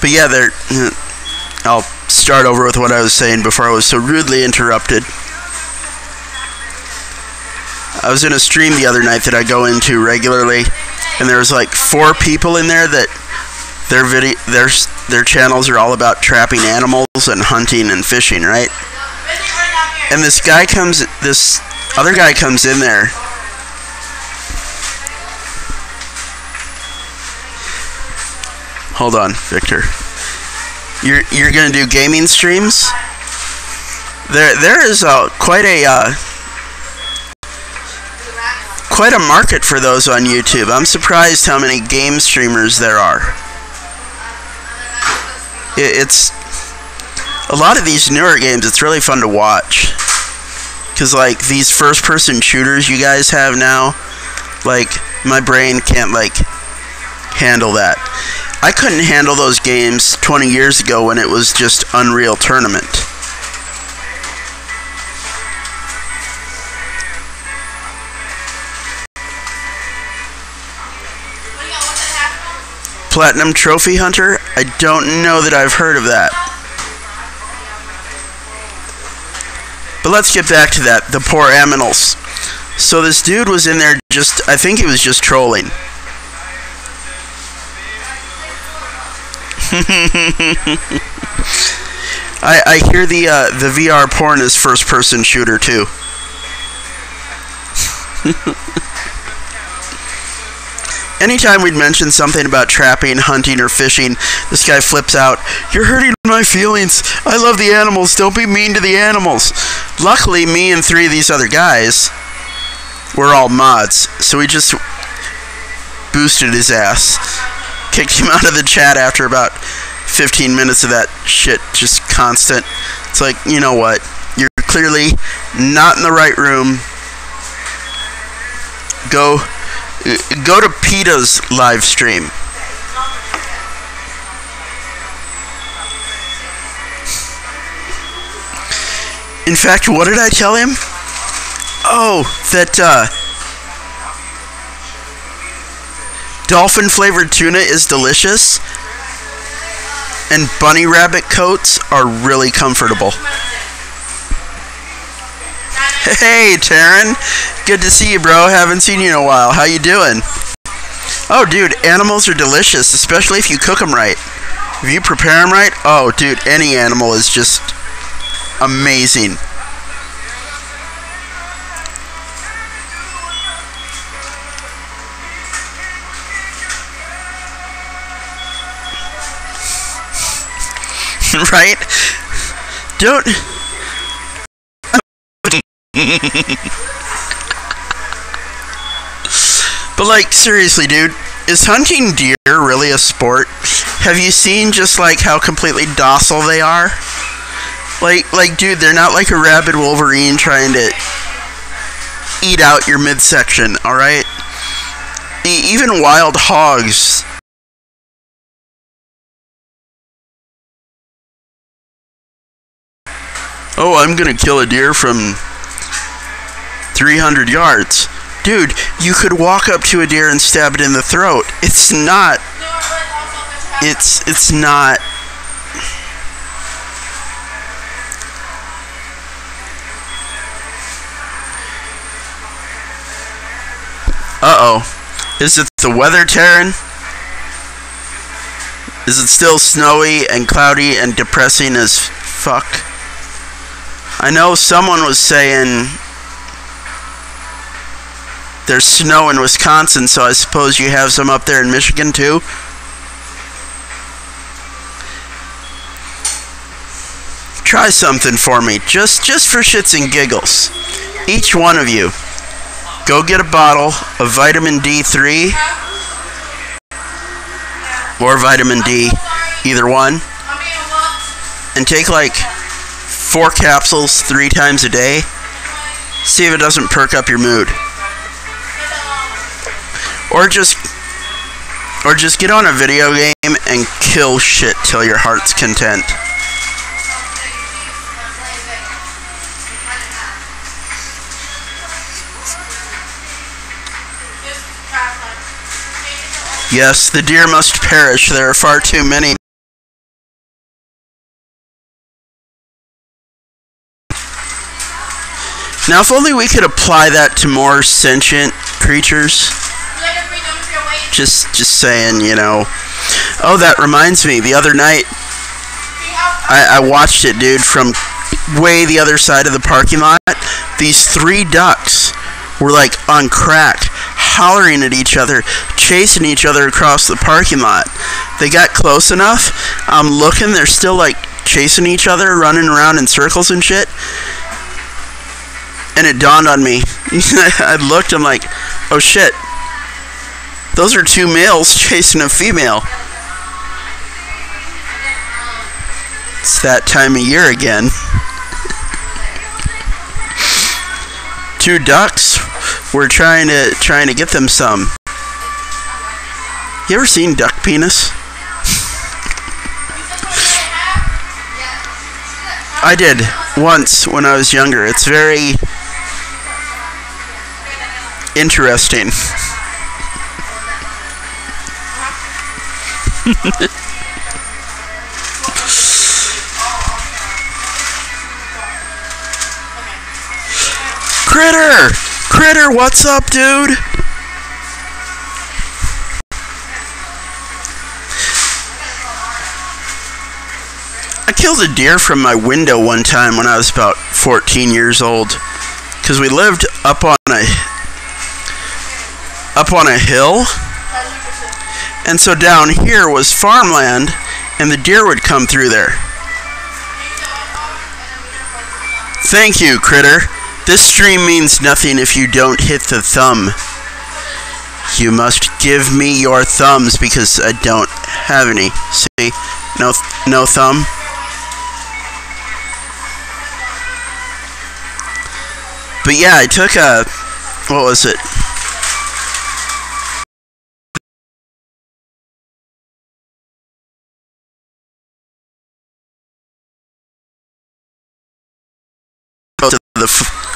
But yeah, I'll start over with what I was saying before I was so rudely interrupted. I was in a stream the other night that I go into regularly, and there was like 4 people in there that their channels are all about trapping animals and hunting and fishing, right? And this other guy comes in there. Hold on, Victor. You're gonna do gaming streams? There is quite a market for those on YouTube. I'm surprised how many game streamers there are. It's a lot of these newer games. It's really fun to watch, because like these first-person shooters you guys have now, like my brain can't like handle that. I couldn't handle those games 20 years ago when it was just Unreal Tournament. Platinum Trophy Hunter? I don't know that I've heard of that. But let's get back to that, the poor aminals. So this dude was in there I think he was just trolling. I hear the VR porn is first-person shooter too. Anytime we'd mention something about trapping, hunting, or fishing, this guy flips out. You're hurting my feelings. I love the animals. Don't be mean to the animals. Luckily, me and 3 of these other guys were all mods, so we just boosted his ass. Kicked him out of the chat after about 15 minutes of that shit, just constant. It's like, you know what? You're clearly not in the right room. Go to PETA's live stream. In fact, what did I tell him? Oh, that dolphin-flavored tuna is delicious, and bunny rabbit coats are really comfortable. Hey, Taryn. Good to see you, bro. Haven't seen you in a while. How you doing? Oh, dude, animals are delicious, especially if you cook them right. If you prepare them right, oh, dude, any animal is just amazing. Right? Don't... But like, seriously, dude, is hunting deer really a sport? Have you seen just like how completely docile they are? Like, dude, they're not like a rabid wolverine trying to eat out your midsection, alright? Even wild hogs. Oh, I'm gonna kill a deer from 300 yards. Dude, you could walk up to a deer and stab it in the throat. It's not... It's not... Uh-oh. Is it the weather, Taryn? Is it still snowy and cloudy and depressing as fuck? I know someone was saying there's snow in Wisconsin, so I suppose you have some up there in Michigan too? Try something for me, just for shits and giggles. Each one of you, go get a bottle of vitamin D3 or vitamin D, either one, and take like 4 capsules 3 times a day. See if it doesn't perk up your mood. Or just get on a video game and kill shit till your heart's content. Yes, the deer must perish. There are far too many. Now, if only we could apply that to more sentient creatures. Just saying, you know. Oh, that reminds me. The other night, I watched it, dude, from way the other side of the parking lot. These 3 ducks were like on crack, hollering at each other, chasing each other across the parking lot. They got close enough. I'm looking. They're still like chasing each other, running around in circles and shit. And it dawned on me. I looked, I'm like, oh shit. Those are 2 males chasing a female. It's that time of year again. 2 ducks. We're trying to get them some. You ever seen duck penis? I did once when I was younger. It's very interesting. Critter, what's up, dude? I killed a deer from my window one time when I was about 14 years old, because we lived up on a hill, and so down here was farmland, and the deer would come through there. Thank you, Critter. This stream means nothing if you don't hit the thumb. You must give me your thumbs because I don't have any. See? No thumb. But yeah, I took a... What was it?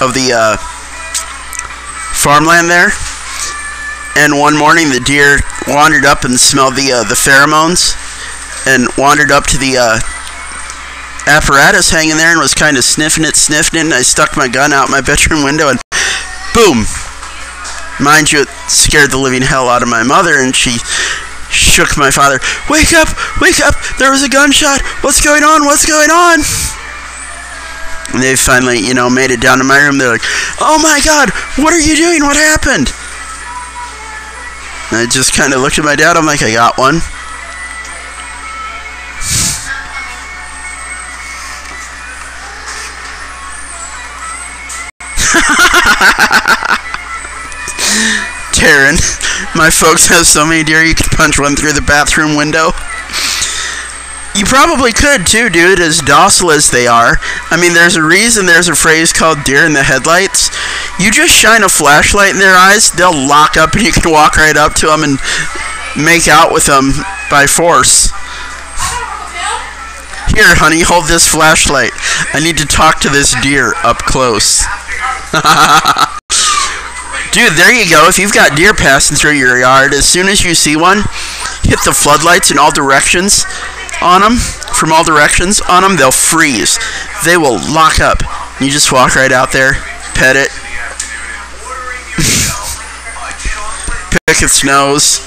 Of the farmland there, and one morning the deer wandered up and smelled the pheromones, and wandered up to the apparatus hanging there and was kind of sniffing it. And I stuck my gun out my bedroom window and boom! Mind you, it scared the living hell out of my mother, and she shook my father. Wake up! Wake up! There was a gunshot! What's going on? What's going on? And they finally, you know, made it down to my room. They're like, oh my god, what are you doing? What happened? And I just kind of looked at my dad. I'm like, I got one. Taryn, my folks have so many deer you could punch one through the bathroom window. You probably could too, dude, as docile as they are. I mean, there's a reason there's a phrase called deer in the headlights. You just shine a flashlight in their eyes, they'll lock up and you can walk right up to them and make out with them by force. Here, honey, hold this flashlight. I need to talk to this deer up close. Dude, there you go. If you've got deer passing through your yard, as soon as you see one, hit the floodlights in all directions on them, from all directions on them, they'll freeze. They will lock up. You just walk right out there, pet it, pick its nose,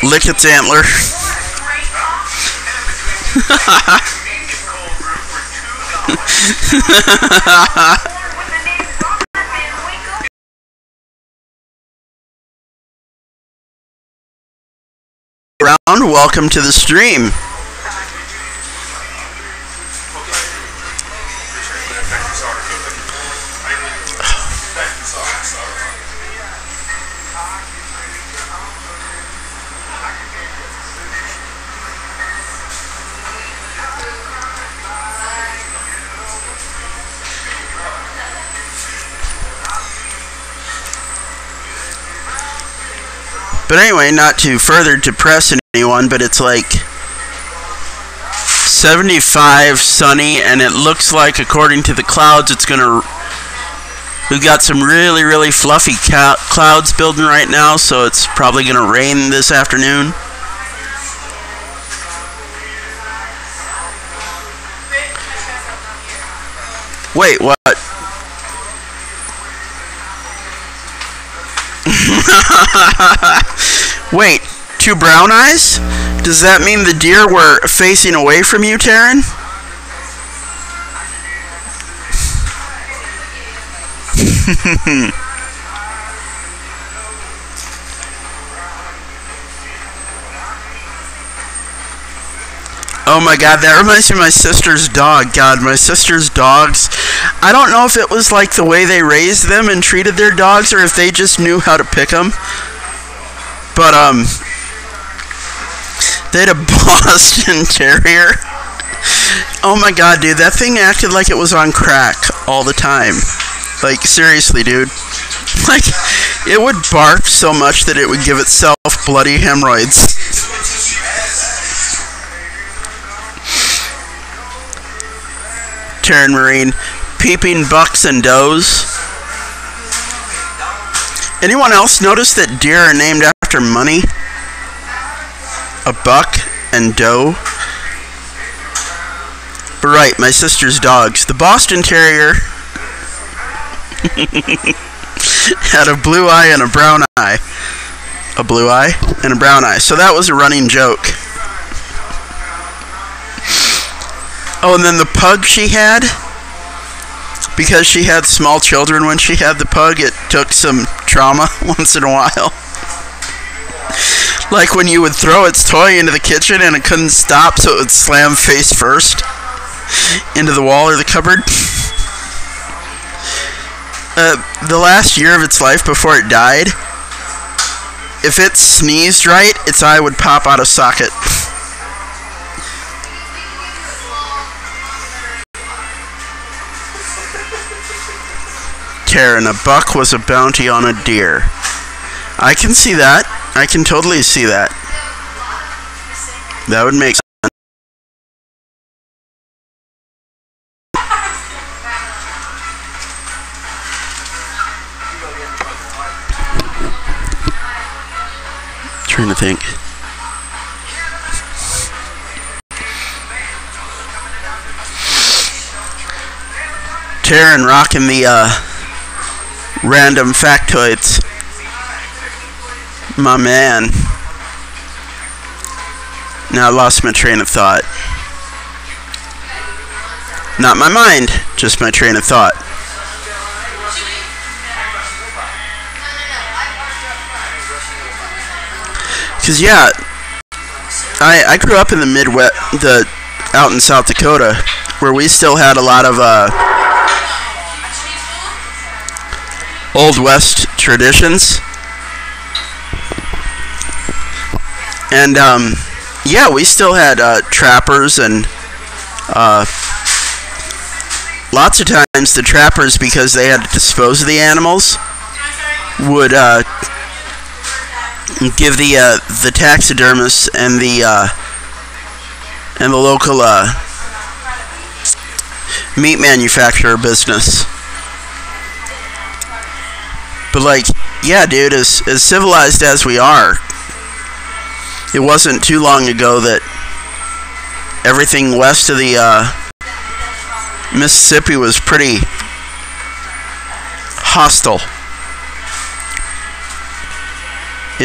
lick its antler. Welcome to the stream. But anyway, not to further depress anyone, but it's like 75, sunny, and it looks like, according to the clouds, it's gonna... We've got some really, really fluffy clouds building right now, so it's probably gonna rain this afternoon. Wait, what? Wait, 2 brown eyes? Does that mean the deer were facing away from you, Taryn? Oh my god, that reminds me of my sister's dog. God, my sister's dogs. I don't know if it was like the way they raised them and treated their dogs or if they just knew how to pick them. But, they had a Boston Terrier. Oh my god, dude, that thing acted like it was on crack all the time. Like, seriously, dude. Like, it would bark so much that it would give itself bloody hemorrhoids. Taryn Marine, peeping bucks and does. Anyone else notice that deer are named after money? A buck and doe? But right, my sister's dogs. The Boston Terrier had a blue eye and a brown eye. A blue eye and a brown eye. So that was a running joke. Oh, and then the pug she had, because she had small children when she had the pug, it took some trauma once in a while. Like when you would throw its toy into the kitchen and it couldn't stop, so it would slam face first into the wall or the cupboard. The last year of its life before it died, if it sneezed right, its eye would pop out of socket. Taryn, a buck was a bounty on a deer. I can see that. I can totally see that. That would make sense. Trying to think. Taryn rocking the random factoids. My man. Now I lost my train of thought. Not my mind, just my train of thought. Cause yeah, I grew up in the Midwest, out in South Dakota, where we still had a lot of Old West traditions. And, yeah, we still had, trappers, and, lots of times the trappers, because they had to dispose of the animals, would, give the taxidermists and the local, meat manufacturer business. But, like, yeah, dude, as civilized as we are, it wasn't too long ago that everything west of the Mississippi was pretty hostile.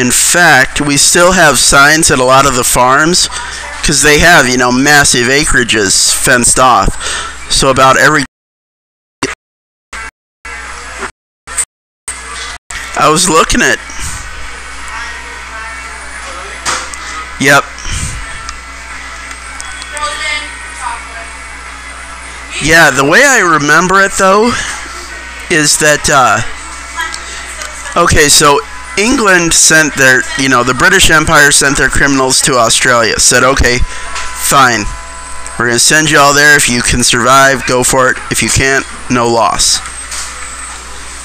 In fact, we still have signs at a lot of the farms because they have, you know, massive acreages fenced off. So about every... I was looking at... Yep. Yeah, the way I remember it, though, is that, okay, so England sent their, you know, the British Empire sent their criminals to Australia. Said, okay, fine. We're going to send you all there. If you can survive, go for it. If you can't, no loss.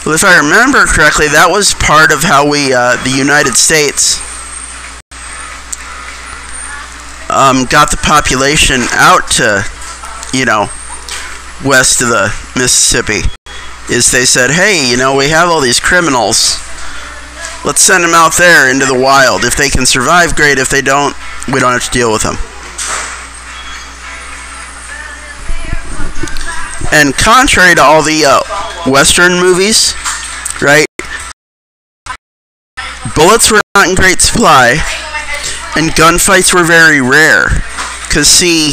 Well, if I remember correctly, that was part of how we, the United States, got the population out to, you know, west of the Mississippi. Is they said, hey, you know, we have all these criminals. Let's send them out there into the wild. If they can survive, great. If they don't, we don't have to deal with them. And contrary to all the Western movies, right, bullets were not in great supply, and gunfights were very rare. Because, see,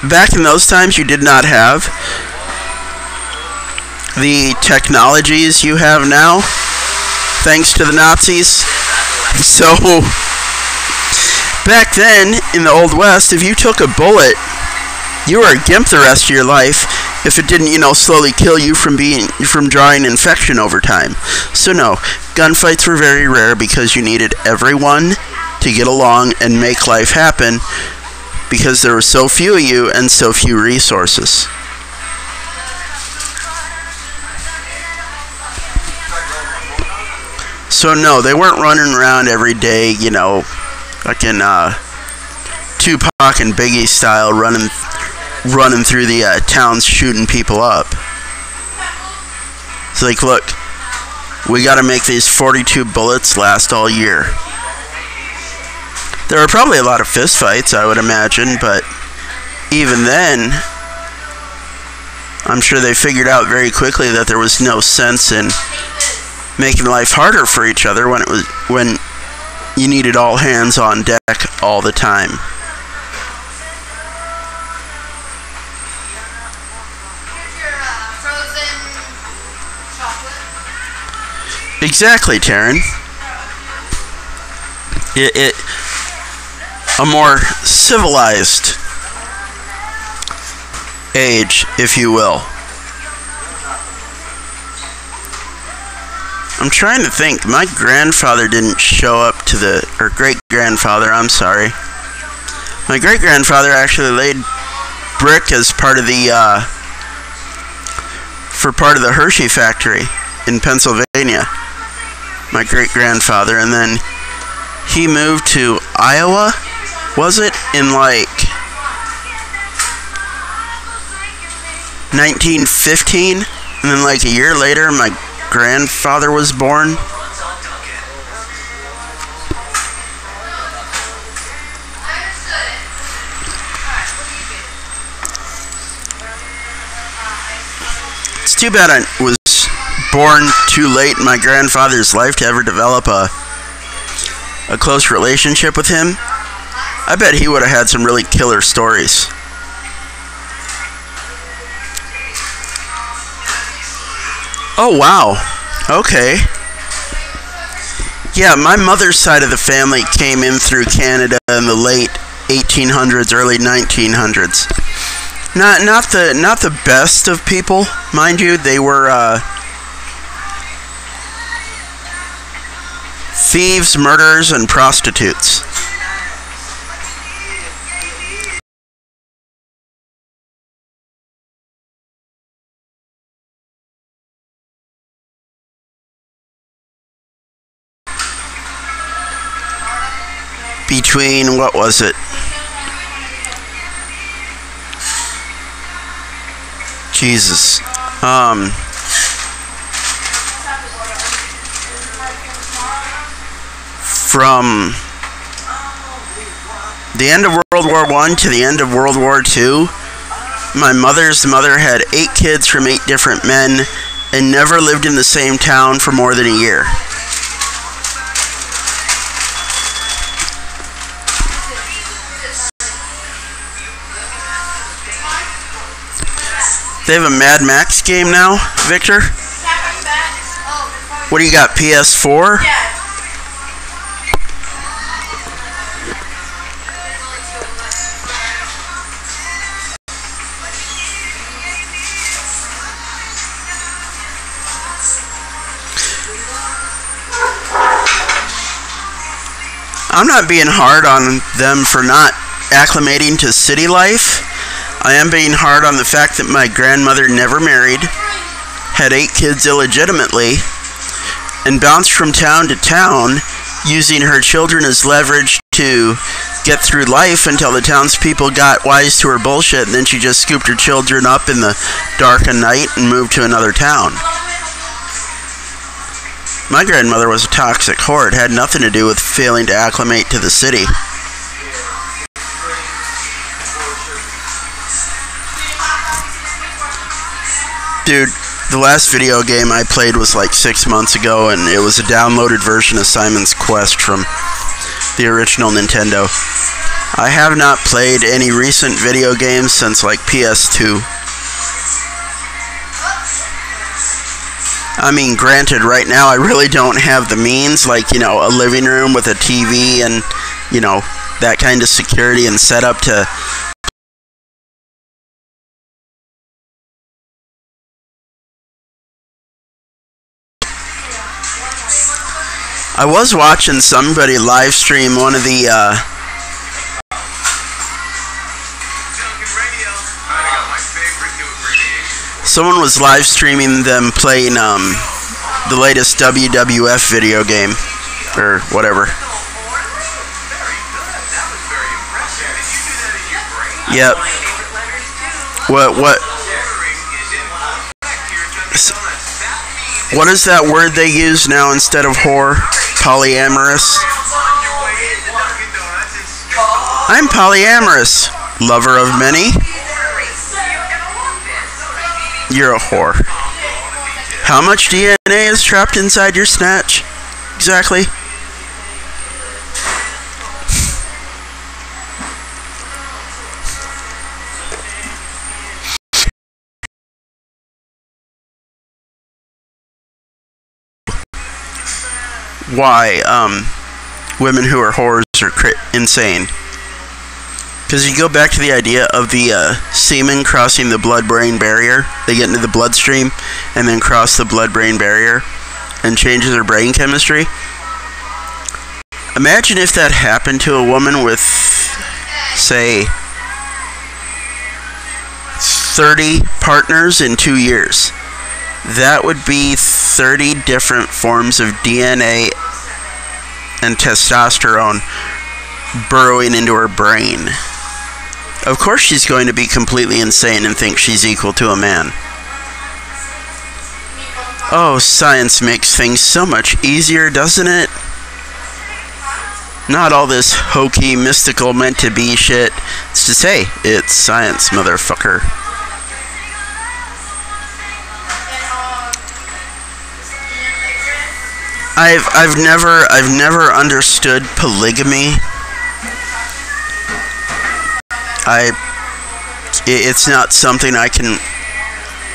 back in those times, you did not have the technologies you have now, thanks to the Nazis. So, back then, in the Old West, if you took a bullet, you were a gimp the rest of your life if it didn't, slowly kill you from drawing infection over time. So no, gunfights were very rare because you needed everyone to get along and make life happen because there were so few of you and so few resources. So no, they weren't running around every day, fucking Tupac and Biggie style, running through the towns shooting people up. It's like, look, we gotta make these 42 bullets last all year. There were probably a lot of fistfights, I would imagine, but even then, I'm sure they figured out very quickly that there was no sense in making life harder for each other when you needed all hands on deck all the time. Exactly, Taryn. A more civilized age, if you will. I'm trying to think. My grandfather didn't show up to or great-grandfather, I'm sorry. My great-grandfather actually laid brick as part of the, for part of the Hershey factory in Pennsylvania. My great-grandfather, and then he moved to Iowa, was it? In like 1915, and then like a year later my grandfather was born. It's too bad I was born too late in my grandfather's life to ever develop a close relationship with him. I bet he would have had some really killer stories. Oh, wow. Okay. Yeah, my mother's side of the family came in through Canada in the late 1800s, early 1900s. Not the best of people, mind you. They were thieves, murderers, and prostitutes. Between, what was it? Jesus. From the end of World War I to the end of World War II, my mother's mother had 8 kids from 8 different men and never lived in the same town for more than a year. They have a Mad Max game now, Victor? What do you got, PS4? I'm not being hard on them for not acclimating to city life. I am being hard on the fact that my grandmother never married, had 8 kids illegitimately, and bounced from town to town using her children as leverage to get through life until the townspeople got wise to her bullshit, and then she just scooped her children up in the dark of night and moved to another town. My grandmother was a toxic whore. It had nothing to do with failing to acclimate to the city. Dude, the last video game I played was like 6 months ago, and it was a downloaded version of Simon's Quest from the original Nintendo. I have not played any recent video games since like PS2. I mean, granted, right now I really don't have the means, like, you know, a living room with a TV and, you know, that kind of security and setup to... I was watching somebody live stream one of the, someone was live streaming them playing, the latest WWF video game, or whatever. Yep. What is that word they use now instead of whore? Polyamorous? I'm polyamorous. Lover of many? You're a whore. How much DNA is trapped inside your snatch? Exactly. Why women who are whores are insane. Because you go back to the idea of the semen crossing the blood-brain barrier. They get into the bloodstream and then cross the blood-brain barrier and changes their brain chemistry. Imagine if that happened to a woman with, say, 30 partners in 2 years. That would be 30 different forms of DNA and testosterone burrowing into her brain. Of course she's going to be completely insane and think she's equal to a man. Oh, science makes things so much easier, doesn't it? Not all this hokey, mystical, meant-to-be shit. It's just, hey, it's science, motherfucker. I've never understood polygamy. It's not something I can,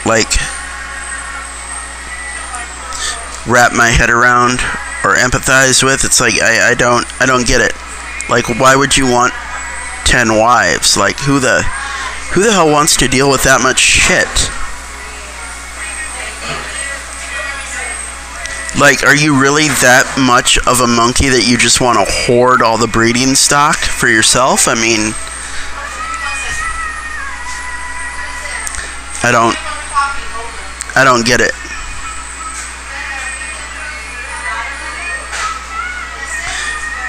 like, wrap my head around or empathize with. It's like I don't get it. Like, why would you want 10 wives? Like, who the hell wants to deal with that much shit? Like, are you really that much of a monkey that you just want to hoard all the breeding stock for yourself? I mean, I don't get it.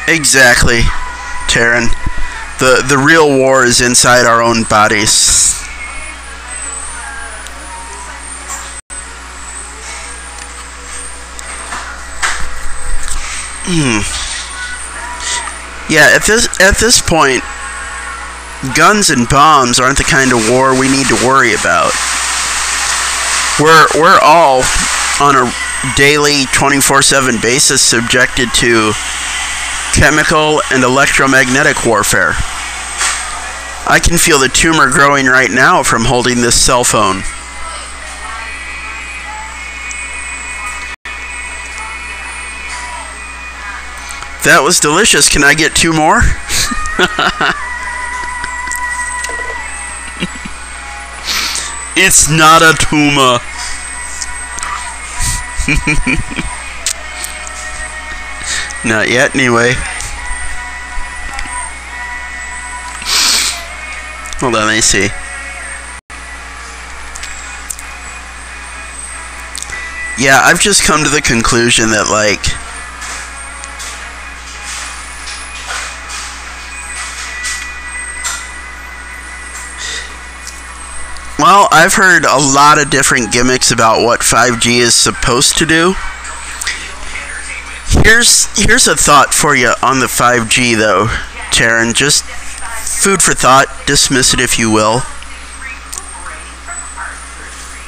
Exactly, Taryn. The real war is inside our own bodies. Yeah, at this point, guns and bombs aren't the kind of war we need to worry about. We're all on a daily 24/7 basis subjected to chemical and electromagnetic warfare. I can feel the tumor growing right now from holding this cell phone. That was delicious. Can I get 2 more? It's not a tumor. Not yet, anyway. Hold on, let me see. Yeah, I've just come to the conclusion that, like, well, I've heard a lot of different gimmicks about what 5G is supposed to do. Here's a thought for you on the 5G, though, Taryn. Just food for thought. Dismiss it if you will.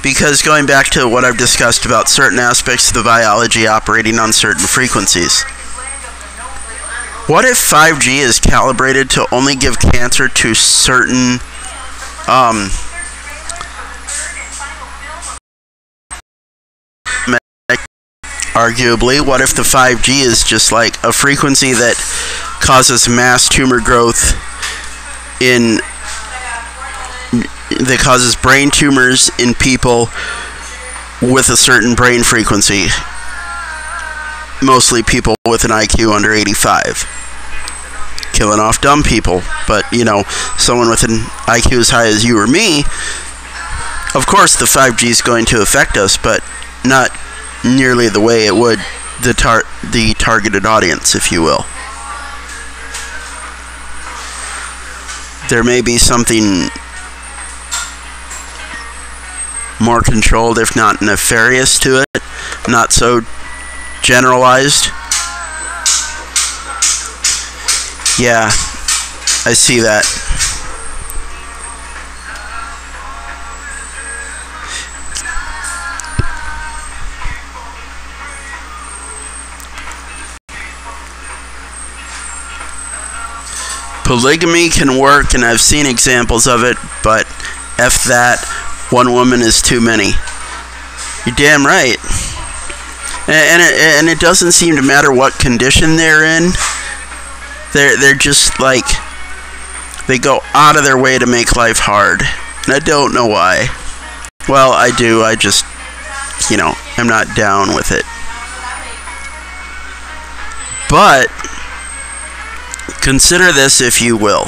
Because going back to what I've discussed about certain aspects of the biology operating on certain frequencies. What if 5G is calibrated to only give cancer to certain arguably, what if the 5G is just like a frequency that causes mass tumor growth that causes brain tumors in people with a certain brain frequency, mostly people with an IQ under 85, killing off dumb people. But someone with an IQ as high as you or me, of course the 5G is going to affect us, but not nearly the way it would the targeted audience, if you will. There may be something more controlled, if not nefarious, to it, not so generalized. Yeah, I see that. Polygamy can work, and I've seen examples of it, but F that. One woman is too many. You're damn right. And it doesn't seem to matter what condition they're in. They're just like, they go out of their way to make life hard. And I don't know why. Well, I do. I just, I'm not down with it. But consider this, if you will.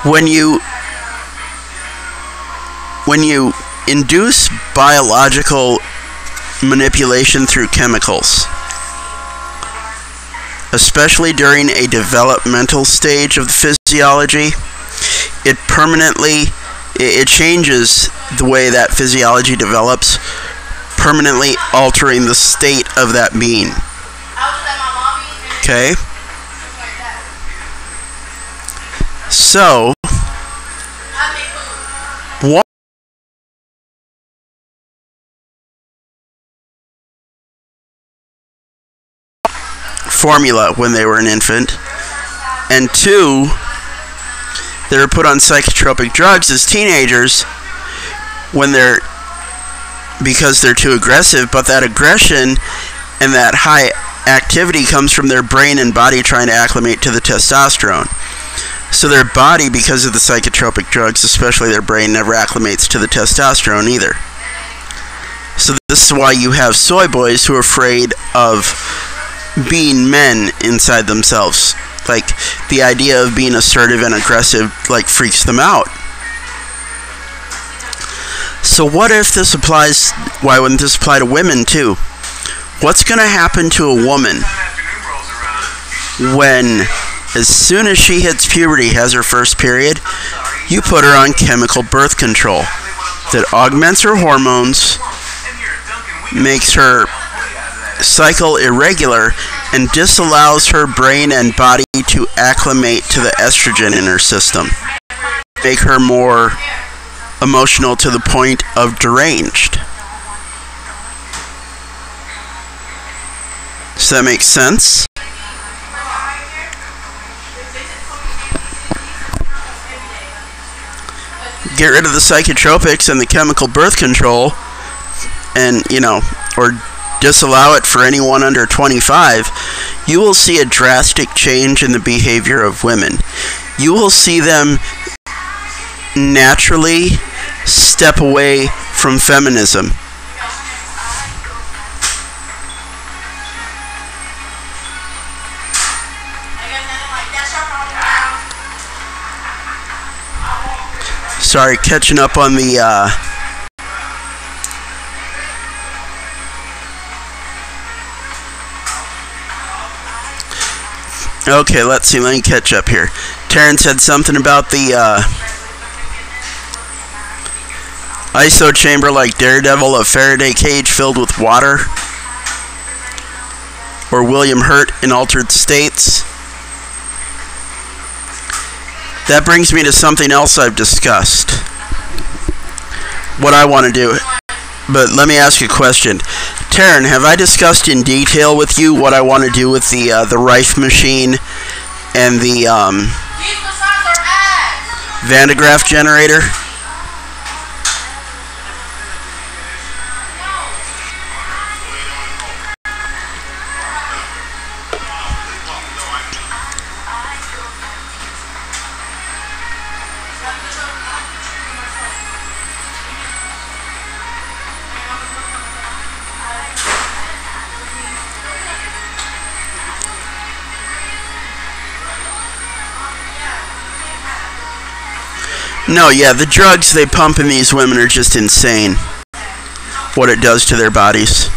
When you induce biological manipulation through chemicals, especially during a developmental stage of the physiology, it changes the way that physiology develops, permanently altering the state of that being. Okay? So, one formula when they were an infant, and two, they were put on psychotropic drugs as teenagers because they're too aggressive, but that aggression and that high activity comes from their brain and body trying to acclimate to the testosterone. So their body, because of the psychotropic drugs, especially their brain, never acclimates to the testosterone either. So this is why you have soy boys who are afraid of being men inside themselves. Like, the idea of being assertive and aggressive, freaks them out. So what if this applies, why wouldn't this apply to women too? What's going to happen to a woman when, as soon as she hits puberty, has her first period, you put her on chemical birth control that augments her hormones, makes her cycle irregular, and disallows her brain and body to acclimate to the estrogen in her system. Make her more emotional to the point of deranged. Does that make sense? Get rid of the psychotropics and the chemical birth control, and, or disallow it for anyone under 25, you will see a drastic change in the behavior of women. You will see them naturally step away from feminism. Sorry, catching up on the okay, let's see, let me catch up here. Terrence said something about the ISO chamber like Daredevil, a Faraday cage filled with water, or William Hurt in Altered States. That brings me to something else I've discussed. What I want to do. But let me ask you a question. Taryn, have I discussed in detail with you what I want to do with the Rife machine and the Van de Graaff generator? No, yeah, the drugs they pump in these women are just insane. What it does to their bodies.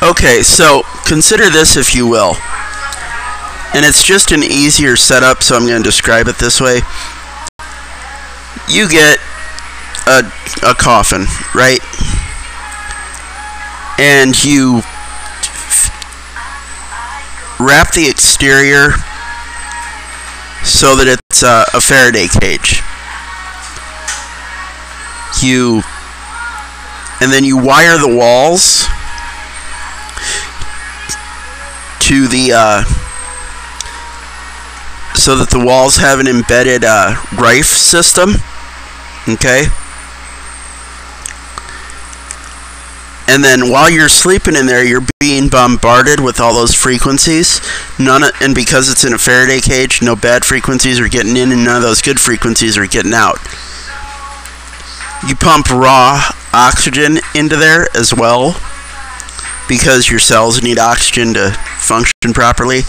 Okay, so consider this if you will. And it's just an easier setup, so I'm going to describe it this way. You get a coffin, right? And you wrap the exterior so that it's a Faraday cage. And then you wire the walls to the so that the walls have an embedded Rife system. Okay? And then while you're sleeping in there, you're being bombarded with all those frequencies. And because it's in a Faraday cage, no bad frequencies are getting in and none of those good frequencies are getting out. You pump raw oxygen into there as well, because your cells need oxygen to function properly.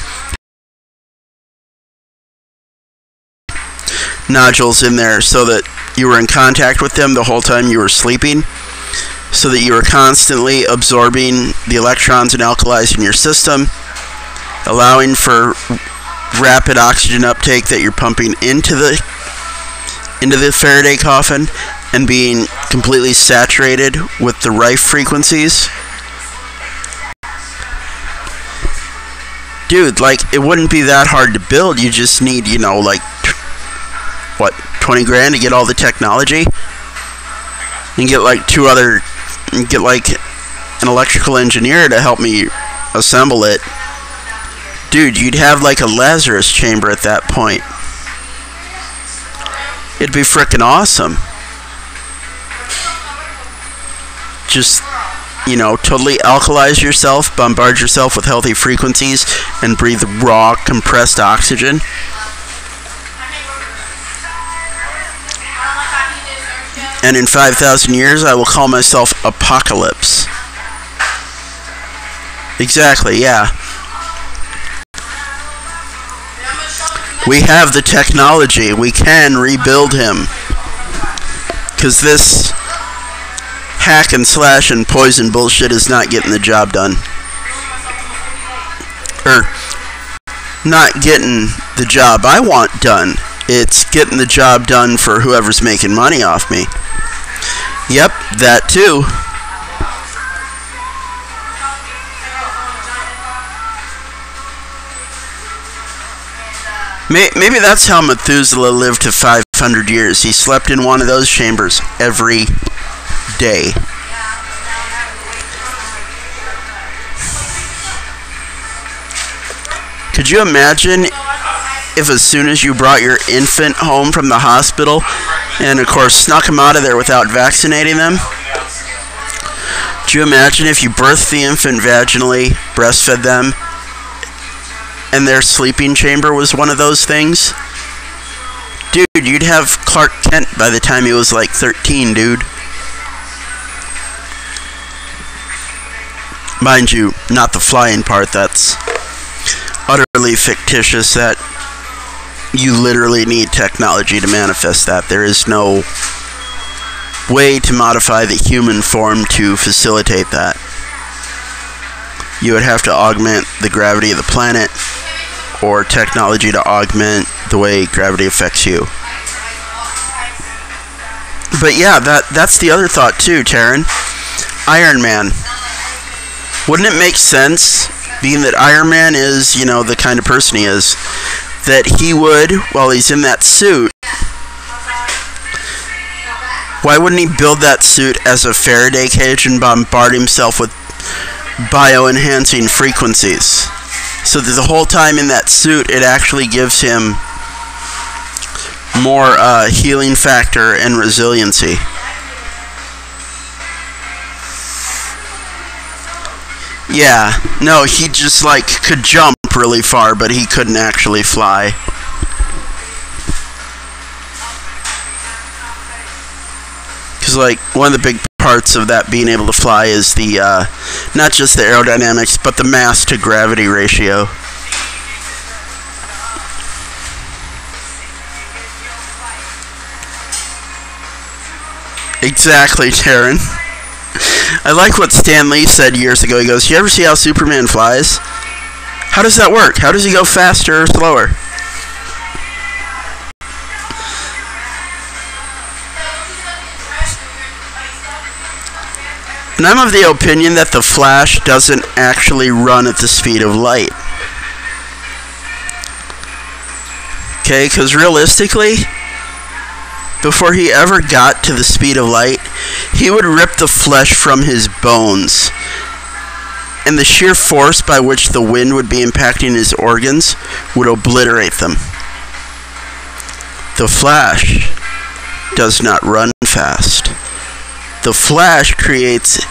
Nodules in there so that you were in contact with them the whole time you were sleeping, so that you were constantly absorbing the electrons and alkalis in your system, allowing for rapid oxygen uptake that you're pumping into the Faraday coffin, and being completely saturated with the Rife frequencies. Dude, like, it wouldn't be that hard to build. You just need, you know, like, what, 20 grand to get all the technology? And get like get like an electrical engineer to help me assemble it. Dude, you'd have like a Lazarus chamber at that point. It'd be frickin' awesome. Just, you know, totally alkalize yourself, bombard yourself with healthy frequencies, and breathe raw, compressed oxygen. And in 5,000 years, I will call myself Apocalypse. Exactly, yeah. We have the technology. We can rebuild him. Because this hack and slash and poison bullshit is not getting the job done. Or, not getting the job I want done. It's getting the job done for whoever's making money off me. Yep, that too. Maybe that's how Methuselah lived to 500 years. He slept in one of those chambers every day. Could you imagine if as soon as you brought your infant home from the hospital, and of course snuck them out of there without vaccinating them? Do you imagine if you birthed the infant vaginally, breastfed them, and their sleeping chamber was one of those things? Dude, you'd have Clark Kent by the time he was like 13, dude. Mind you, not the flying part. That's utterly fictitious. That you literally need technology to manifest that. There is no way to modify the human form to facilitate that. You would have to augment the gravity of the planet, or technology to augment the way gravity affects you. But yeah, that's the other thought too, Taryn. Iron Man. Wouldn't it make sense, being that Iron Man is, you know, the kind of person he is, that he would, while he's in that suit, why wouldn't he build that suit as a Faraday cage and bombard himself with bioenhancing frequencies? So that the whole time in that suit, it actually gives him more healing factor and resiliency. Yeah, no, he just like could jump really far, but he couldn't actually fly. Because like one of the big parts of that being able to fly is the not just the aerodynamics, but the mass to gravity ratio. Exactly, Taryn. I like what Stan Lee said years ago. He goes, "You ever see how Superman flies? How does that work? How does he go faster or slower?" And I'm of the opinion that the Flash doesn't actually run at the speed of light. Okay, because realistically, before he ever got to the speed of light, he would rip the flesh from his bones. And the sheer force by which the wind would be impacting his organs would obliterate them. The Flash does not run fast. The Flash creates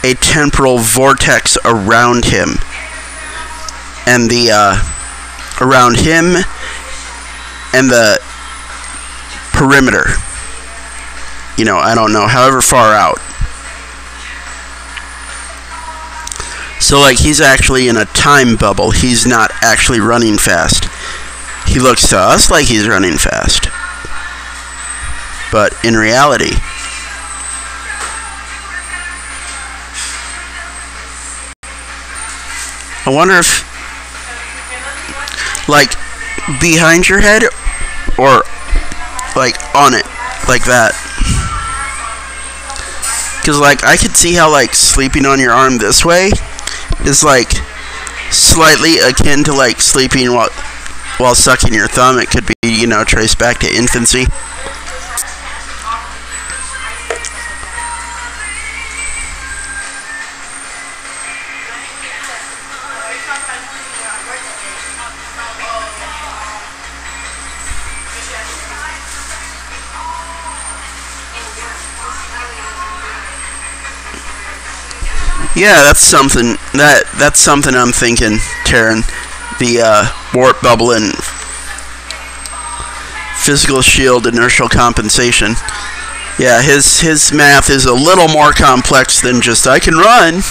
a temporal vortex around him. And around him and the perimeter. You know, I don't know, however far out. So, like, he's actually in a time bubble. He's not actually running fast. He looks to us like he's running fast. But in reality, I wonder if, like, behind your head or, like, on it, like that. Because, like, I could see how, like, sleeping on your arm this way is, like, slightly akin to, like, sleeping while sucking your thumb. It could be, you know, traced back to infancy. Yeah, that's something I'm thinking, Taryn. The warp bubble and physical shield inertial compensation. Yeah, his math is a little more complex than just I can run.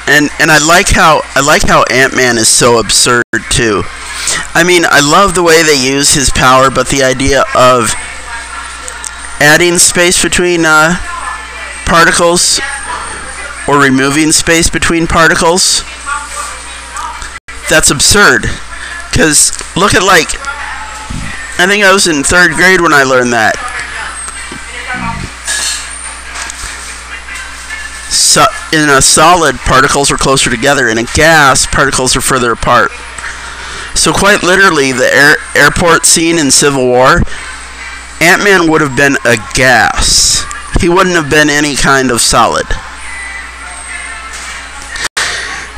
And I like how Ant-Man is so absurd too. I mean, I love the way they use his power, but the idea of adding space between particles or removing space between particles, that's absurd. Because look at, like, I think I was in 3rd grade when I learned that. So in a solid, particles are closer together. In a gas, particles are further apart. So quite literally, the airport scene in Civil War, Ant-Man would have been a gas. He wouldn't have been any kind of solid.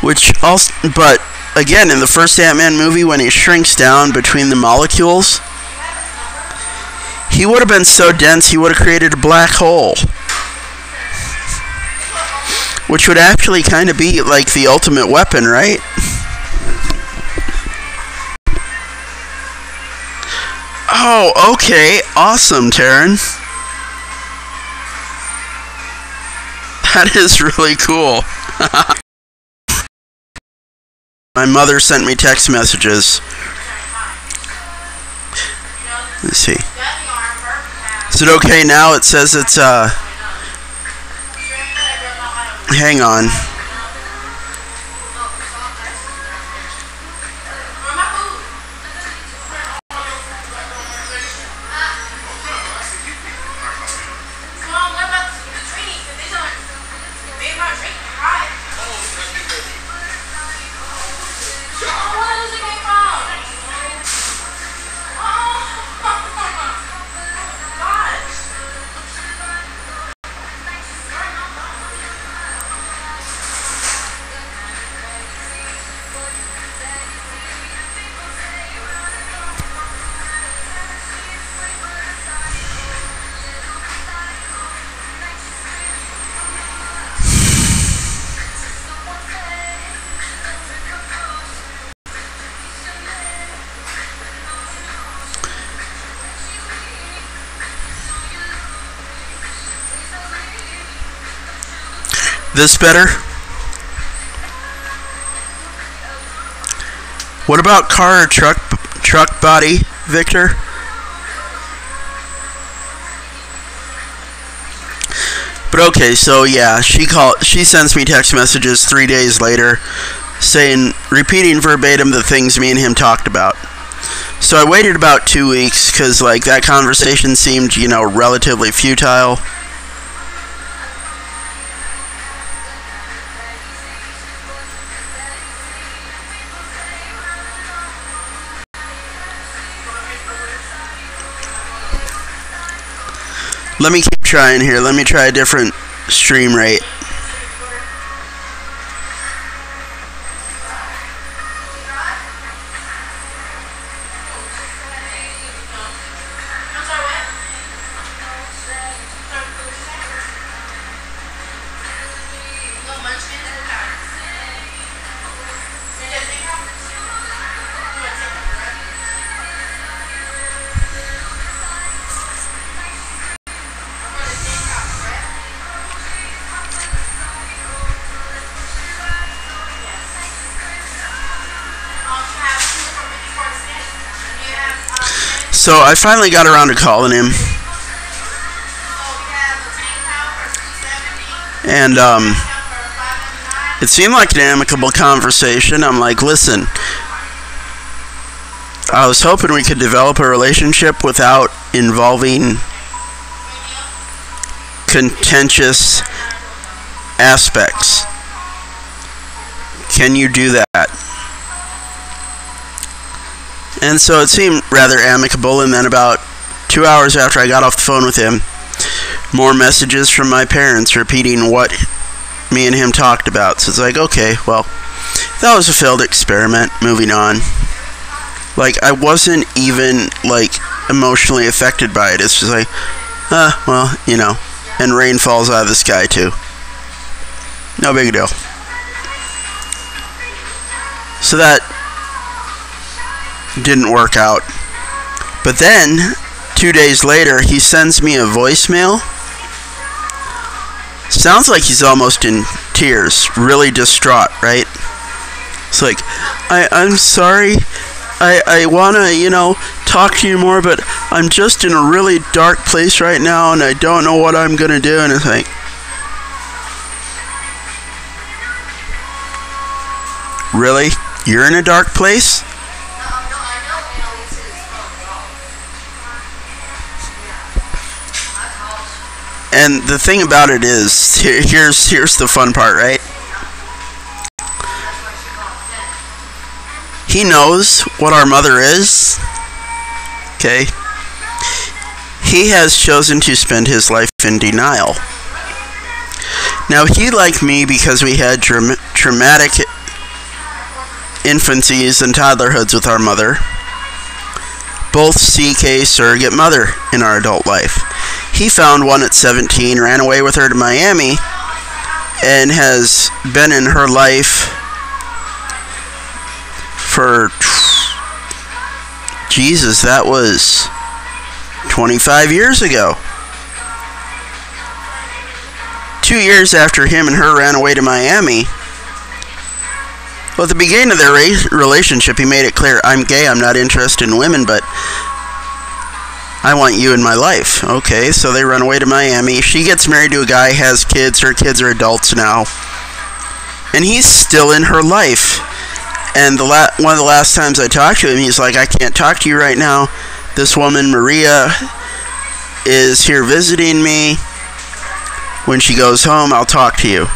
But again, in the first Ant-Man movie, when he shrinks down between the molecules, he would have been so dense he would have created a black hole. Which would actually kind of be like the ultimate weapon, right? Oh, okay. Awesome, Taryn. That is really cool. My mother sent me text messages. Let's see. Is it okay now? It says it's, hang on. This better? What about car or truck body, Victor? But okay, so yeah, she sends me text messages 3 days later repeating verbatim the things me and him talked about. So I waited about 2 weeks because like that conversation seemed, relatively futile. Let me keep trying here. Let me try a different stream rate. So I finally got around to calling him. And it seemed like an amicable conversation. I'm like, listen, I was hoping we could develop a relationship without involving contentious aspects. Can you do that? And so it seemed rather amicable, and then about 2 hours after I got off the phone with him, more messages from my parents repeating what me and him talked about. So it's like, okay, well, that was a failed experiment, moving on. Like, I wasn't even, emotionally affected by it. It's just like, well, and rain falls out of the sky, too. No big deal. So that didn't work out. But then 2 days later he sends me a voicemail. Sounds like he's almost in tears, really distraught, right? It's like, I'm sorry, I wanna talk to you more, but I'm just in a really dark place right now and I don't know what I'm gonna do. And it's like, really? You're in a dark place? And the thing about it is, here's the fun part, right? He knows what our mother is. Okay? He has chosen to spend his life in denial. Now, he, like me, because we had traumatic infancies and toddlerhoods with our mother, both seek a surrogate mother in our adult life. He found one at 17, ran away with her to Miami, and has been in her life for, Jesus, that was 25 years ago. 2 years after him and her ran away to Miami, well, at the beginning of their relationship, he made it clear, I'm gay, I'm not interested in women, but I want you in my life. Okay, so they run away to Miami. She gets married to a guy, has kids. Her kids are adults now. And he's still in her life. And one of the last times I talked to him, he's like, I can't talk to you right now. This woman, Maria, is here visiting me. When she goes home, I'll talk to you.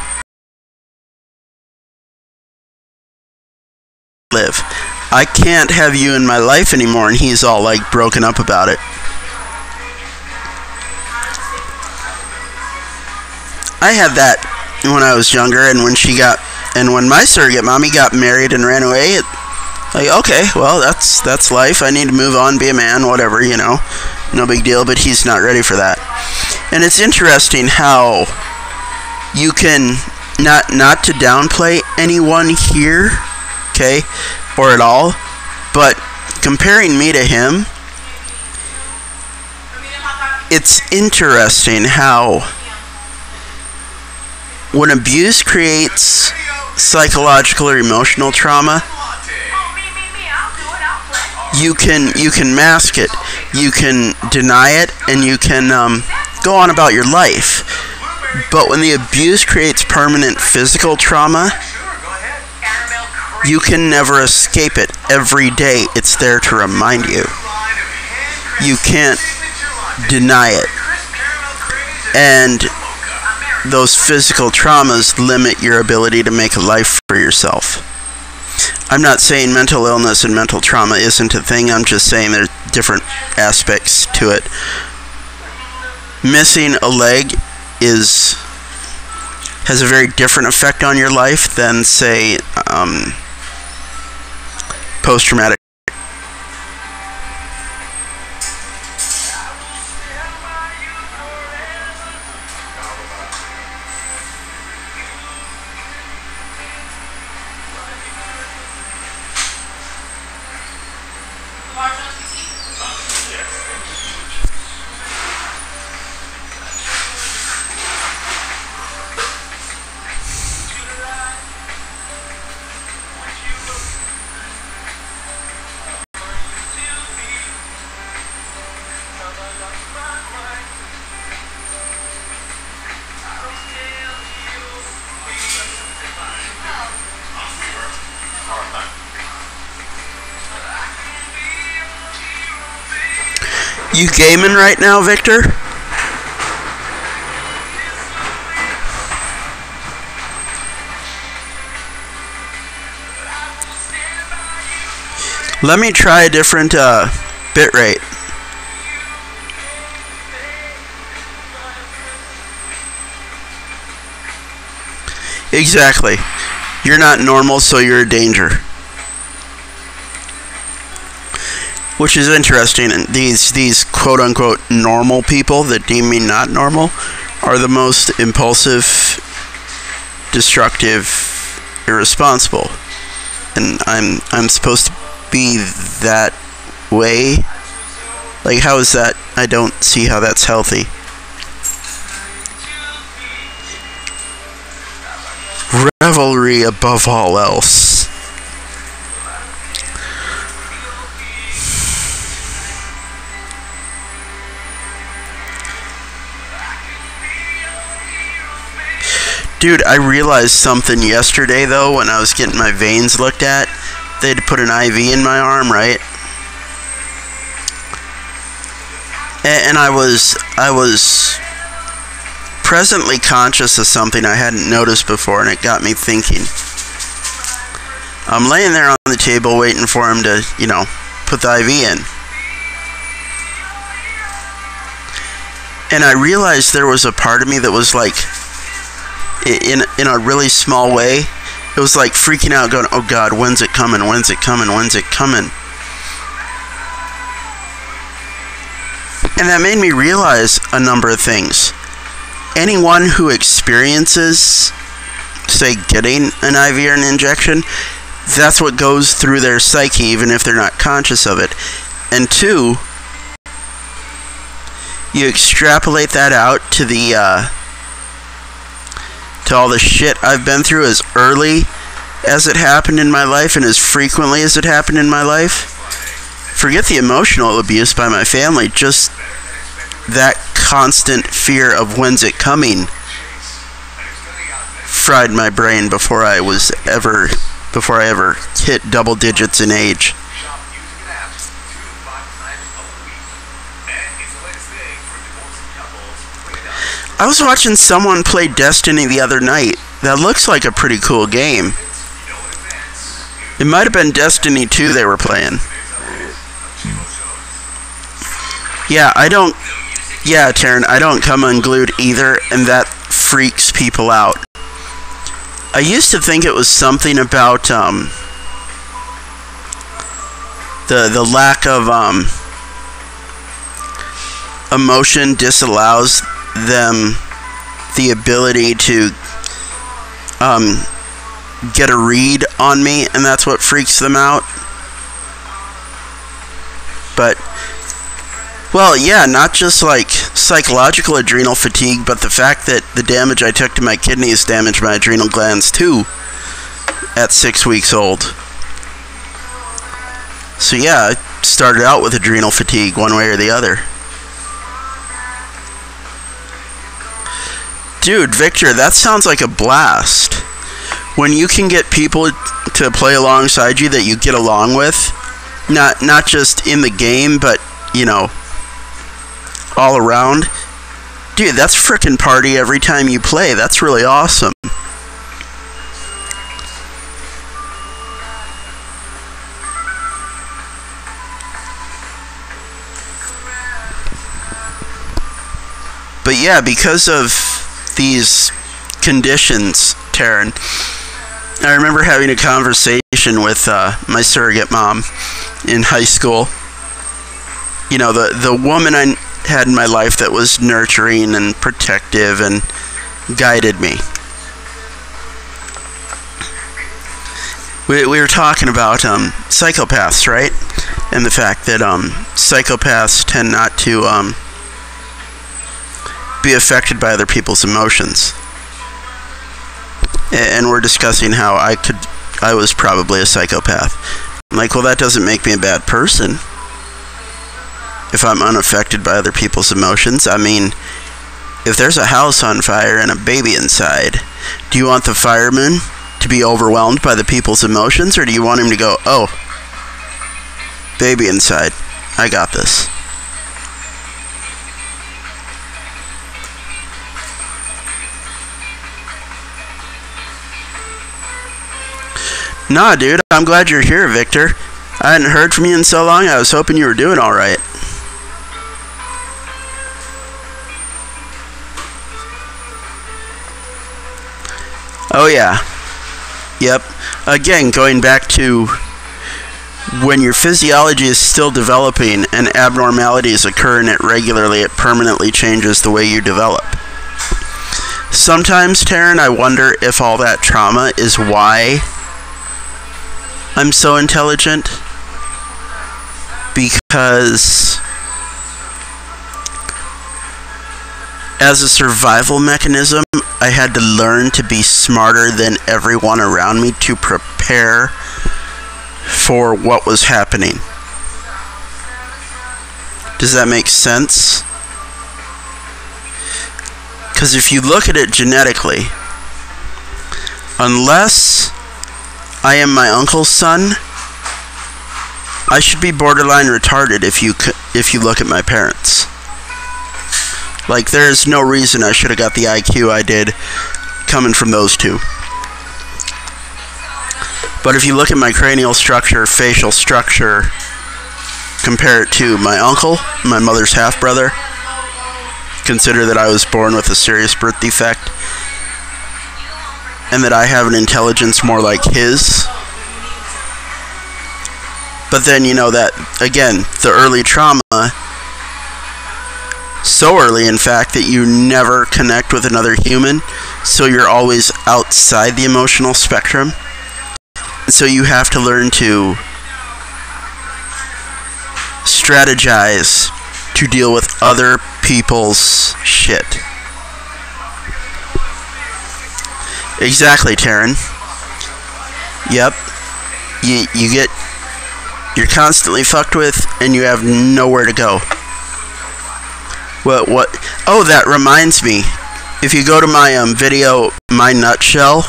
Live. I can't have you in my life anymore. And he's all broken up about it. I had that when I was younger, and when my surrogate mommy got married and ran away, okay, well, that's life. I need to move on, be a man, whatever, no big deal. But he's not ready for that. And it's interesting how you can not to downplay anyone here, okay, or at all, but comparing me to him, it's interesting how when abuse creates psychological or emotional trauma, you can mask it, you can deny it, and you can go on about your life. But when the abuse creates permanent physical trauma, you can never escape it. Every day it's there to remind you. You can't deny it. And those physical traumas limit your ability to make a life for yourself. I'm not saying mental illness and mental trauma isn't a thing. I'm just saying there's different aspects to it. Missing a leg has a very different effect on your life than, say, post-traumatic. You gaming right now, Victor? Let me try a different bit rate. Exactly. You're not normal, so you're a danger. Which is interesting, and these quote-unquote normal people that deem me not normal are the most impulsive, destructive, irresponsible. And I'm supposed to be that way? Like, how is that? I don't see how that's healthy. Revelry above all else. Dude, I realized something yesterday, though, when I was getting my veins looked at. They had to put an IV in my arm, right? And I was presently conscious of something I hadn't noticed before, and it got me thinking. I'm laying there on the table waiting for him to, put the IV in. And I realized there was a part of me that was like, in a really small way, it was like freaking out, going, oh God, when's it coming, when's it coming, when's it coming? And that made me realize a number of things. Anyone who experiences, say, getting an IV or an injection, that's what goes through their psyche, even if they're not conscious of it. And two, you extrapolate that out to to all the shit I've been through as early as it happened in my life and as frequently as it happened in my life. Forget the emotional abuse by my family, just that constant fear of when's it coming fried my brain before I ever hit double digits in age. I was watching someone play Destiny the other night. That looks like a pretty cool game. It might have been Destiny 2 they were playing. Yeah, Taryn, I don't come unglued either, and that freaks people out. I used to think it was something about the lack of emotion disallows them the ability to get a read on me, and that's what freaks them out. But Well, yeah, not just like psychological adrenal fatigue, but the fact that the damage I took to my kidneys damaged my adrenal glands too at 6 weeks old. So yeah, I started out with adrenal fatigue one way or the other. Dude, Victor, that sounds like a blast. When you can get people to play alongside you that you get along with, not just in the game, but, you know, all around. Dude, that's frickin' party every time you play. That's really awesome. But yeah, because of these conditions, Taryn, I remember having a conversation with my surrogate mom in high school. You know, the woman I had in my life that was nurturing and protective and guided me. We were talking about psychopaths, right? And the fact that psychopaths tend not to be affected by other people's emotions. And we're discussing how I was probably a psychopath. I'm like, well, that doesn't make me a bad person if I'm unaffected by other people's emotions. I mean, if there's a house on fire and a baby inside, do you want the fireman to be overwhelmed by the people's emotions, or do you want him to go, oh, baby inside, I got this? Nah, dude, I'm glad you're here, Victor. I hadn't heard from you in so long, I was hoping you were doing alright. Oh yeah. Yep. Again, going back to when your physiology is still developing and abnormalities occur in it regularly, it permanently changes the way you develop. Sometimes, Taryn, I wonder if all that trauma is why I'm so intelligent, because as a survival mechanism, I had to learn to be smarter than everyone around me to prepare for what was happening. Does that make sense? Because if you look at it genetically, unless I am my uncle's son, I should be borderline retarded if you look at my parents. Like, there's no reason I should have got the IQ I did coming from those two. But if you look at my cranial structure, facial structure, compare it to my uncle, my mother's half-brother, consider that I was born with a serious birth defect, and that I have an intelligence more like his. But then, you know, that, again, the early trauma, so early, in fact, that you never connect with another human, so you're always outside the emotional spectrum. So you have to learn to strategize to deal with other people's shit. Exactly, Taryn. Yep. You're constantly fucked with, and you have nowhere to go. What? Oh, that reminds me. If you go to my video, My Nutshell,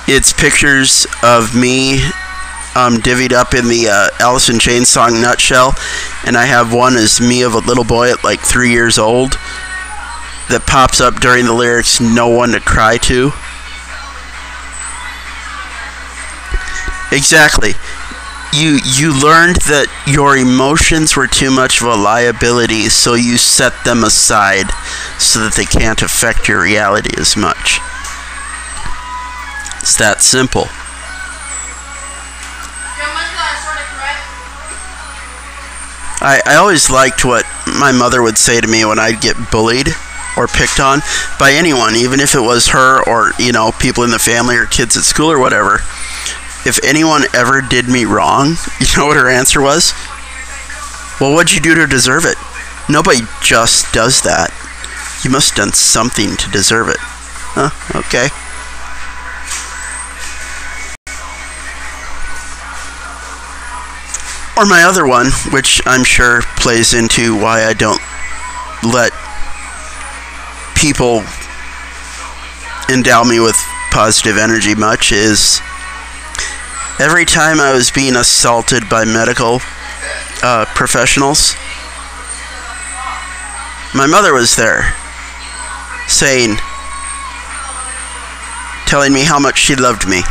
it's pictures of me divvied up in the Alice in Chains song Nutshell, and I have one as me of a little boy at like 3 years old that pops up during the lyrics, "No one to cry to." Exactly. You learned that your emotions were too much of a liability, so you set them aside so that they can't affect your reality as much. It's that simple. I always liked what my mother would say to me when I'd get bullied or picked on by anyone, even if it was her or, you know, people in the family or kids at school or whatever. If anyone ever did me wrong, you know what her answer was? Well, what'd you do to deserve it? Nobody just does that. You must have done something to deserve it. Huh? Okay. Or my other one, which I'm sure plays into why I don't let people endow me with positive energy much, is every time I was being assaulted by medical professionals, my mother was there saying, telling me how much she loved me.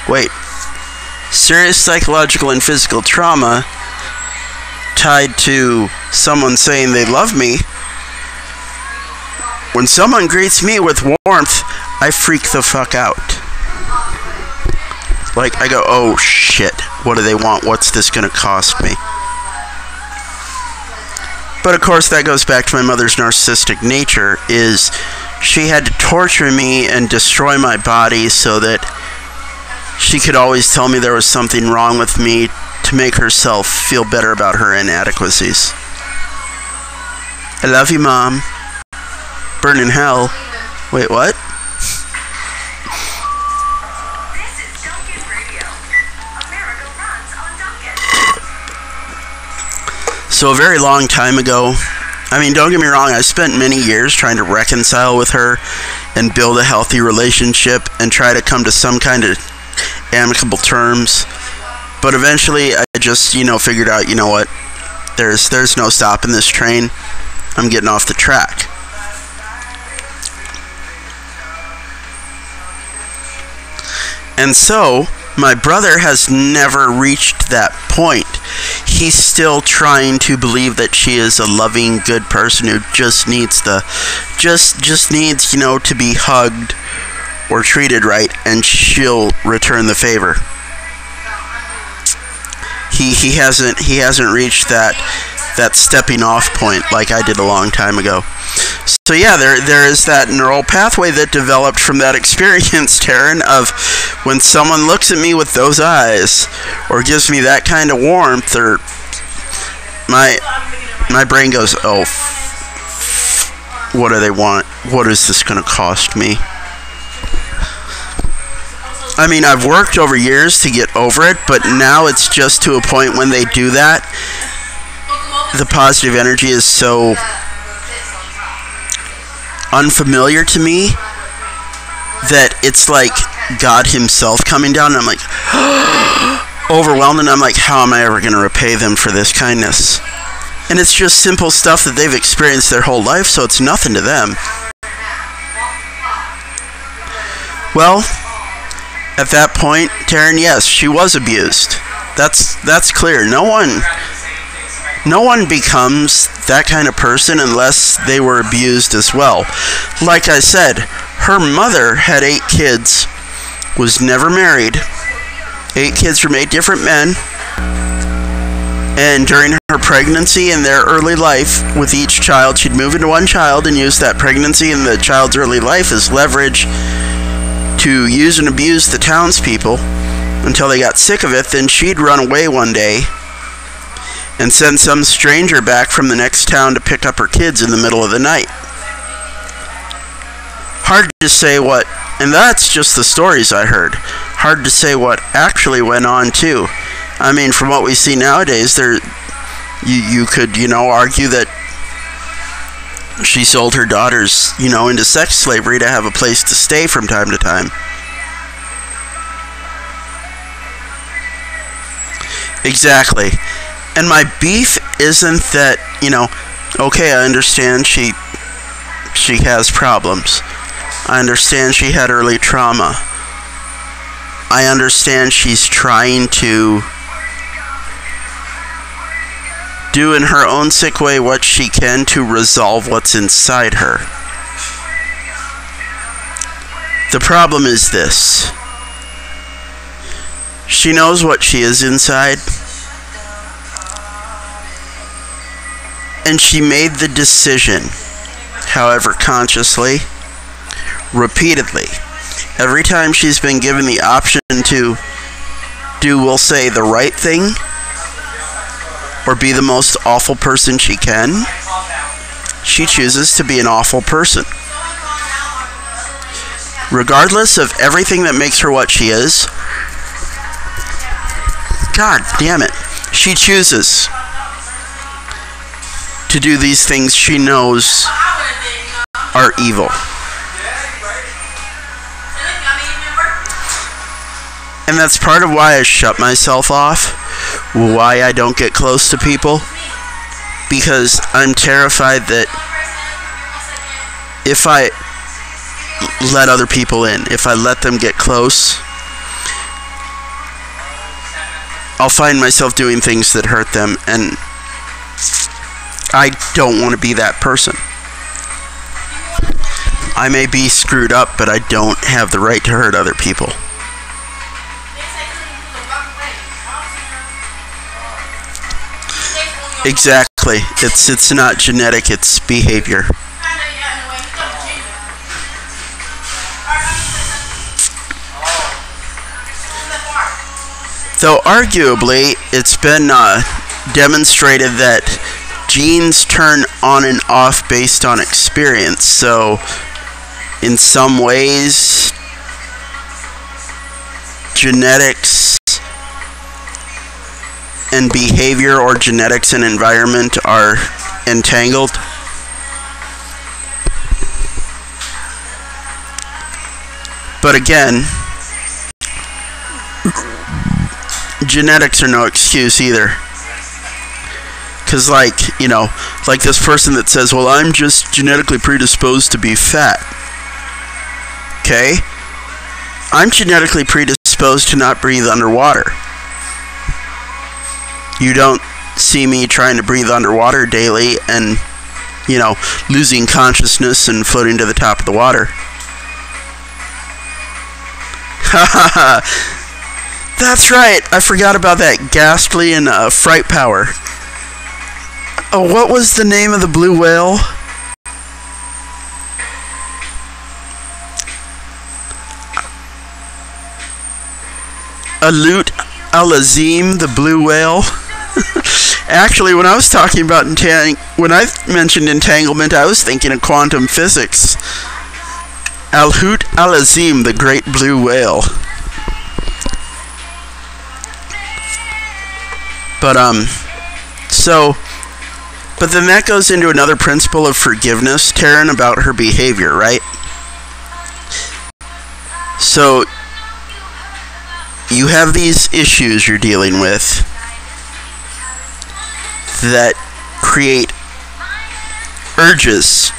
Wait, serious psychological and physical trauma tied to someone saying they love me. When someone greets me with warmth, I freak the fuck out. Like, I go, oh shit, what do they want? What's this gonna cost me? But of course that goes back to my mother's narcissistic nature, is she had to torture me and destroy my body so that she could always tell me there was something wrong with me to make herself feel better about her inadequacies. I love you, Mom. Burn in hell. Wait, what? So a very long time ago, I mean, don't get me wrong, I spent many years trying to reconcile with her and build a healthy relationship and try to come to some kind of amicable terms. But eventually I just, figured out, you know what? There's no stopping this train. I'm getting off the track. And so, my brother has never reached that point. He's still trying to believe that she is a loving, good person who just needs just needs, to be hugged or treated right, and she'll return the favor. He hasn't reached that stepping off point like I did a long time ago. So yeah, there is that neural pathway that developed from that experience, Taryn, of when someone looks at me with those eyes or gives me that kind of warmth, or my brain goes, oh, what do they want? What is this going to cost me? I mean, I've worked over years to get over it, but now it's just to a point when they do that, the positive energy is so unfamiliar to me that it's like God himself coming down, and I'm like overwhelmed, and I'm like, how am I ever going to repay them for this kindness? And it's just simple stuff that they've experienced their whole life, so it's nothing to them. Well, at that point, Taryn, yes, she was abused. That's clear. No one becomes that kind of person unless they were abused as well. Like I said, her mother had 8 kids, was never married, 8 kids from 8 different men, and during her pregnancy and their early life with each child, she'd move into one child and use that pregnancy and the child's early life as leverage to use and abuse the townspeople until they got sick of it. Then she'd run away one day and send some stranger back from the next town to pick up her kids in the middle of the night. Hard to say what, and that's just the stories I heard. Hard to say what actually went on too. I mean, from what we see nowadays, you could, argue that she sold her daughters, into sex slavery to have a place to stay from time to time. Exactly. And my beef isn't that, okay, I understand she has problems. I understand she had early trauma. I understand she's trying to do in her own sick way what she can to resolve what's inside her. The problem is this. She knows what she is inside, and she made the decision, however consciously, repeatedly. Every time she's been given the option to do, we'll say, the right thing, or be the most awful person she can, she chooses to be an awful person. Regardless of everything that makes her what she is, God damn it, she chooses to do these things she knows are evil. And that's part of why I shut myself off, why I don't get close to people, because I'm terrified that if I let other people in, if I let them get close, I'll find myself doing things that hurt them, and I don't want to be that person. I may be screwed up, but I don't have the right to hurt other people. Exactly. It's not genetic, it's behavior. Though arguably, it's been demonstrated that genes turn on and off based on experience. So, in some ways, genetics and behavior, or genetics and environment, are entangled. But again, genetics are no excuse either. Because, like this person that says, well, I'm just genetically predisposed to be fat. Okay? I'm genetically predisposed to not breathe underwater. You don't see me trying to breathe underwater daily and, losing consciousness and floating to the top of the water. That's right, I forgot about that. Ghastly and Fright Power. Oh, what was the name of the blue whale? Alut Alazim, the blue whale. Actually, when I was talking about when I mentioned entanglement, I was thinking of quantum physics. Alut Alazim, the great blue whale. But then that goes into another principle of forgiveness, Taryn, about her behavior, right? So, you have these issues you're dealing with that create urges,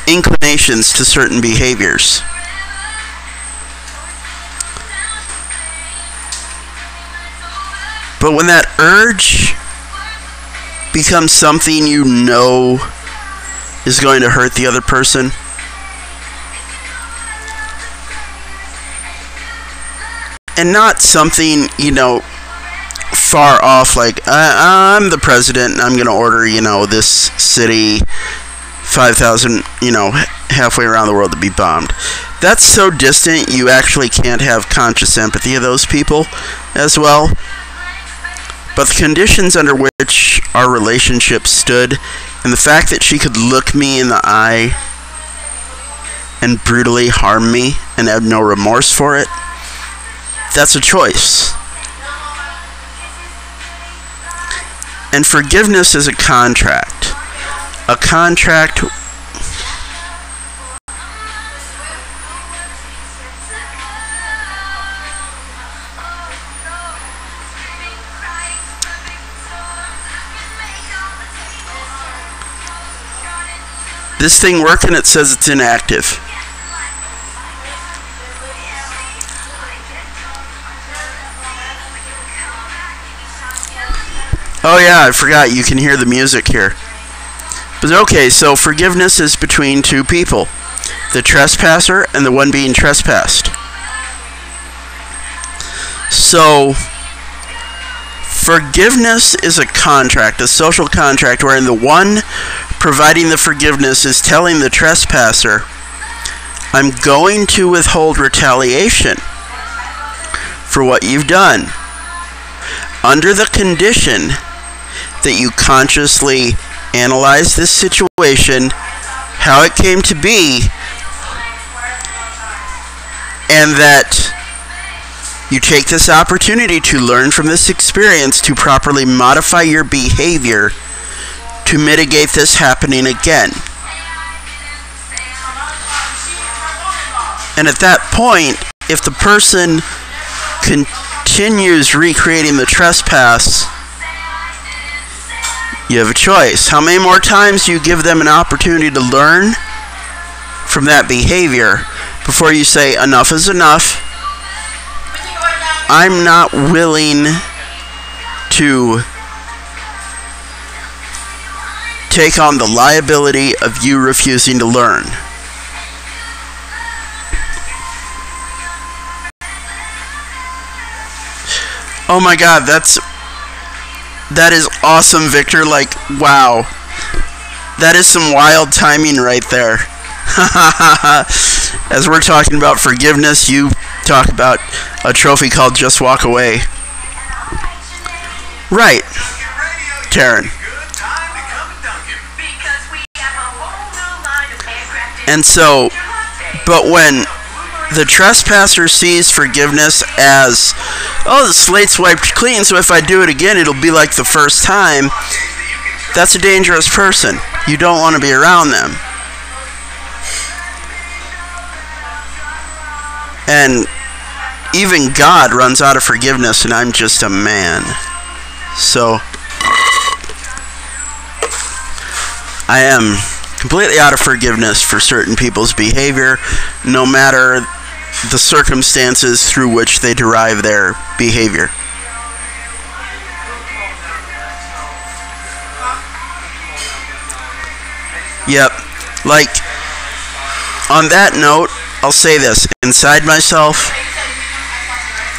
inclinations to certain behaviors. But when that urge becomes something you know is going to hurt the other person, and not something, far off, like, I'm the president and I'm going to order, this city 5,000, halfway around the world to be bombed. That's so distant, you actually can't have conscious empathy of those people as well. But the conditions under which our relationship stood, and the fact that she could look me in the eye and brutally harm me and have no remorse for it, that's a choice. And forgiveness is a contract. A contract this thing working, it says it's inactive. Oh yeah, I forgot, you can hear the music here. But okay, so forgiveness is between two people. The trespasser and the one being trespassed. So, forgiveness is a contract, a social contract, wherein the one providing the forgiveness is telling the trespasser, I'm going to withhold retaliation for what you've done, under the condition that you consciously analyze this situation, how it came to be, and that you take this opportunity to learn from this experience to properly modify your behavior to mitigate this happening again. And at that point, if the person continues recreating the trespass, you have a choice. How many more times do you give them an opportunity to learn from that behavior before you say enough is enough? I'm not willing to take on the liability of you refusing to learn. Oh my God, that is awesome, Victor. Like, wow. That is some wild timing right there. As we're talking about forgiveness, you talk about a trophy called Just Walk Away. Right, Taryn. And so, but when the trespasser sees forgiveness as, oh, the slate's wiped clean, so if I do it again, it'll be like the first time, that's a dangerous person. You don't want to be around them. And even God runs out of forgiveness, and I'm just a man. So, I am completely out of forgiveness for certain people's behavior, no matter the circumstances through which they derive their behavior. Yep. Like, on that note, I'll say this. Inside myself,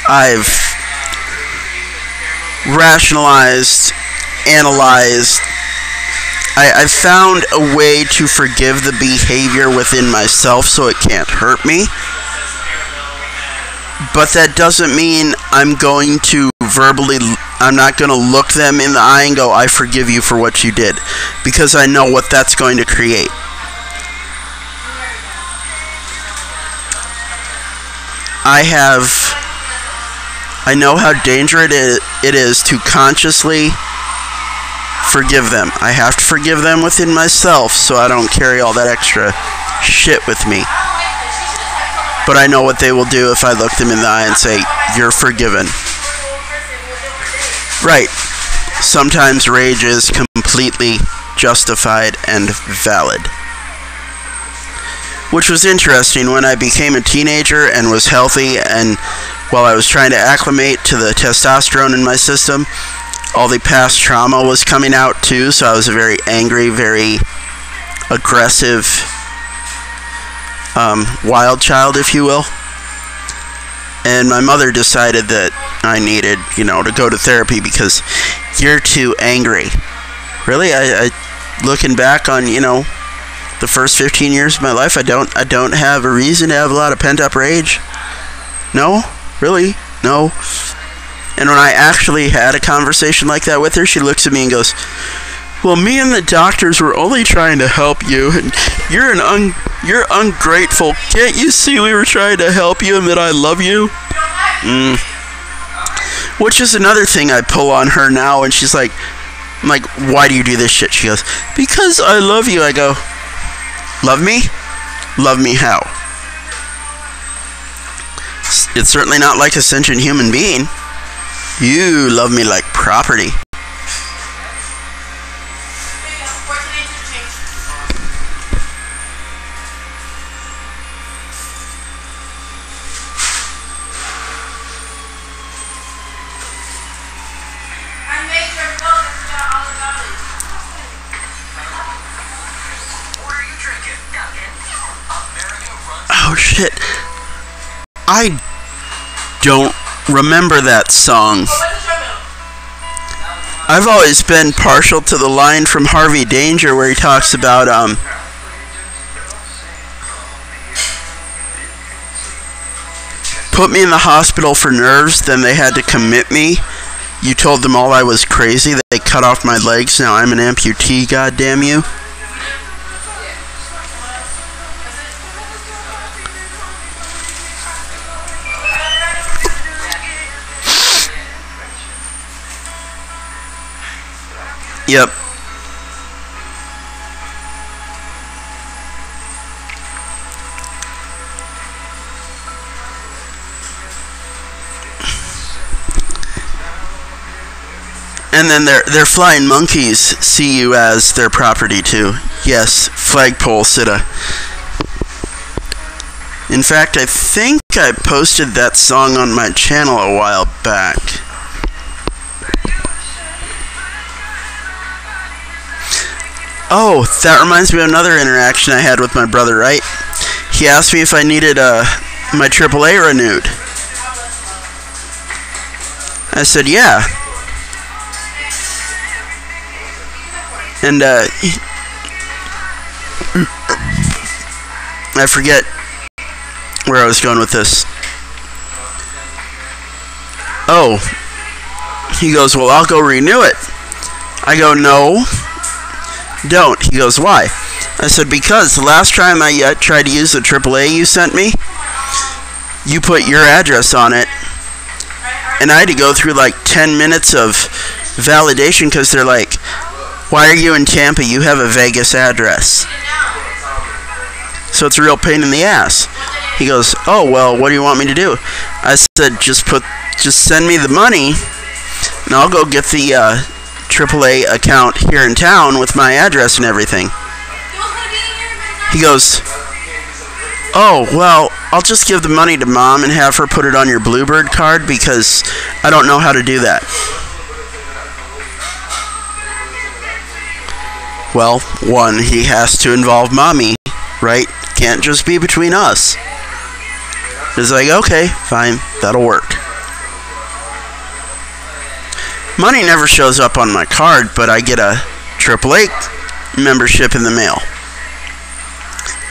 I've rationalized, analyzed. I've found a way to forgive the behavior within myself so it can't hurt me. But that doesn't mean I'm going to I'm not going to look them in the eye and go, I forgive you for what you did. Because I know what that's going to create. I know how dangerous it is to consciously forgive them. I have to forgive them within myself so I don't carry all that extra shit with me. But I know what they will do if I look them in the eye and say, you're forgiven. Right. Sometimes rage is completely justified and valid. Which was interesting when I became a teenager and was healthy, and while I was trying to acclimate to the testosterone in my system, all the past trauma was coming out too, so I was a very angry, very aggressive, wild child, if you will. And my mother decided that I needed, to go to therapy because you're too angry. Really? I looking back on, the first 15 years of my life, I don't have a reason to have a lot of pent-up rage. No? Really? No. And when I actually had a conversation like that with her, she looks at me and goes, well, me and the doctors were only trying to help you, and you're ungrateful. Can't you see we were trying to help you and that I love you? Which is another thing I pull on her now, and she's like, I'm like, why do you do this shit? She goes, because I love you. I go, love me? Love me how? It's certainly not like a sentient human being. You love me like property. Oh shit. I don't remember that song. I've always been partial to the line from Harvey Danger where he talks about put me in the hospital for nerves, then they had to commit me. You told them all I was crazy, they cut off my legs. Now I'm an amputee, goddamn you. Yep. And then their flying monkeys see you as their property too. Yes, flagpole sitta. In fact, I think I posted that song on my channel a while back. Oh, that reminds me of another interaction I had with my brother, right? He asked me if I needed my AAA renewed. I said, yeah. And, I forget where I was going with this. Oh. He goes, well, I'll go renew it. I go, no. Don't. He goes, why? I said, because the last time I tried to use the AAA you sent me, you put your address on it, and I had to go through like 10 minutes of validation because they're like, why are you in Tampa? You have a Vegas address. So it's a real pain in the ass. He goes, oh, well, what do you want me to do? I said, just send me the money, and I'll go get the AAA account here in town with my address and everything. He goes, oh, well, I'll just give the money to Mom and have her put it on your Bluebird card because I don't know how to do that. Well, one, he has to involve Mommy, right? Can't just be between us. It's like, okay, fine, that'll work. Money never shows up on my card, but I get a AAA membership in the mail.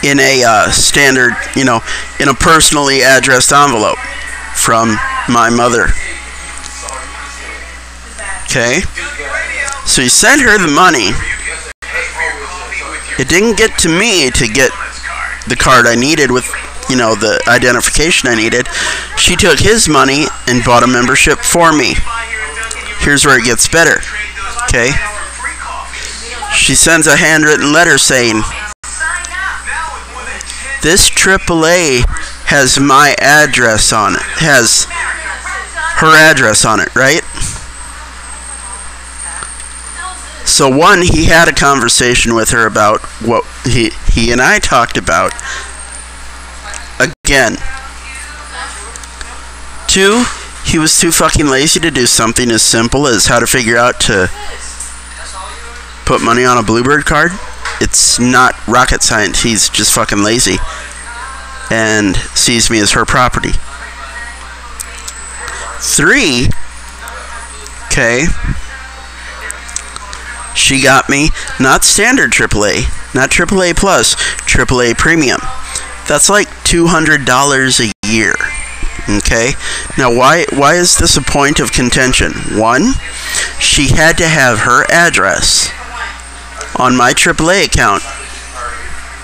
In a standard, in a personally addressed envelope from my mother. Okay? So he sent her the money. It didn't get to me to get the card I needed with, the identification I needed. She took his money and bought a membership for me. Here's where it gets better. Okay? She sends a handwritten letter saying, this AAA has my address on it. Has her address on it, right? So one, he had a conversation with her about what he and I talked about. Again. Two, he was too fucking lazy to do something as simple as how to figure out to put money on a Bluebird card. It's not rocket science. He's just fucking lazy and sees me as her property. Three, okay, she got me not standard AAA, not AAA plus, AAA premium. That's like $200 a year. Okay? Now, why is this a point of contention? One, she had to have her address on my AAA account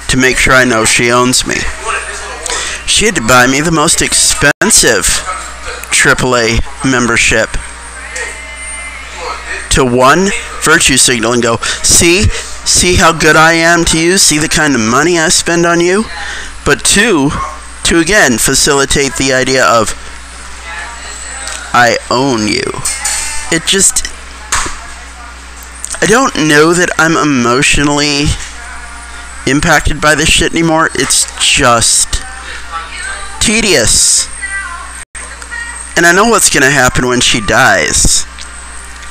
to make sure I know she owns me. She had to buy me the most expensive AAA membership to one, virtue signal and go, see how good I am to you? See the kind of money I spend on you? But two, to again facilitate the idea of I own you. It just, I don't know that I'm emotionally impacted by this shit anymore. It's just tedious. And I know what's gonna happen when she dies.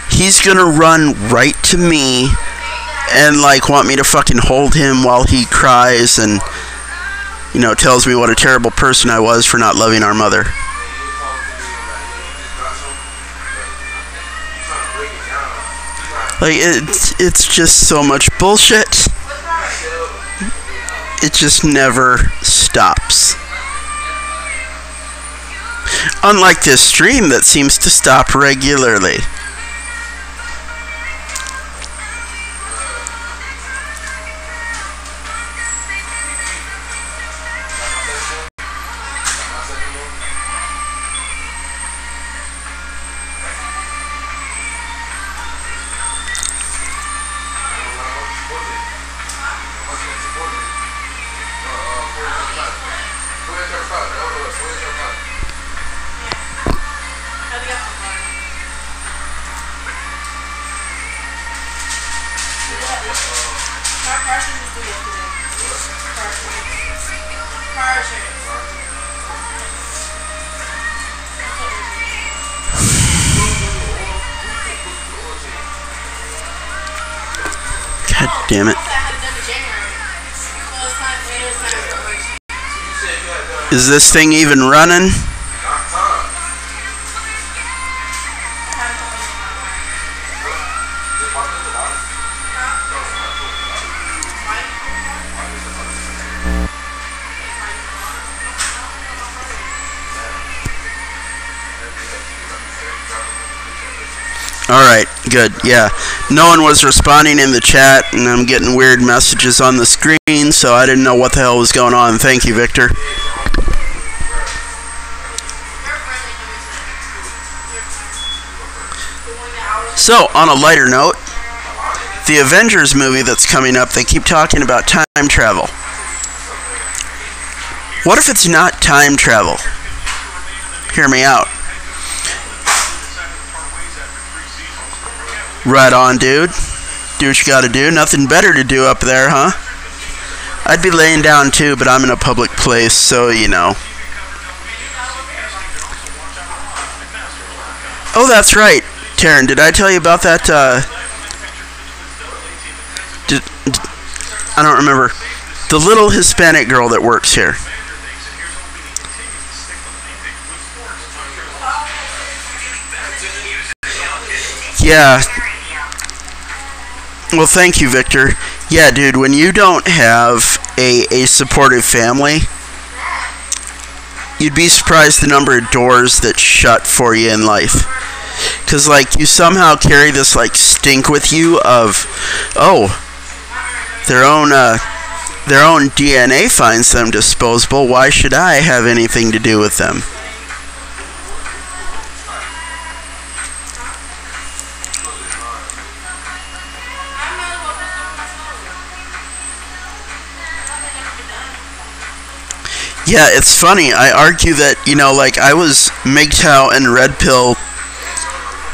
He's gonna run right to me and like want me to fucking hold him while he cries and tells me what a terrible person I was for not loving our mother. Like, it's just so much bullshit. It just never stops. Unlike this stream that seems to stop regularly. God damn it. Is this thing even running? Alright, good, yeah. No one was responding in the chat, and I'm getting weird messages on the screen, so I didn't know what the hell was going on. Thank you, Victor. So, on a lighter note, the Avengers movie that's coming up, they keep talking about time travel. What if it's not time travel? Hear me out. Right on, dude. Do what you gotta do. Nothing better to do up there, huh? I'd be laying down too, but I'm in a public place, so you know. Oh, that's right. Taryn, did I tell you about that, I don't remember. The little Hispanic girl that works here. Yeah. Well, thank you, Victor. Yeah, dude, when you don't have a supportive family, you'd be surprised the number of doors that shut for you in life. Because, like, you somehow carry this, like, stink with you of, oh, their own DNA finds them disposable. Why should I have anything to do with them? Yeah, it's funny. I argue that, you know, like, I was MGTOW and Red Pill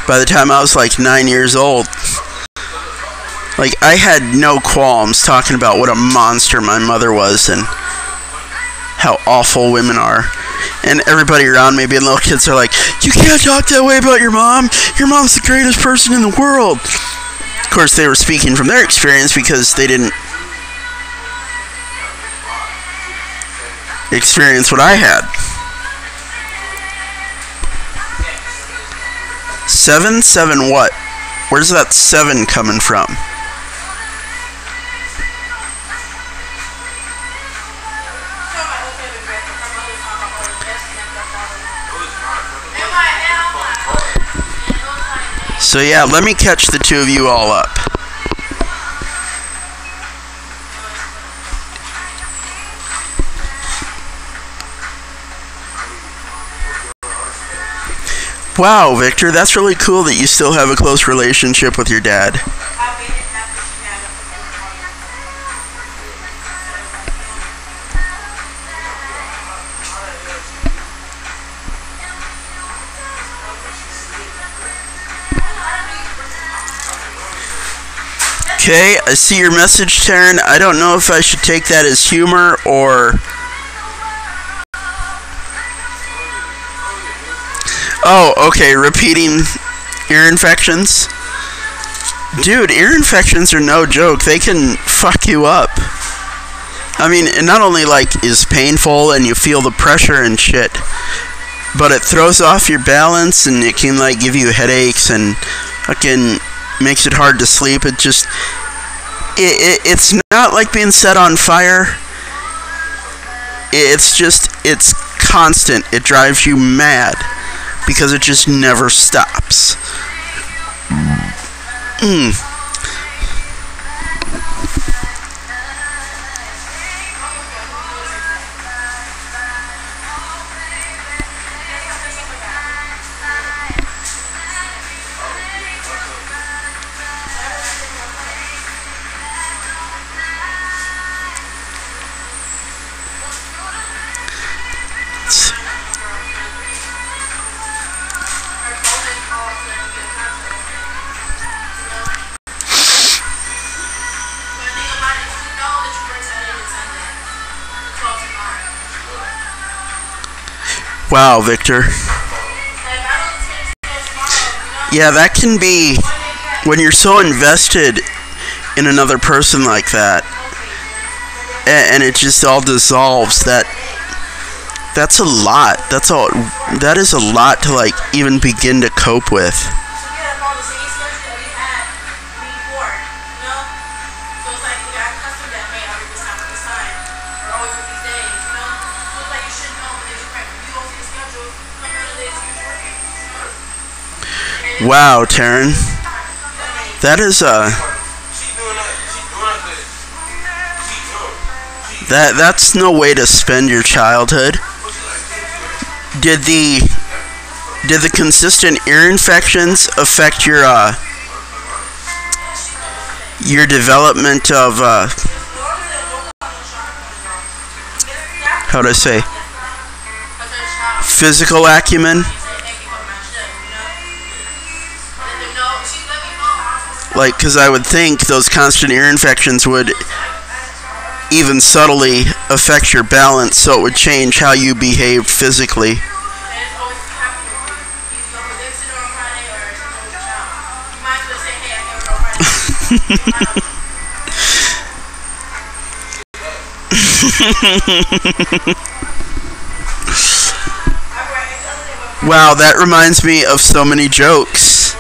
by the time I was, like, 9 years old. Like, I had no qualms talking about what a monster my mother was and how awful women are. And everybody around me, being little kids, are like, you can't talk that way about your mom. Your mom's the greatest person in the world. Of course, they were speaking from their experience because they didn't experience what I had. 7? 7 what? Where's that 7 coming from? So yeah, let me catch the two of you all up. Wow, Victor, that's really cool that you still have a close relationship with your dad. Okay, I see your message, Taryn. I don't know if I should take that as humor or... Oh, okay, repeating ear infections. Dude, ear infections are no joke. They can fuck you up. I mean, it not only, like, is painful and you feel the pressure and shit, but it throws off your balance and it can, like, give you headaches and fucking makes it hard to sleep. It just... It's not like being set on fire. It's just... It's constant. It drives you mad. Because it just never stops. Wow, Victor. Yeah, that can be when you're so invested in another person like that, and it just all dissolves. That's a lot. That is a lot to like even begin to cope with. Wow, Taryn. That's no way to spend your childhood. Did the consistent ear infections affect your development of how do I say, physical acumen? Like, because I would think those constant ear infections would even subtly affect your balance, so it would change how you behaved physically. Wow, that reminds me of so many jokes.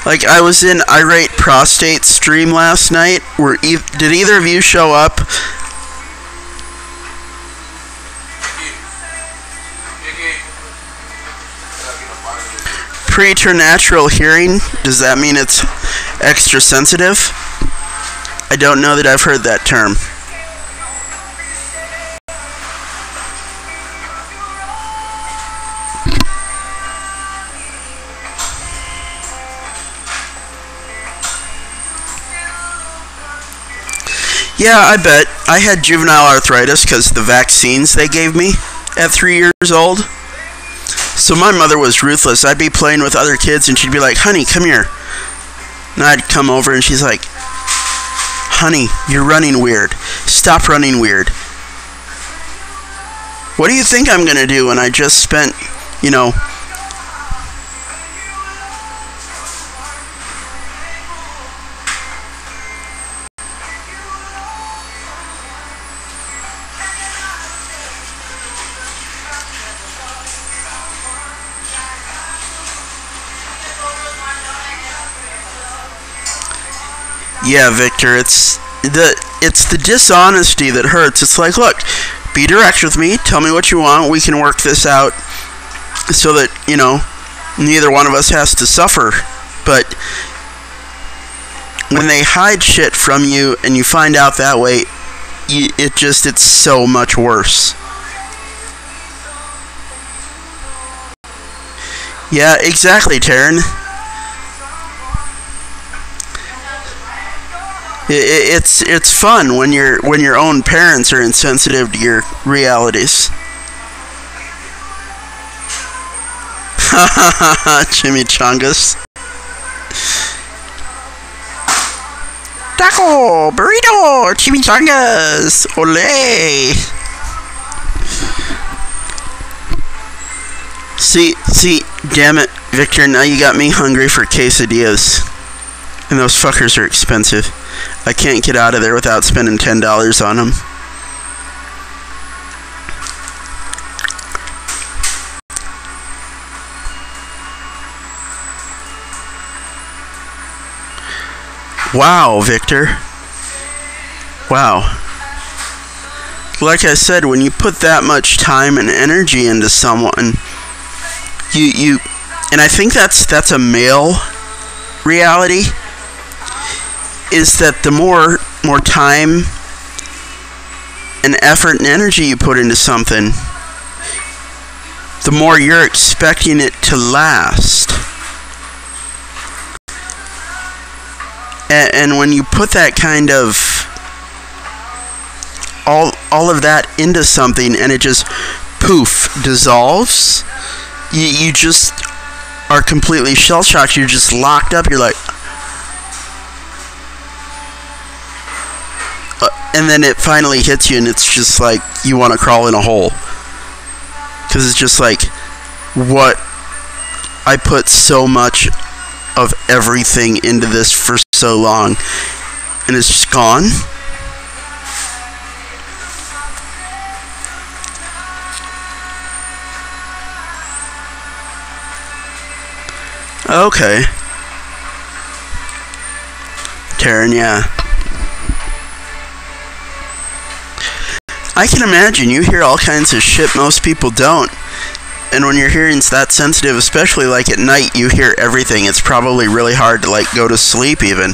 Like, I was in Irate Prostate stream last night. Did either of you show up? Preternatural hearing, does that mean it's extra sensitive? I don't know that I've heard that term. Yeah, I bet. I had juvenile arthritis because of the vaccines they gave me at 3 years old. So my mother was ruthless. I'd be playing with other kids and she'd be like, "Honey, come here." And I'd come over and she's like, "Honey, you're running weird. Stop running weird." What do you think I'm gonna do when I just spent, Yeah, Victor, it's the dishonesty that hurts. It's like, look, be direct with me, tell me what you want, we can work this out so that, neither one of us has to suffer. But when they hide shit from you and you find out that way, it's so much worse. Yeah, exactly, Taryn. It's fun when your own parents are insensitive to your realities. Ha ha ha ha, chimichangas. Taco, burrito, chimichangas, ole. See, damn it, Victor, now you got me hungry for quesadillas. And those fuckers are expensive. I can't get out of there without spending $10 on them. Wow, Victor. Wow. Like I said, when you put that much time and energy into someone, you and I think that's a male reality, is that the more time and effort and energy you put into something, the more you're expecting it to last. And when you put that kind of all of that into something and it just poof dissolves, you just are completely shell-shocked. You're just locked up. You're like, and then it finally hits you and it's just like you want to crawl in a hole. because it's just like what I put so much of everything into this for so long, and it's just gone. Okay. Taryn, yeah. I can imagine you hear all kinds of shit most people don't. And when your hearing's that sensitive, especially like at night, you hear everything. It's probably really hard to like go to sleep even.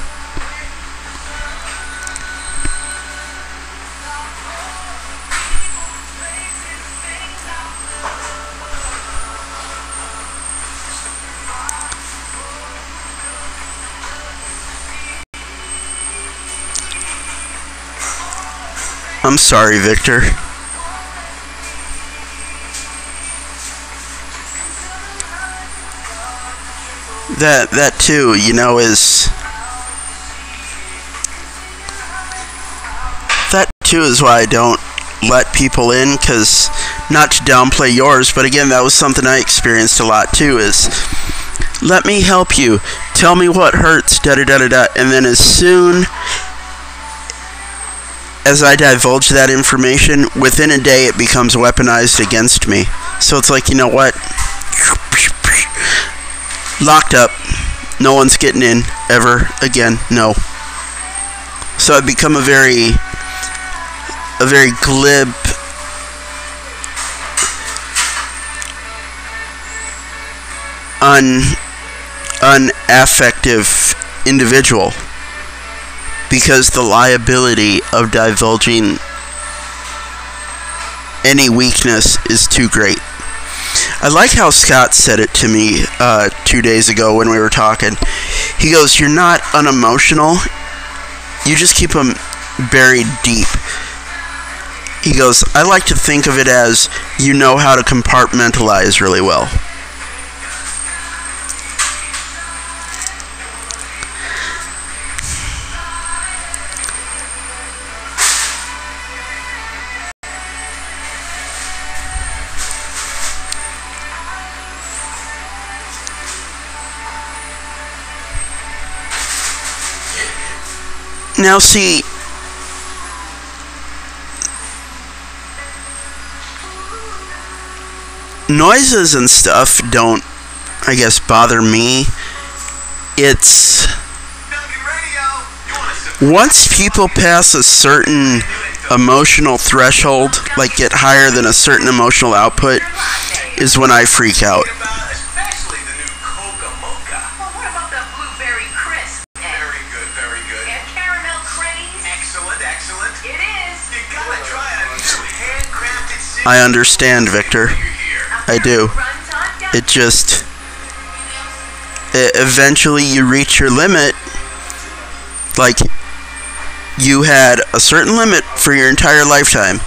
I'm sorry, Victor. That too, you know, is why I don't let people in, because not to downplay yours, but again, that was something I experienced a lot too, is let me help you, tell me what hurts, da da da da da, and then as soon as I divulge that information, within a day it becomes weaponized against me. So it's like, you know what? Locked up. No one's getting in ever again. No. So I've become a very glib, unaffective individual, because the liability of divulging any weakness is too great. I like how Scott said it to me 2 days ago when we were talking. He goes, you're not unemotional, you just keep them buried deep. He goes, I like to think of it as you know how to compartmentalize really well. Now see, noises and stuff don't, I guess, bother me. It's once people pass a certain emotional threshold, like get higher than a certain emotional output, is when I freak out. I understand, Victor. I do. It just... eventually you reach your limit. Like, you had a certain limit for your entire lifetime.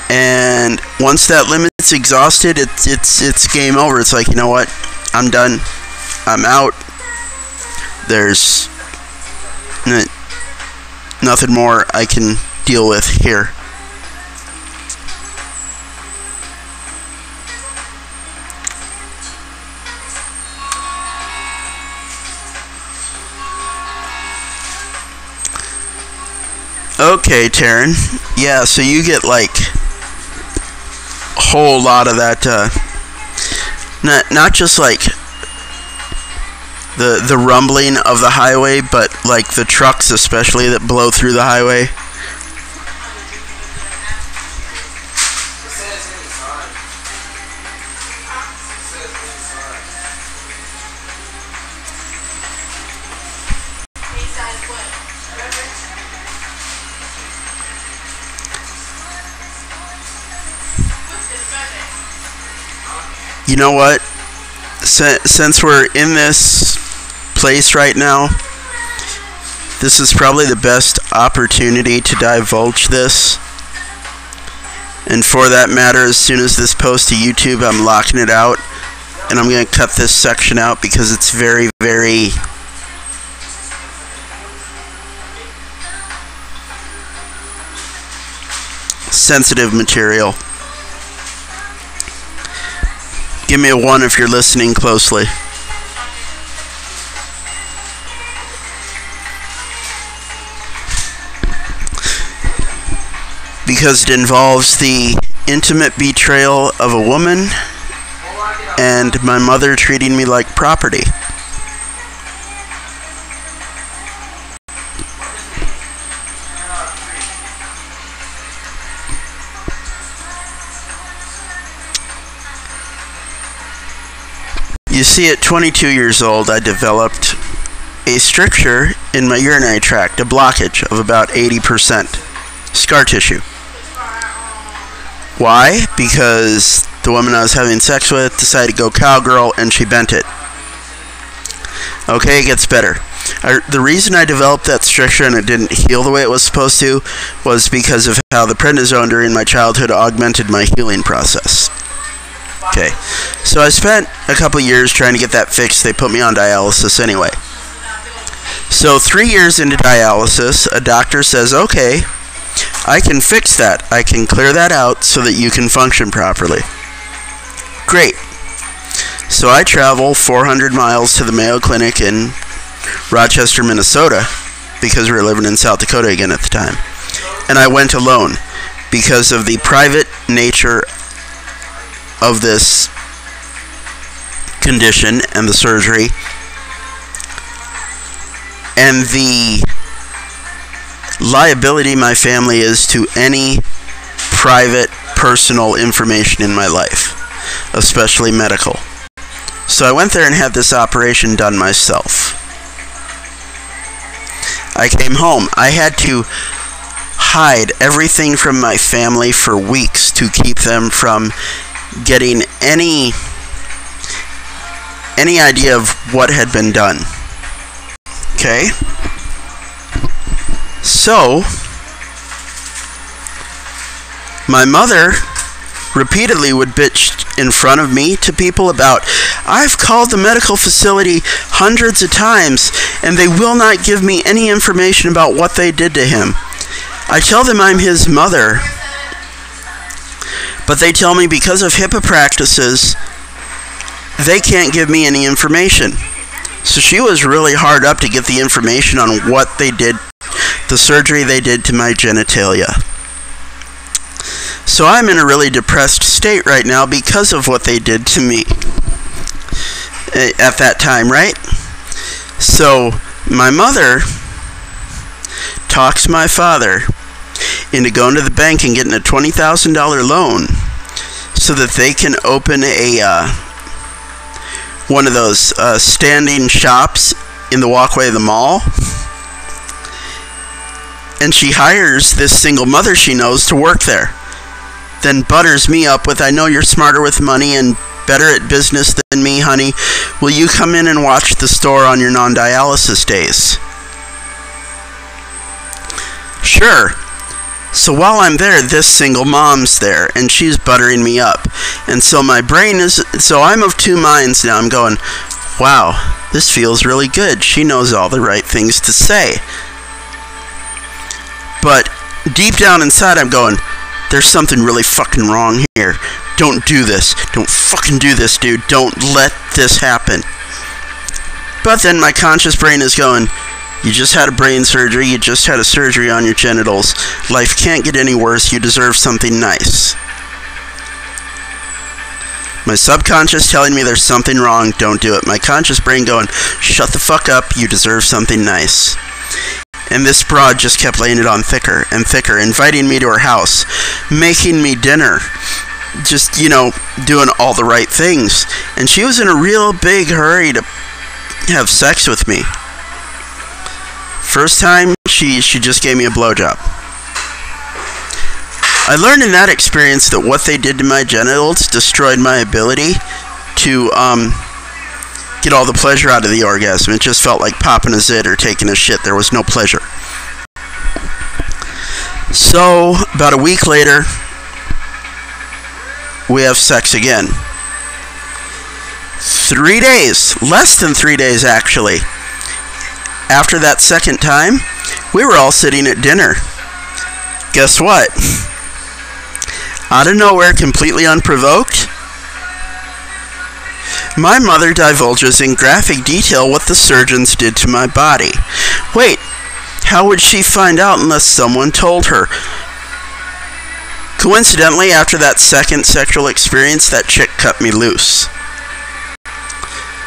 And once that limit's exhausted, it's game over. It's like, you know what? I'm done. I'm out. There's nothing more I can deal with here. Okay, Taryn. Yeah, so you get like a whole lot of that, not just like the rumbling of the highway, but like the trucks especially that blow through the highway. You know what? Since we're in this place right now, this is probably the best opportunity to divulge this. And for that matter, as soon as this posts to YouTube, I'm locking it out. And I'm going to cut this section out because it's very, very... sensitive material. Give me a 1 if you're listening closely. Because it involves the intimate betrayal of a woman and my mother treating me like property. You see, at 22 years old, I developed a stricture in my urinary tract, a blockage of about 80% scar tissue. Why? Because the woman I was having sex with decided to go cowgirl and she bent it. Okay, it gets better. The reason I developed that stricture and it didn't heal the way it was supposed to was because of how the prednisone during my childhood augmented my healing process. Okay, so I spent a couple years trying to get that fixed. They put me on dialysis anyway. So 3 years into dialysis, a doctor says, okay, I can fix that. I can clear that out so that you can function properly. Great. So I travel 400 miles to the Mayo Clinic in Rochester, Minnesota, because we were living in South Dakota again at the time. And I went alone because of the private nature of this condition and the surgery and the liability my family is to any private personal information in my life, especially medical. So I went there and had this operation done myself. I came home. I had to hide everything from my family for weeks to keep them from getting any idea of what had been done. Okay? So, my mother repeatedly would bitch in front of me to people about, I've called the medical facility hundreds of times and they will not give me any information about what they did to him. I tell them I'm his mother, but they tell me because of HIPAA practices, they can't give me any information. So she was really hard up to get the information on what they did, the surgery they did to my genitalia. So I'm in a really depressed state right now because of what they did to me at that time, right? So my mother talks my father into going to the bank and getting a $20,000 loan so that they can open a one of those standing shops in the walkway of the mall. And she hires this single mother she knows to work there. Then butters me up with, I know you're smarter with money and better at business than me, honey. Will you come in and watch the store on your non-dialysis days? Sure. So while I'm there, this single mom's there, and she's buttering me up. And so my brain is, so I'm of two minds now. I'm going, wow, this feels really good. She knows all the right things to say. But deep down inside, I'm going, there's something really fucking wrong here. Don't do this. Don't fucking do this, dude. Don't let this happen. But then my conscious brain is going, you just had a brain surgery. You just had a surgery on your genitals. Life can't get any worse. You deserve something nice. My subconscious telling me there's something wrong. Don't do it. My conscious brain going, shut the fuck up. You deserve something nice. And this broad just kept laying it on thicker and thicker, inviting me to her house, making me dinner, just, you know, doing all the right things. And she was in a real big hurry to have sex with me. First time, she just gave me a blowjob. I learned in that experience that what they did to my genitals destroyed my ability to get all the pleasure out of the orgasm. It just felt like popping a zit or taking a shit. There was no pleasure. So, about a week later, we have sex again. 3 days, less than 3 days actually. After that second time, we were all sitting at dinner. Guess what? Out of nowhere, completely unprovoked, My mother divulges in graphic detail what the surgeons did to my body. Wait, how would she find out unless someone told her? Coincidentally, after that second sexual experience, that chick cut me loose.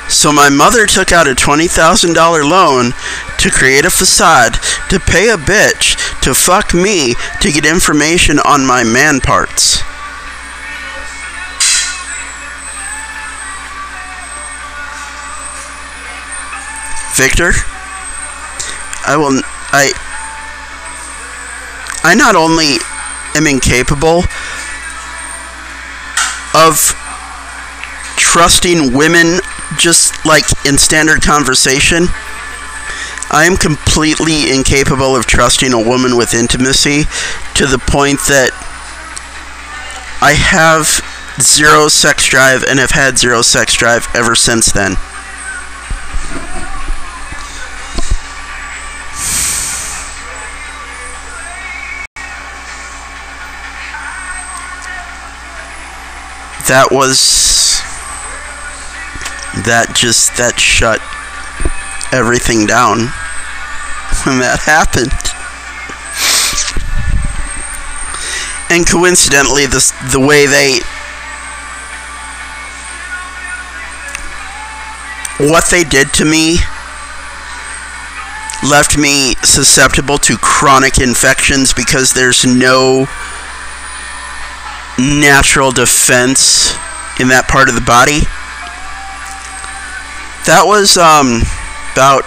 So my mother took out a $20,000 loan to create a facade, to pay a bitch, to fuck me, to get information on my man parts. Victor, I not only am incapable of trusting women just like in standard conversation, I am completely incapable of trusting a woman with intimacy to the point that I have zero sex drive and have had zero sex drive ever since then. That shut everything down when that happened. And coincidentally, the way what they did to me left me susceptible to chronic infections because there's no natural defense in that part of the body. That was about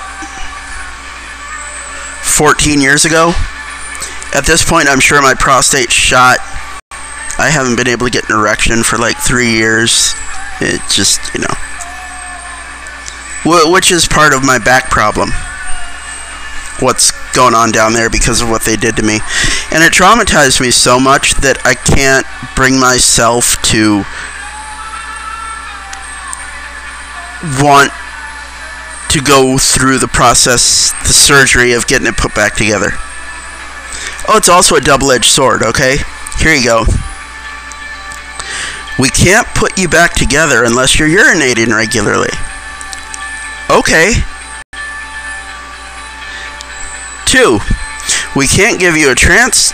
14 years ago. At this point, I'm sure my prostate's shot. I haven't been able to get an erection for like 3 years. It just, which is part of my back problem. What's going on down there because of what they did to me. And it traumatized me so much that I can't bring myself to want to go through the process, the surgery of getting it put back together. Oh, it's also a double-edged sword, okay? Here you go. We can't put you back together unless you're urinating regularly. Okay. 2, we can't give you a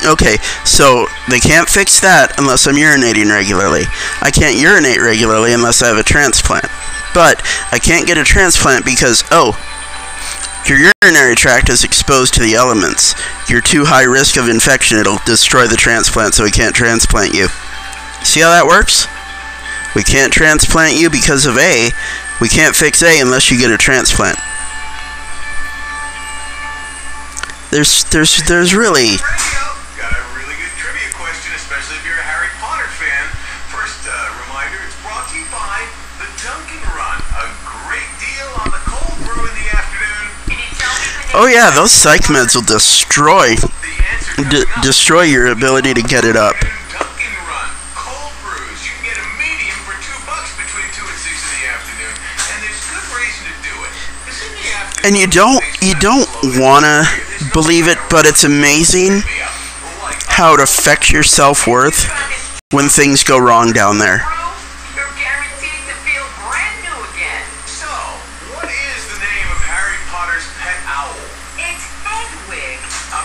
okay, so they can't fix that unless I'm urinating regularly. I can't urinate regularly unless I have a transplant. But I can't get a transplant because, your urinary tract is exposed to the elements. You're too high risk of infection. It'll destroy the transplant, so we can't transplant you. See how that works? We can't transplant you because of A. We can't fix A unless you get a transplant. There's really... Got a really good trivia question, especially if you're a Harry Potter fan. First reminder, it's brought to you by the Dunkin' Run. A great deal on the cold brew in the afternoon. Oh yeah, those psych meds will destroy your ability to get it up. Dunkin' Run, cold brews. You can get a medium for $2 between 2 and 6 in the afternoon, and there's good reason to do it. Because in the afternoon, and you don't wanna believe it, but it's amazing how it affects your self-worth when things go wrong down there. You're guaranteed to feel brand new again. So, what is the name of Harry Potter's pet owl? It's Hedwig.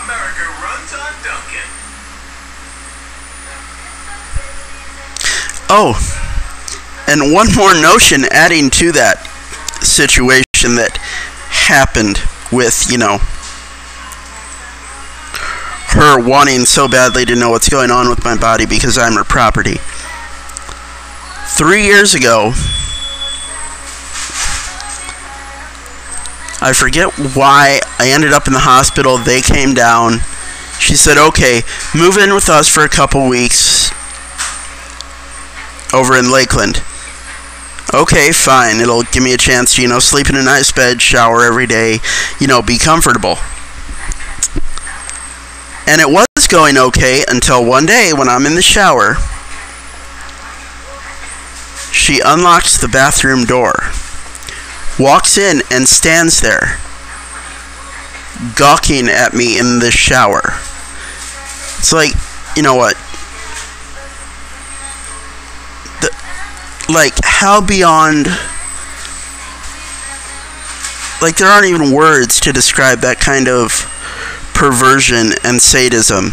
America runs on Dunkin'. Oh, and one more notion adding to that situation that happened with, her wanting so badly to know what's going on with my body because I'm her property. 3 years ago, I forget why I ended up in the hospital. They came down. She said, okay, move in with us for a couple weeks over in Lakeland. Okay, fine. It'll give me a chance to, sleep in a nice bed, shower every day, be comfortable. And it was going okay until one day when I'm in the shower, she unlocks the bathroom door, walks in and stands there, gawking at me in the shower. It's like, you know what? How beyond like, there aren't even words to describe that kind of perversion and sadism.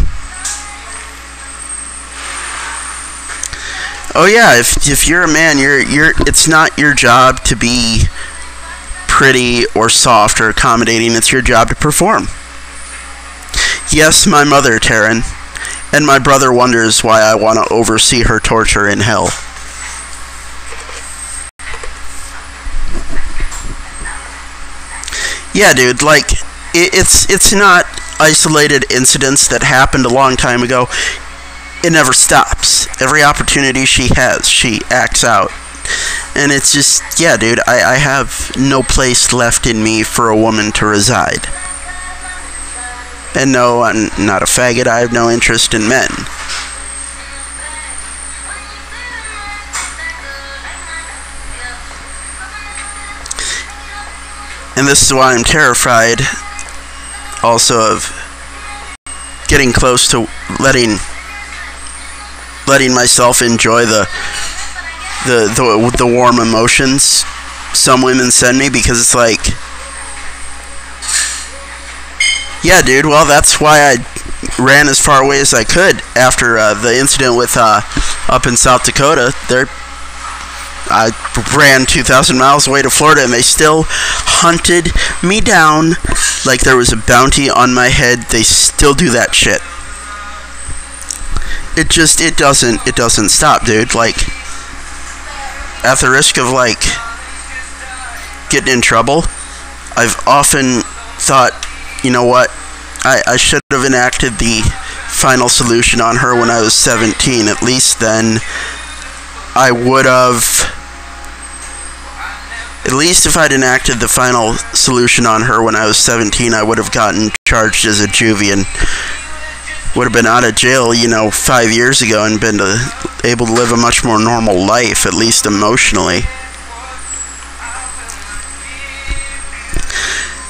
Oh yeah, if you're a man, it's not your job to be pretty or soft or accommodating. It's your job to perform. Yes, my mother, Taryn, and my brother wonders why I want to oversee her torture in hell. Yeah, dude, like, it's not isolated incidents that happened a long time ago. It never stops. Every opportunity she has, she acts out. And it's just, yeah, dude, I have no place left in me for a woman to reside. And no, I'm not a faggot. I have no interest in men. And this is why I'm terrified also of getting close to letting myself enjoy the warm emotions some women send me, because it's like, yeah, dude, well, that's why I ran as far away as I could after the incident with up in South Dakota. I ran 2,000 miles away to Florida, and they still hunted me down like there was a bounty on my head. They still do that shit. It doesn't stop, dude. Like, at the risk of, like, getting in trouble, I've often thought, you know what, I should have enacted the final solution on her when I was 17. At least then I would have, at least if I'd enacted the final solution on her when I was 17, I would have gotten charged as a juvie and would have been out of jail, 5 years ago, and been able to live a much more normal life, at least emotionally.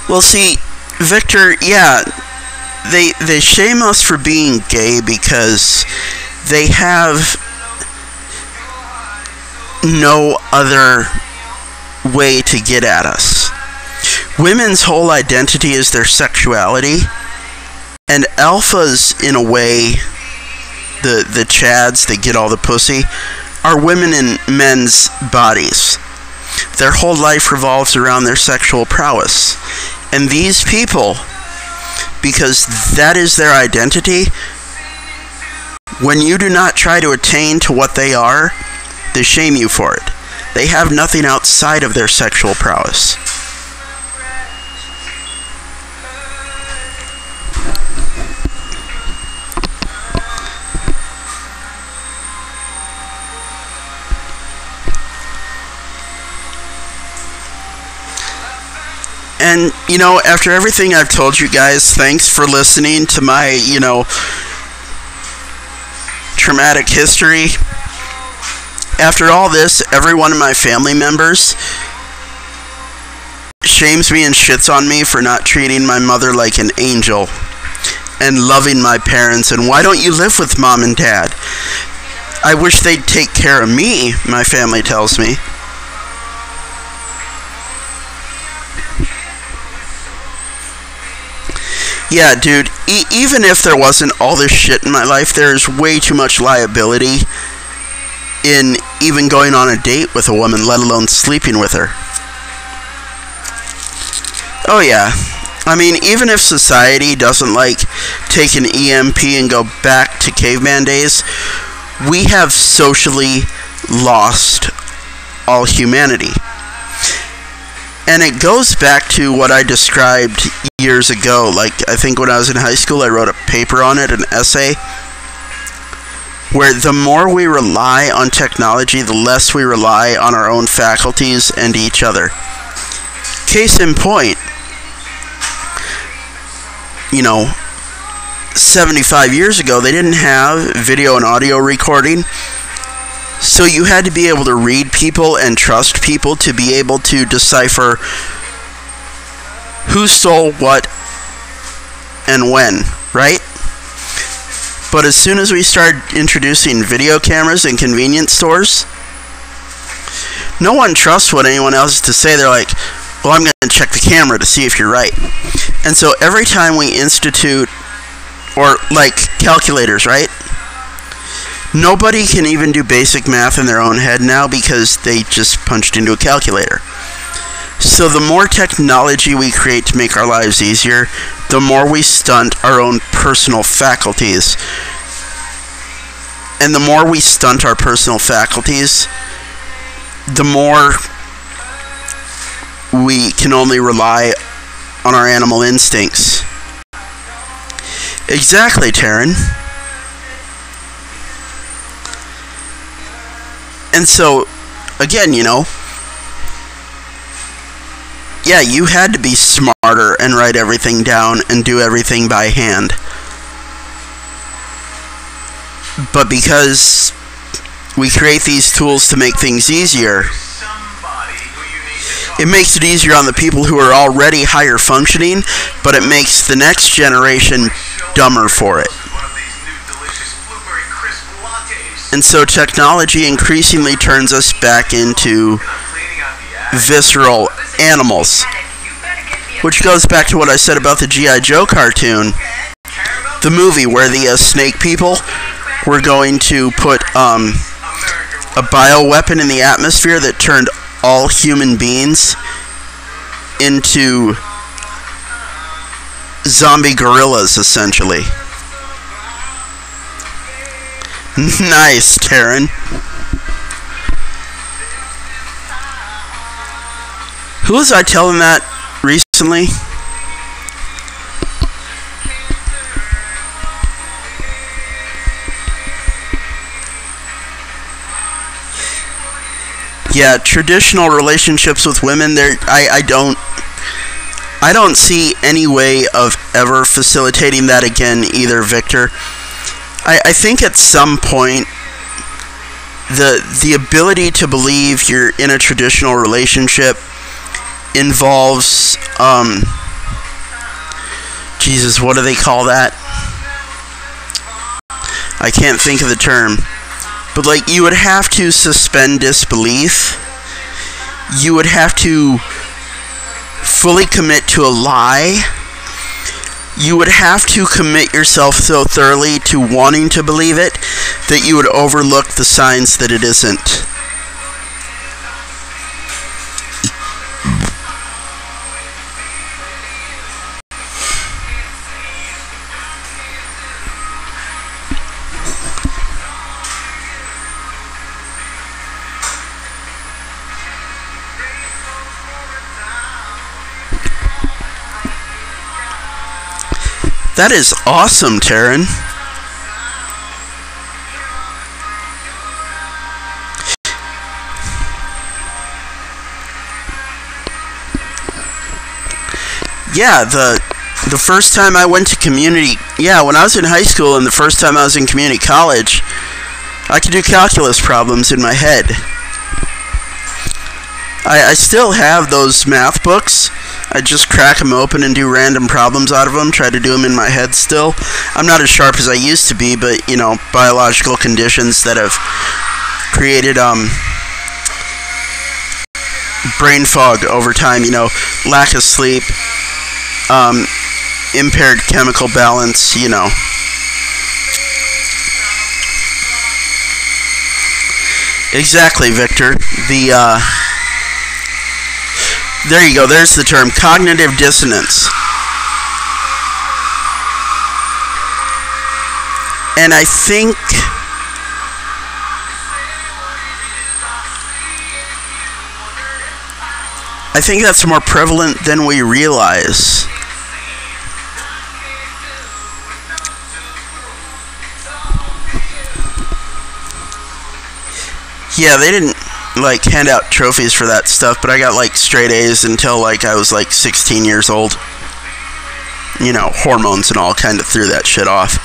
Well, see, Victor, yeah, they shame us for being gay because they have no other way to get at us. Women's whole identity is their sexuality. And alphas, in a way, the chads that get all the pussy, are women in men's bodies. Their whole life revolves around their sexual prowess. And these people, because that is their identity, when you do not try to attain to what they are, they shame you for it. They have nothing outside of their sexual prowess. And, after everything I've told you guys, thanks for listening to my, traumatic history. After all this, every one of my family members shames me and shits on me for not treating my mother like an angel and loving my parents. And why don't you live with mom and dad? I wish they'd take care of me, my family tells me. Yeah, dude, even if there wasn't all this shit in my life, there's way too much liability in even going on a date with a woman, let alone sleeping with her. Oh yeah, I mean, even if society doesn't, like, take an EMP and go back to caveman days, we have socially lost all humanity. And it goes back to what I described years ago. Like, I think when I was in high school, I wrote a paper on it, an essay, where the more we rely on technology, the less we rely on our own faculties and each other. Case in point, 75 years ago, they didn't have video and audio recording. So you had to be able to read people and trust people to be able to decipher who stole what and when, right? But as soon as we started introducing video cameras in convenience stores, no one trusts what anyone else has to say. They're like, well, I'm going to check the camera to see if you're right. And so every time we institute, or like calculators, right? Nobody can even do basic math in their own head now because they just punched into a calculator. So the more technology we create to make our lives easier, the more we stunt our own personal faculties. And the more we stunt our personal faculties, the more we can only rely on our animal instincts. Exactly, Taryn. And so, again, yeah, you had to be smarter and write everything down and do everything by hand. But because we create these tools to make things easier, it makes it easier on the people who are already higher functioning, but it makes the next generation dumber for it. And so technology increasingly turns us back into visceral animals. Which goes back to what I said about the G.I. Joe cartoon. The movie where the snake people were going to put a bioweapon in the atmosphere that turned all human beings into zombie gorillas, essentially. Nice, Taryn. Who was I telling that recently? Yeah, traditional relationships with women, I don't see any way of ever facilitating that again either, Victor. I think at some point the ability to believe you're in a traditional relationship involves Jesus, what do they call that? I can't think of the term. But like, you would have to suspend disbelief. You would have to fully commit to a lie. You would have to commit yourself so thoroughly to wanting to believe it that you would overlook the signs that it isn't. That is awesome, Taryn. Yeah, the first time I went to community, when I was in high school and the first time I was in community college, I could do calculus problems in my head. I still have those math books. I just crack them open and do random problems out of them, try to do them in my head still. I'm not as sharp as I used to be, but, biological conditions that have created, brain fog over time, lack of sleep, impaired chemical balance, Exactly, Victor. There you go, there's the term, cognitive dissonance. And I think that's more prevalent than we realize. Yeah, they didn't hand out trophies for that stuff, but I got straight A's until I was 16 years old. Hormones and all kind of threw that shit off.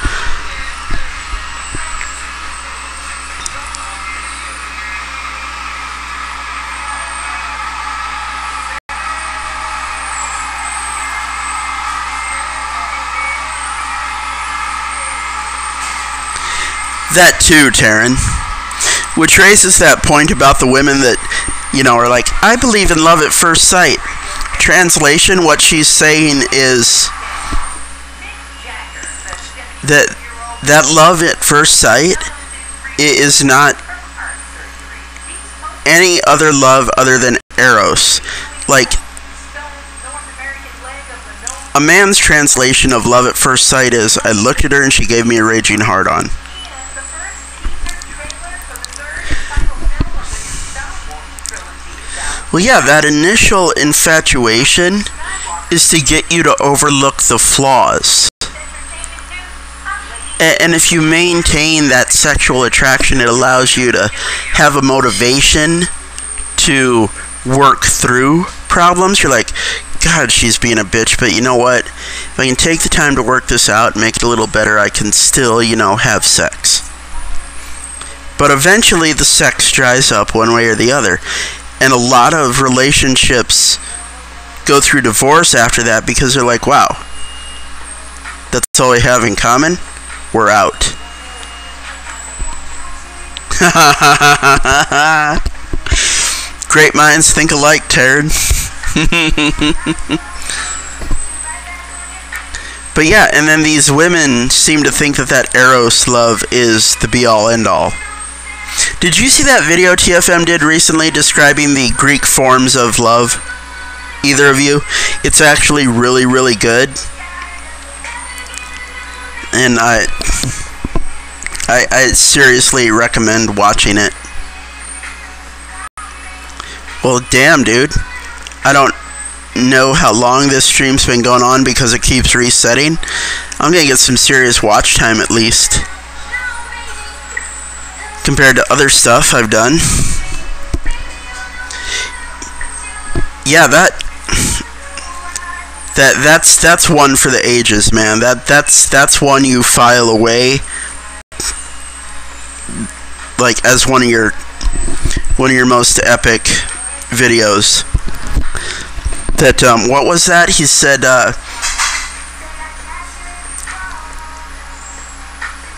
That too, Taryn. Which raises that point about the women that, are like, I believe in love at first sight. translation, what she's saying is that love at first sight is not any other love other than Eros. Like, a man's translation of love at first sight is, I looked at her and she gave me a raging hard-on. Well, yeah, that initial infatuation is to get you to overlook the flaws. And if you maintain that sexual attraction, it allows you to have a motivation to work through problems. You're like, God, she's being a bitch, but you know what? If I can take the time to work this out and make it a little better, I can still, have sex. But eventually the sex dries up one way or the other. And a lot of relationships go through divorce after that because they're like, wow, that's all we have in common? We're out. Great minds think alike, Taryn. But yeah, and then these women seem to think that Eros love is the be-all, end-all. Did you see that video TFM did recently describing the Greek forms of love? Either of you? It's actually really, really good. And I seriously recommend watching it. Well, damn, dude. I don't know how long this stream's been going on because it keeps resetting. I'm gonna get some serious watch time at least, compared to other stuff I've done. Yeah, that's one for the ages, man. That's one you file away, like, as one of your most epic videos. That what was that? He said that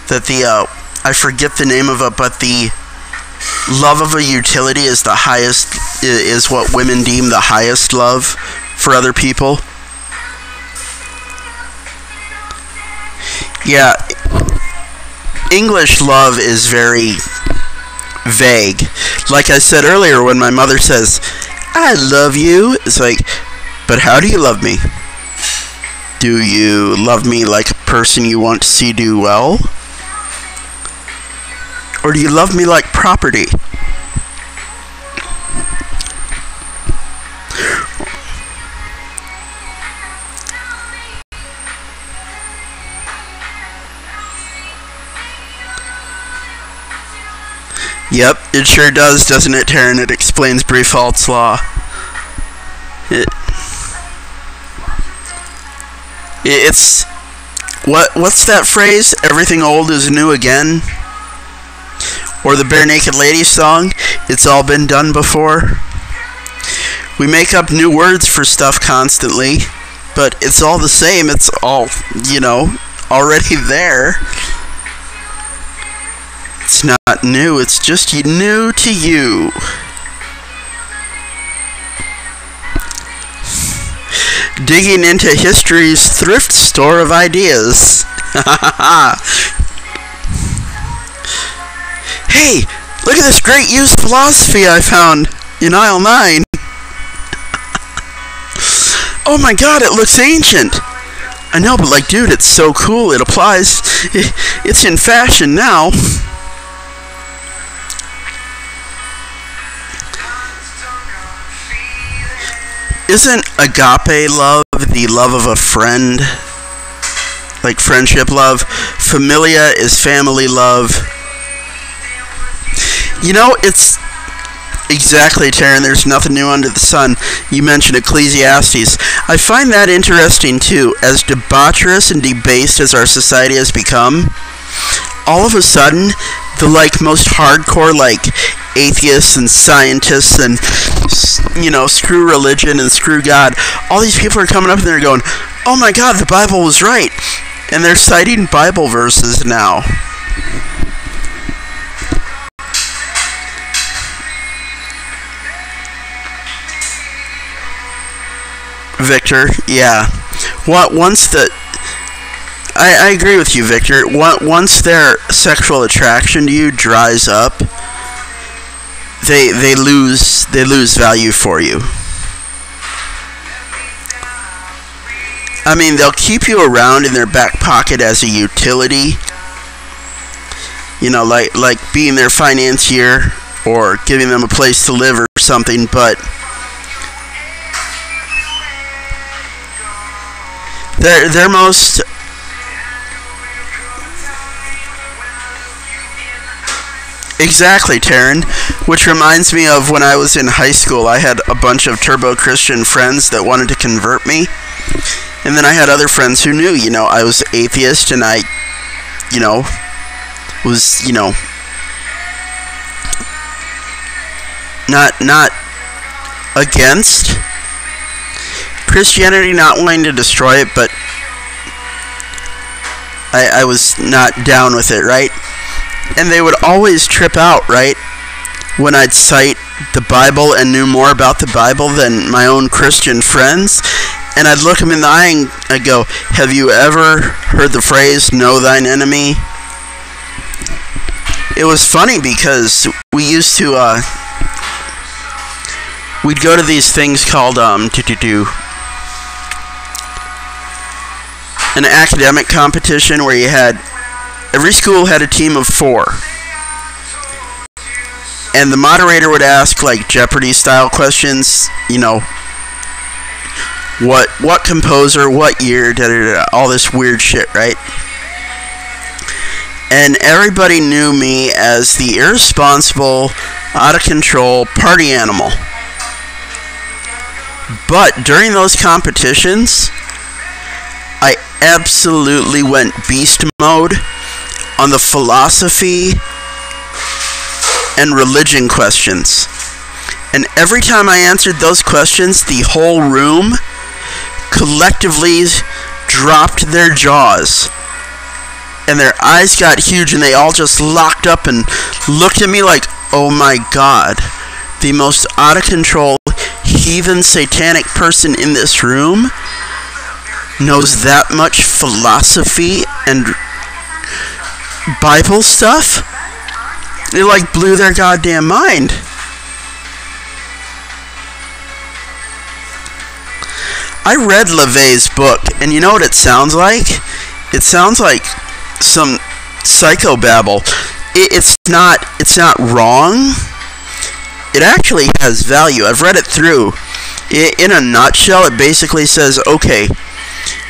the I forget the name of it, but the love of a utility is the highest, is what women deem the highest love for other people. Yeah, English love is very vague. Like I said earlier, when my mother says, I love you, it's like, but how do you love me? Do you love me like a person you want to see do well? Or do you love me like property? Yep, it sure does, doesn't it, Taryn? It explains Briefalt's law. It's... What's that phrase? Everything old is new again? Or the Bare Naked Ladies song? It's all been done before? We make up new words for stuff constantly, but it's all the same. It's all, already there. It's not new, it's just new to you. Digging into history's thrift store of ideas. Hey, look at this great used philosophy I found in aisle 9. Oh my god, it looks ancient. I know, but like, dude, it's so cool, it applies. It's in fashion now. Isn't agape love the love of a friend? Like friendship love? Familia is family love. It's... Exactly, Taryn, there's nothing new under the sun. You mentioned Ecclesiastes. I find that interesting, too. As debaucherous and debased as our society has become, all of a sudden, the, most hardcore, atheists and scientists and, screw religion and screw God, all these people are coming up and they're going, oh my god, the Bible was right. And they're citing Bible verses now. Victor, yeah. Once the I agree with you, Victor. Once their sexual attraction to you dries up, they lose value for you. I mean, they'll keep you around in their back pocket as a utility. You know, like being their financier or giving them a place to live or something, but their most exactly, Taryn, which reminds me of when I was in high school. I had a bunch of turbo Christian friends that wanted to convert me. And then I had other friends who knew, you know, I was atheist and I, you know, was, you know, not against Christianity, not wanting to destroy it, but I was not down with it, right? And they would always trip out, right, when I'd cite the Bible and knew more about the Bible than my own Christian friends. And I'd look them in the eye and I'd go, have you ever heard the phrase, know thine enemy? It was funny because we used to, we'd go to these things called, an academic competition where you had, every school had a team of 4. And the moderator would ask, like, Jeopardy-style questions, you know, what composer, what year, all this weird shit, right? And everybody knew me as the irresponsible, out-of-control party animal. But during those competitions, I absolutely went beast mode on the philosophy and religion questions. And every time I answered those questions, the whole room collectively dropped their jaws. And their eyes got huge and they all just locked up and looked at me like, oh my God, the most out of control, heathen, satanic person in this room knows that much philosophy and Bible stuff? It like blew their goddamn mind. I read LaVey's book, and you know what it sounds like? It sounds like some psychobabble. It's not wrong. It actually has value. I've read it through. In a nutshell, it basically says, okay,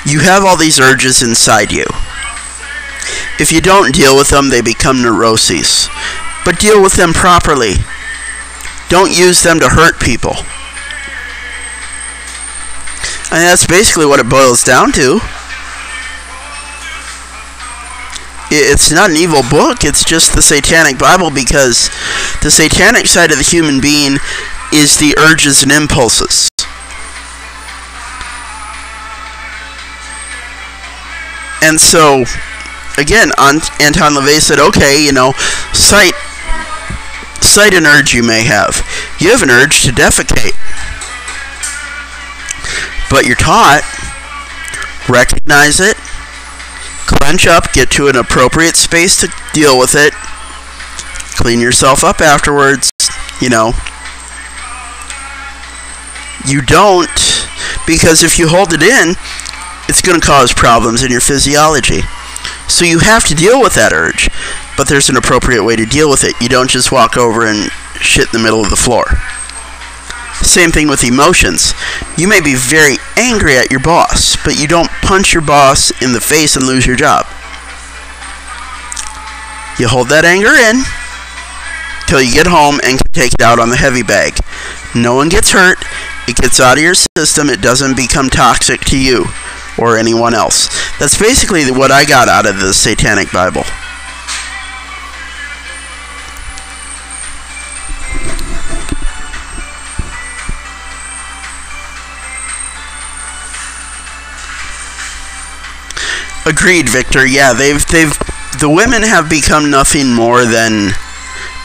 you have all these urges inside you. If you don't deal with them, they become neuroses. But deal with them properly. Don't use them to hurt people. And that's basically what it boils down to. It's not an evil book, it's just the Satanic Bible, because the satanic side of the human being is the urges and impulses. And so, again, Anton LaVey said, okay, you know, cite an urge you may have. You have an urge to defecate. But you're taught, recognize it, clench up, get to an appropriate space to deal with it, clean yourself up afterwards, you know. You don't, because if you hold it in, it's going to cause problems in your physiology. So you have to deal with that urge, but there's an appropriate way to deal with it. You don't just walk over and shit in the middle of the floor. Same thing with emotions. You may be very angry at your boss, but you don't punch your boss in the face and lose your job. You hold that anger in till you get home and can take it out on the heavy bag. No one gets hurt. It gets out of your system. It doesn't become toxic to you or anyone else. That's basically what I got out of the Satanic Bible. Agreed, Victor. Yeah, the women have become nothing more than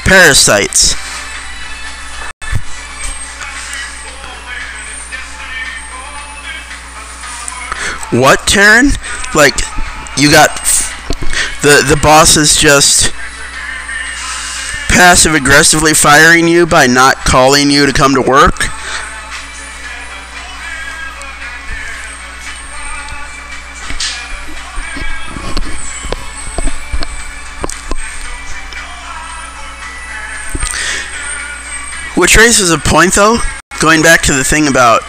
parasites. What, Taryn? Like, you got the boss is just passive aggressively firing you by not calling you to come to work? Which raises a point, though, going back to the thing about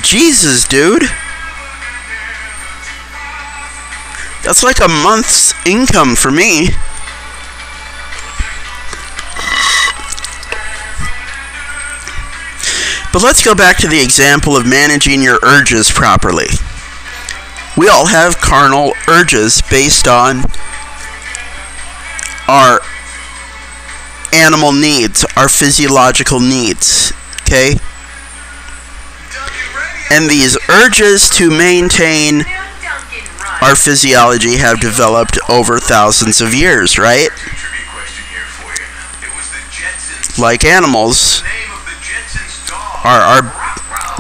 Jesus, dude. That's like a month's income for me. But let's go back to the example of managing your urges properly. We all have carnal urges based on our animal needs, our physiological needs, okay? And these urges to maintain our physiology have developed over thousands of years, right? Like animals,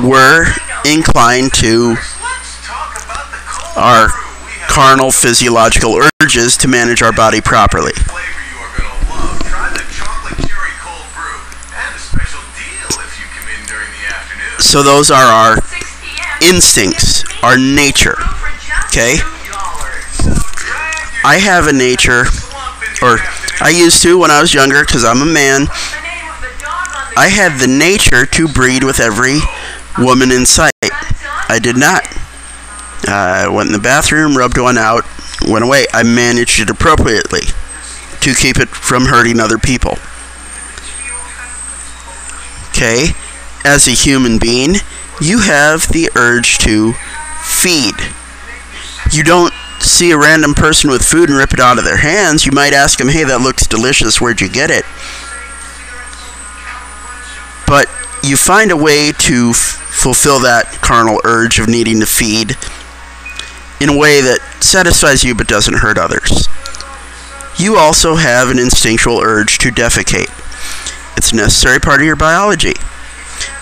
we're inclined to our carnal physiological urges to manage our body properly. So those are our instincts, our nature, okay? I have a nature, or I used to when I was younger because I'm a man. I had the nature to breed with every woman in sight. I did not. I went in the bathroom, rubbed one out, went away. I managed it appropriately to keep it from hurting other people. Okay? As a human being, you have the urge to feed. You don't see a random person with food and rip it out of their hands. You might ask them, hey, that looks delicious, where'd you get it? But you find a way to fulfill that carnal urge of needing to feed in a way that satisfies you but doesn't hurt others. You also have an instinctual urge to defecate. It's a necessary part of your biology.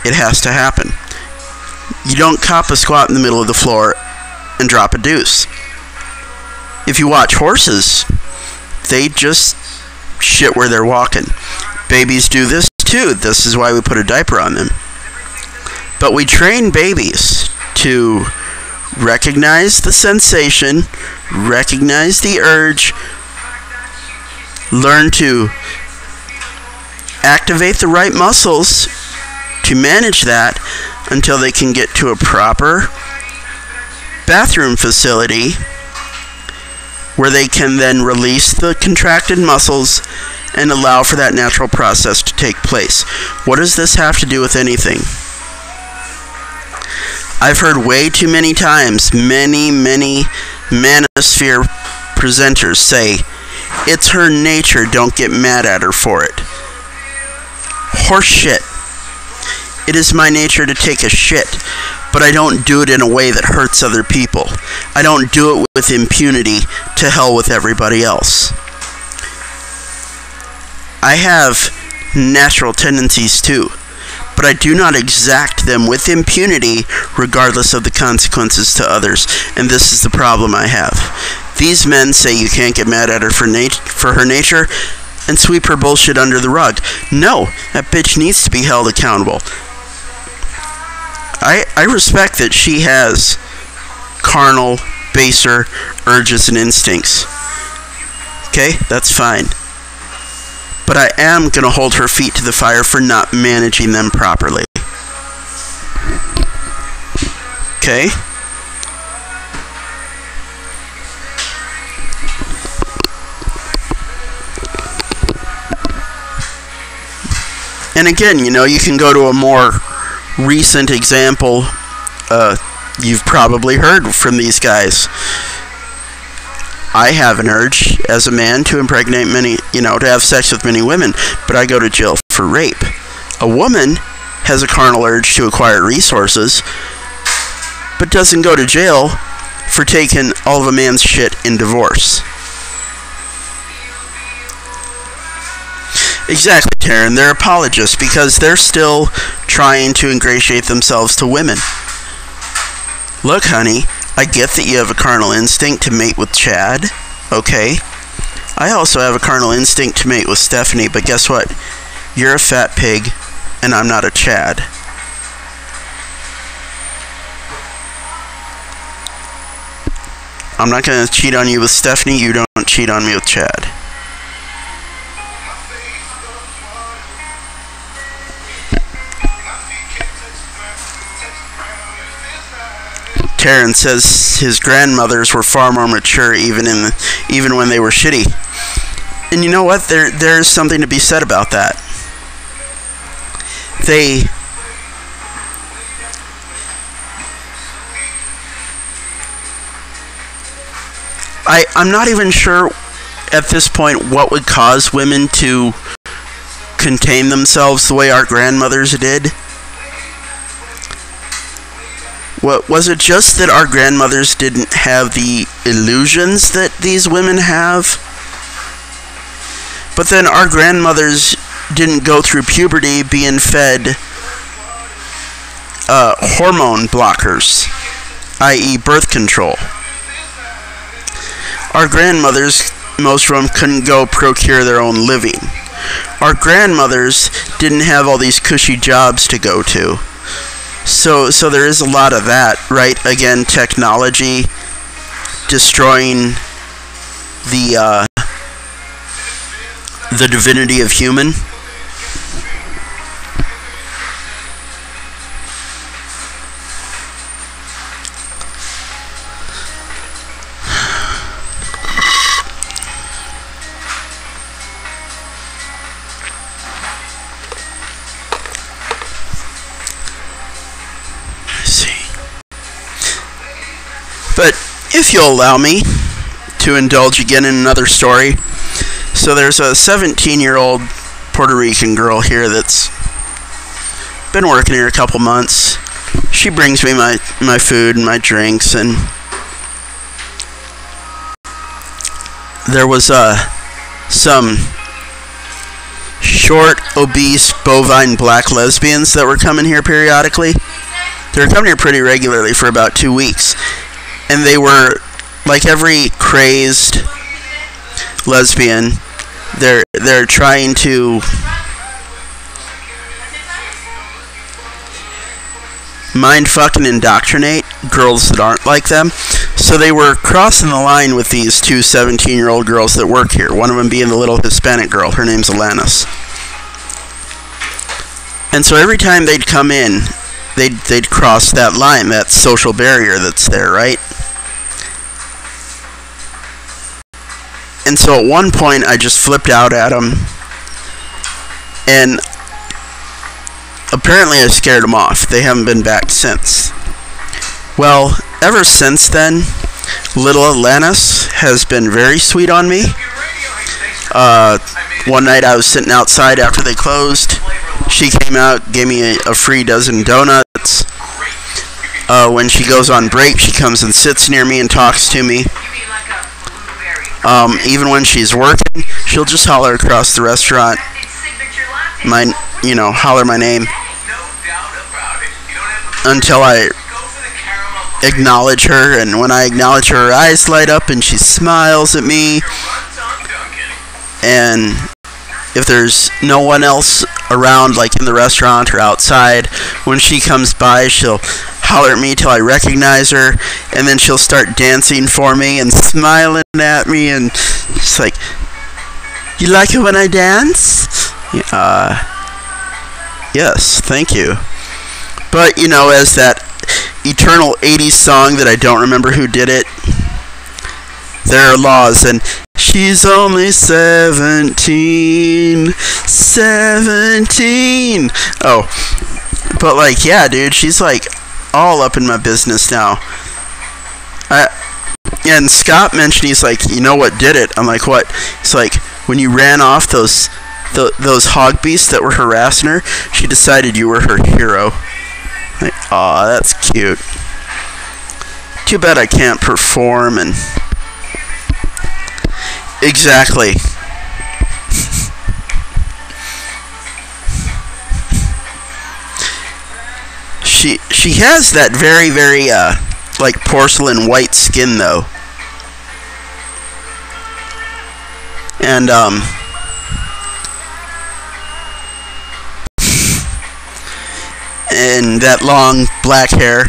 It has to happen. You don't cop a squat in the middle of the floor and drop a deuce. If you watch horses, they just shit where they're walking. Babies do this too. This is why we put a diaper on them. But we train babies to recognize the sensation, recognize the urge, learn to activate the right muscles to manage that until they can get to a proper bathroom facility where they can then release the contracted muscles and allow for that natural process to take place. What does this have to do with anything? I've heard way too many times many manosphere presenters say, it's her nature, don't get mad at her for it. Horseshit. It is my nature to take a shit, but I don't do it in a way that hurts other people. I don't do it with impunity. To hell with everybody else. I have natural tendencies too, but I do not exact them with impunity regardless of the consequences to others, and this is the problem I have. These men say you can't get mad at her for her nature and sweep her bullshit under the rug. No, that bitch needs to be held accountable. I respect that she has carnal, baser urges and instincts. Okay, that's fine. But I am going to hold her feet to the fire for not managing them properly. Okay? And again, you know, you can go to a more recent example. You've probably heard from these guys. I have an urge as a man to impregnate many, to have sex with many women, but I go to jail for rape. A woman has a carnal urge to acquire resources, but doesn't go to jail for taking all of a man's shit in divorce. Exactly, Taryn. They're apologists because they're still trying to ingratiate themselves to women. Look, honey, I get that you have a carnal instinct to mate with Chad. Okay. I also have a carnal instinct to mate with Stephanie, but guess what? You're a fat pig, and I'm not a Chad. I'm not gonna cheat on you with Stephanie, you don't cheat on me with Chad. Karen says his grandmothers were far more mature even when they were shitty. And you know what? There's something to be said about that. I'm not even sure at this point what would cause women to contain themselves the way our grandmothers did. What was it, just that our grandmothers didn't have the illusions that these women have? But then our grandmothers didn't go through puberty being fed hormone blockers, i.e. birth control. Our grandmothers, most of them, couldn't go procure their own living. Our grandmothers didn't have all these cushy jobs to go to. So there is a lot of that, right? Again, technology destroying the divinity of human. But if you'll allow me to indulge again in another story. So there's a 17-year-old Puerto Rican girl here that's been working here a couple months. She brings me my food and my drinks, and there was some short, obese, bovine black lesbians that were coming here periodically. They were coming here pretty regularly for about 2 weeks. And they were, like every crazed lesbian, they're trying to mind-fuck and indoctrinate girls that aren't like them. So they were crossing the line with these two 17-year-old girls that work here, one of them being the little Hispanic girl. Her name's Alanis. And so every time they'd come in, they'd cross that line, that social barrier that's there, right? And so at one point, I just flipped out at them, and apparently I scared them off. They haven't been back since. Well, ever since then, little Alanis has been very sweet on me. One night I was sitting outside after they closed. She came out, gave me a free dozen donuts. When she goes on break, she comes and sits near me and talks to me. Even when she's working, she'll just holler across the restaurant, holler my name until I acknowledge her, and when I acknowledge her, her eyes light up and she smiles at me. And if there's no one else around, like in the restaurant or outside, when she comes by, she'll holler at me till I recognize her, and then she'll start dancing for me and smiling at me, and she's like, "You like it when I dance?" Yes, thank you. But, as that eternal 80s song that I don't remember who did it, there are laws, and she's only 17. Oh, but yeah, dude, she's all up in my business now. And Scott mentioned, he's like, you know what did it? I'm like, what? He's like, when you ran off those hog beasts that were harassing her, she decided you were her hero. Like, aw, that's cute. Too bad I can't perform and... Exactly. She has that very, very like porcelain white skin though. And and that long black hair.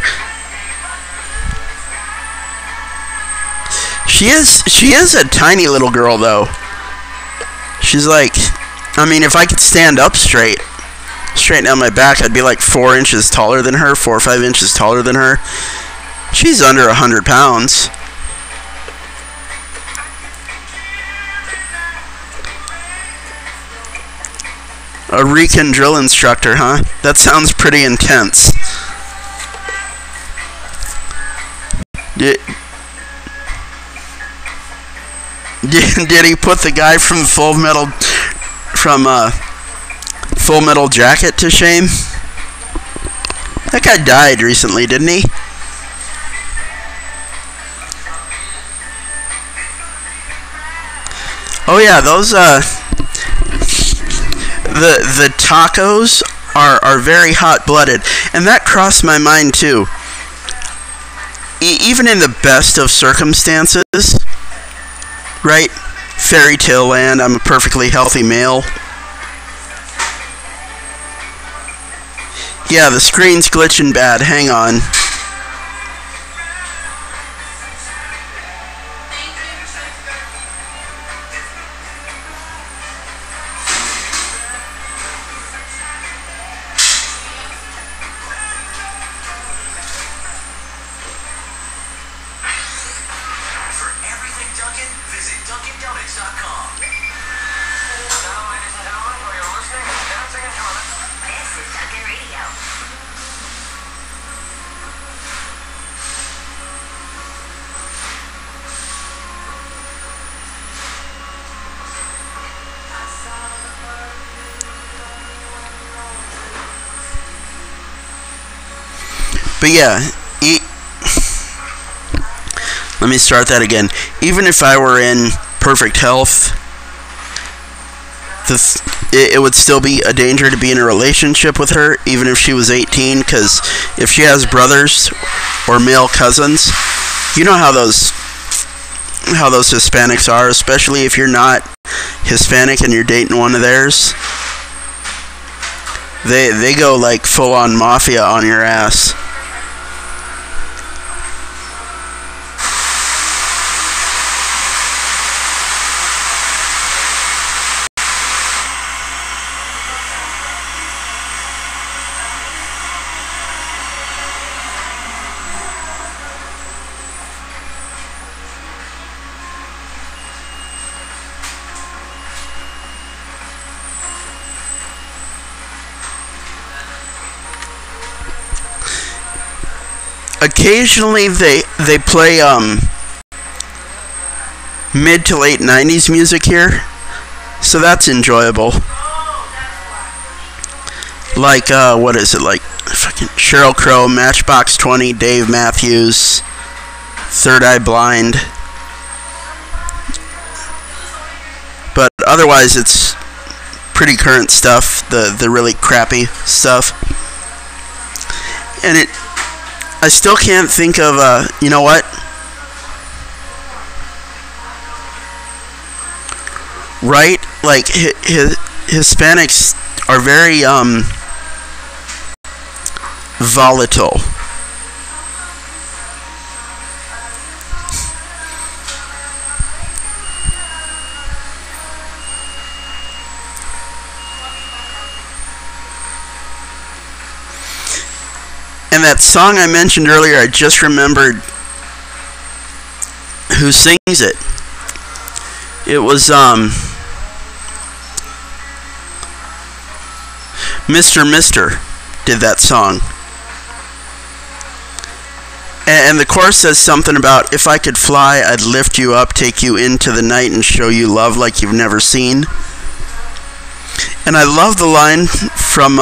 She is a tiny little girl though. She's like, I mean, if I could stand up straight down my back, I'd be like 4 inches taller than her, 4 or 5 inches taller than her. She's under 100 pounds. A recon drill instructor, huh? That sounds pretty intense. Did he put the guy from Full Metal Jacket to shame? That guy died recently, didn't he? Oh yeah, those the tacos are very hot-blooded, and that crossed my mind too. Even in the best of circumstances, right? Fairy tale land, I'm a perfectly healthy male. Yeah, the screen's glitching bad, hang on. But yeah, let me start that again. Even if I were in perfect health, it would still be a danger to be in a relationship with her, even if she was 18, because if she has brothers or male cousins, you know how those Hispanics are, especially if you're not Hispanic and you're dating one of theirs. They go like full-on mafia on your ass. Occasionally they play mid to late 90s music here, so that's enjoyable. Like what is it, like fucking Sheryl Crow, Matchbox 20, Dave Matthews, Third Eye Blind. But otherwise it's pretty current stuff, the really crappy stuff. And I still can't think of, you know what? Right? Like, Hispanics are very, volatile. And that song I mentioned earlier, I just remembered who sings it. It was Mr. Mister did that song. And the chorus says something about, if I could fly, I'd lift you up, take you into the night, and show you love like you've never seen. And I love the line from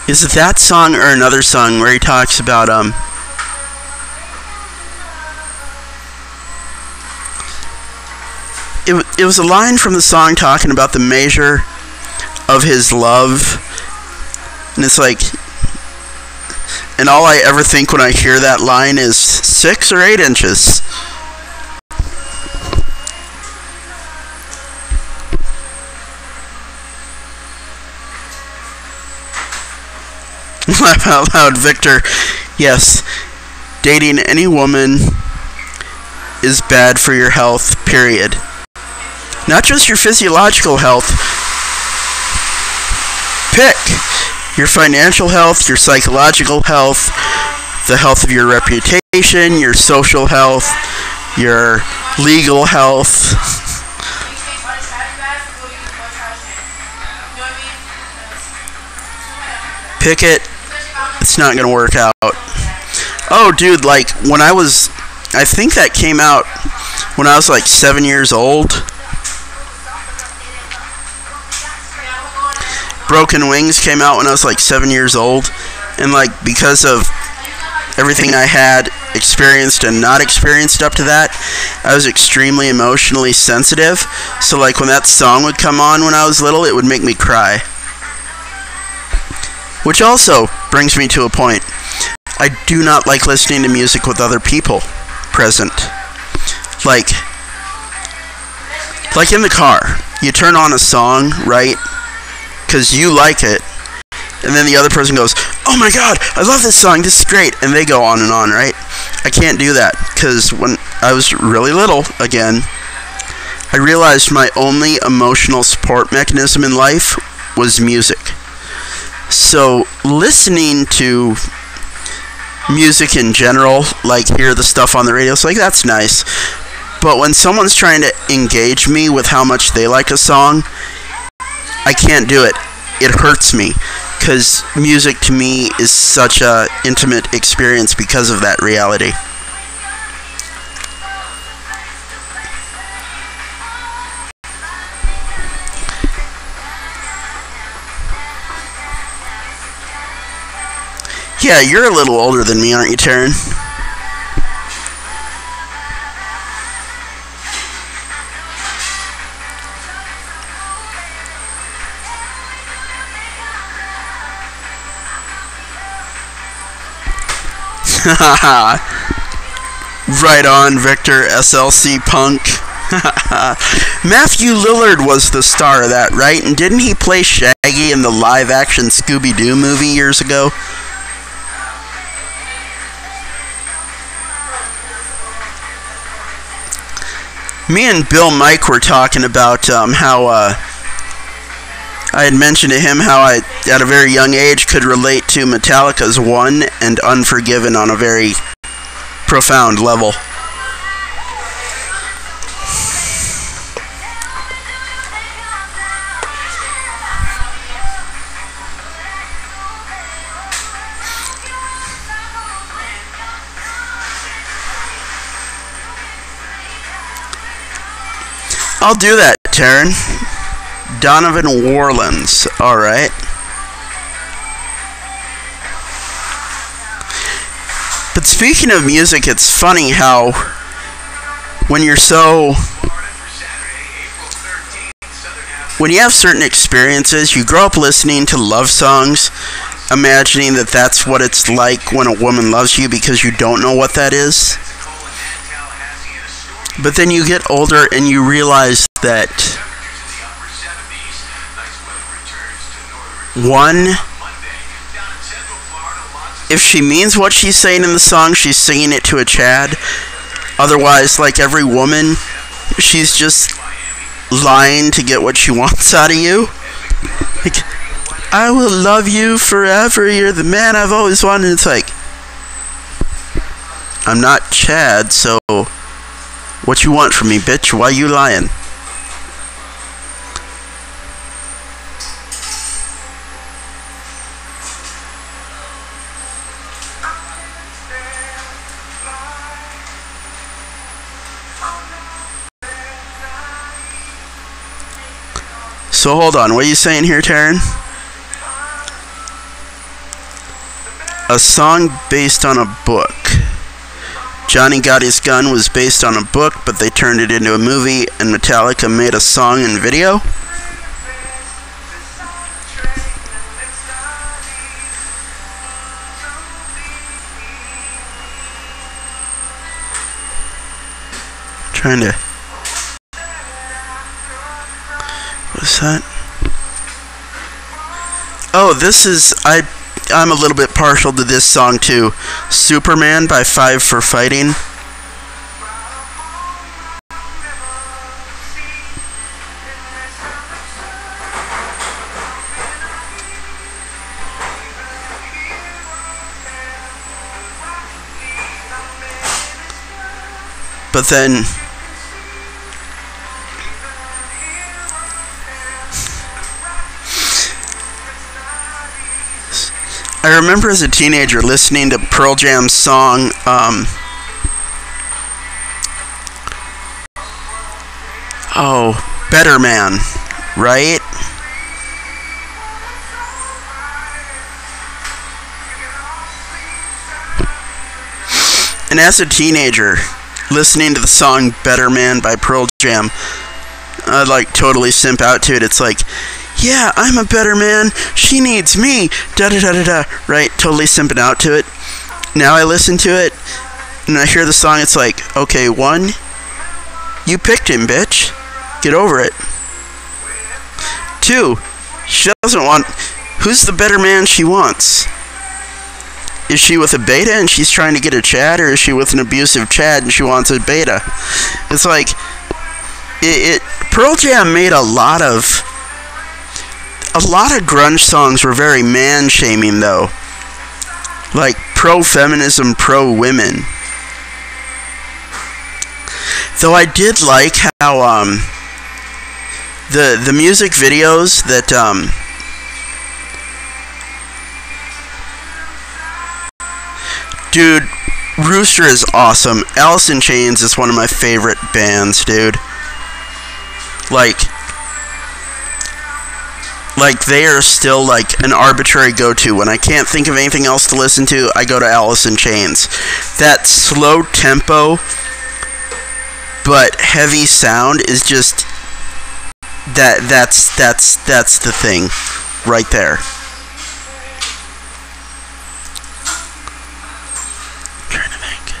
is it that song or another song where he talks about it was a line from the song talking about the measure of his love And it's like, and all I ever think when I hear that line is 6 or 8 inches. Laugh out loud, Victor. Yes, dating any woman is bad for your health, period. Not just your physiological health. Pick your financial health, your psychological health, the health of your reputation, your social health, your legal health. Pick it. It's not going to work out. Oh, dude, like, I think that came out when I was like 7 years old. Broken Wings came out when I was like 7 years old. And like, because of everything I had experienced and not experienced up to that, I was extremely emotionally sensitive. So like, when that song would come on when I was little, it would make me cry. Which also brings me to a point. I do not like listening to music with other people present. Like in the car, you turn on a song, right? Because you like it, and then the other person goes, "Oh my god, I love this song, this is great," and they go on and on, right? I can't do that, because when I was really little, again, I realized my only emotional support mechanism in life was music. So listening to music in general, like hear the stuff on the radio, it's like, that's nice. But when someone's trying to engage me with how much they like a song, I can't do it. It hurts me, because music to me is such a intimate experience because of that reality. Yeah, you're a little older than me, aren't you, Taryn? Right on, Victor, SLC Punk. Matthew Lillard was the star of that, right? And didn't he play Shaggy in the live-action Scooby-Doo movie years ago? Me and Bill Mike were talking about how I had mentioned to him how I, at a very young age, could relate to Metallica's One and Unforgiven on a very profound level. I'll do that, Taryn. Donovan Warlands. Alright. But speaking of music, it's funny how when you have certain experiences, you grow up listening to love songs, imagining that that's what it's like when a woman loves you because you don't know what that is. But then you get older and you realize that, one, if she means what she's saying in the song, she's singing it to a Chad. Otherwise, like every woman, she's just lying to get what she wants out of you. Like, I will love you forever, you're the man I've always wanted. It's like, I'm not Chad, so what you want from me, bitch? Why you lying? So hold on, what are you saying here, Taryn? A song based on a book. Johnny Got His Gun was based on a book, but they turned it into a movie, and Metallica made a song and video? Trying to... What's that? Oh, this is... I'm a little bit partial to this song too. Superman by Five for Fighting. But then... I remember as a teenager listening to Pearl Jam's song, Better Man, right? And as a teenager, listening to the song Better Man by Pearl Jam, I'd like totally simp out to it. It's like, yeah, I'm a better man, she needs me, da-da-da-da-da, right? Totally simping out to it. Now I listen to it, and I hear the song, it's like, okay, one, you picked him, bitch. Get over it. Two, she doesn't want... Who's the better man she wants? Is she with a beta and she's trying to get a Chad, or is she with an abusive Chad and she wants a beta? It's like... Pearl Jam made a lot of grunge songs were very man-shaming, though. Like, pro-feminism, pro-women. Though I did like how, the music videos that, dude, Rooster is awesome. Alice in Chains is one of my favorite bands, dude. Like, they are still, like, an arbitrary go-to. When I can't think of anything else to listen to, I go to Alice in Chains. That slow tempo, but heavy sound is just... That's the thing. Right there. I'm trying to think.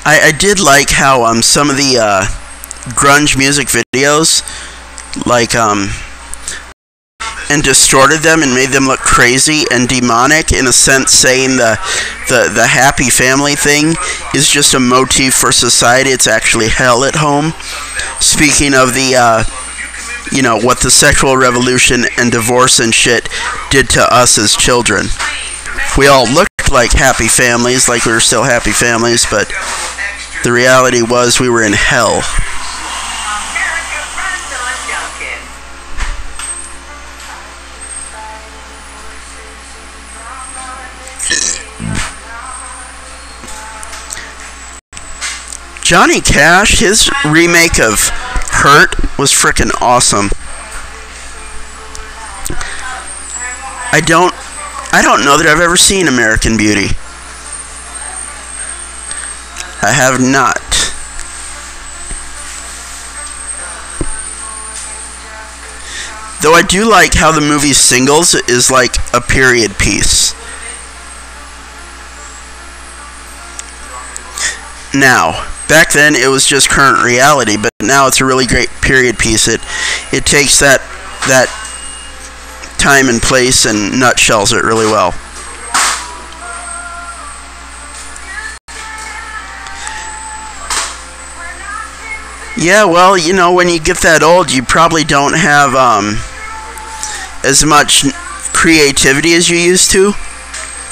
I did like how, some of the, grunge music videos, like, and distorted them and made them look crazy and demonic, in a sense, saying the happy family thing is just a motif for society. It's actually hell at home. Speaking of the, you know, what the sexual revolution and divorce and shit did to us as children. We all looked like happy families, like we were still happy families, but the reality was we were in hell. Johnny Cash, his remake of Hurt was frickin' awesome. I don't know that I've ever seen American Beauty. I have not. Though I do like how the movie Singles is like a period piece. Now, back then it was just current reality, but now it's a really great period piece. It takes that time and place and nutshells it really well. Yeah, well, you know, when you get that old, you probably don't have as much creativity as you used to,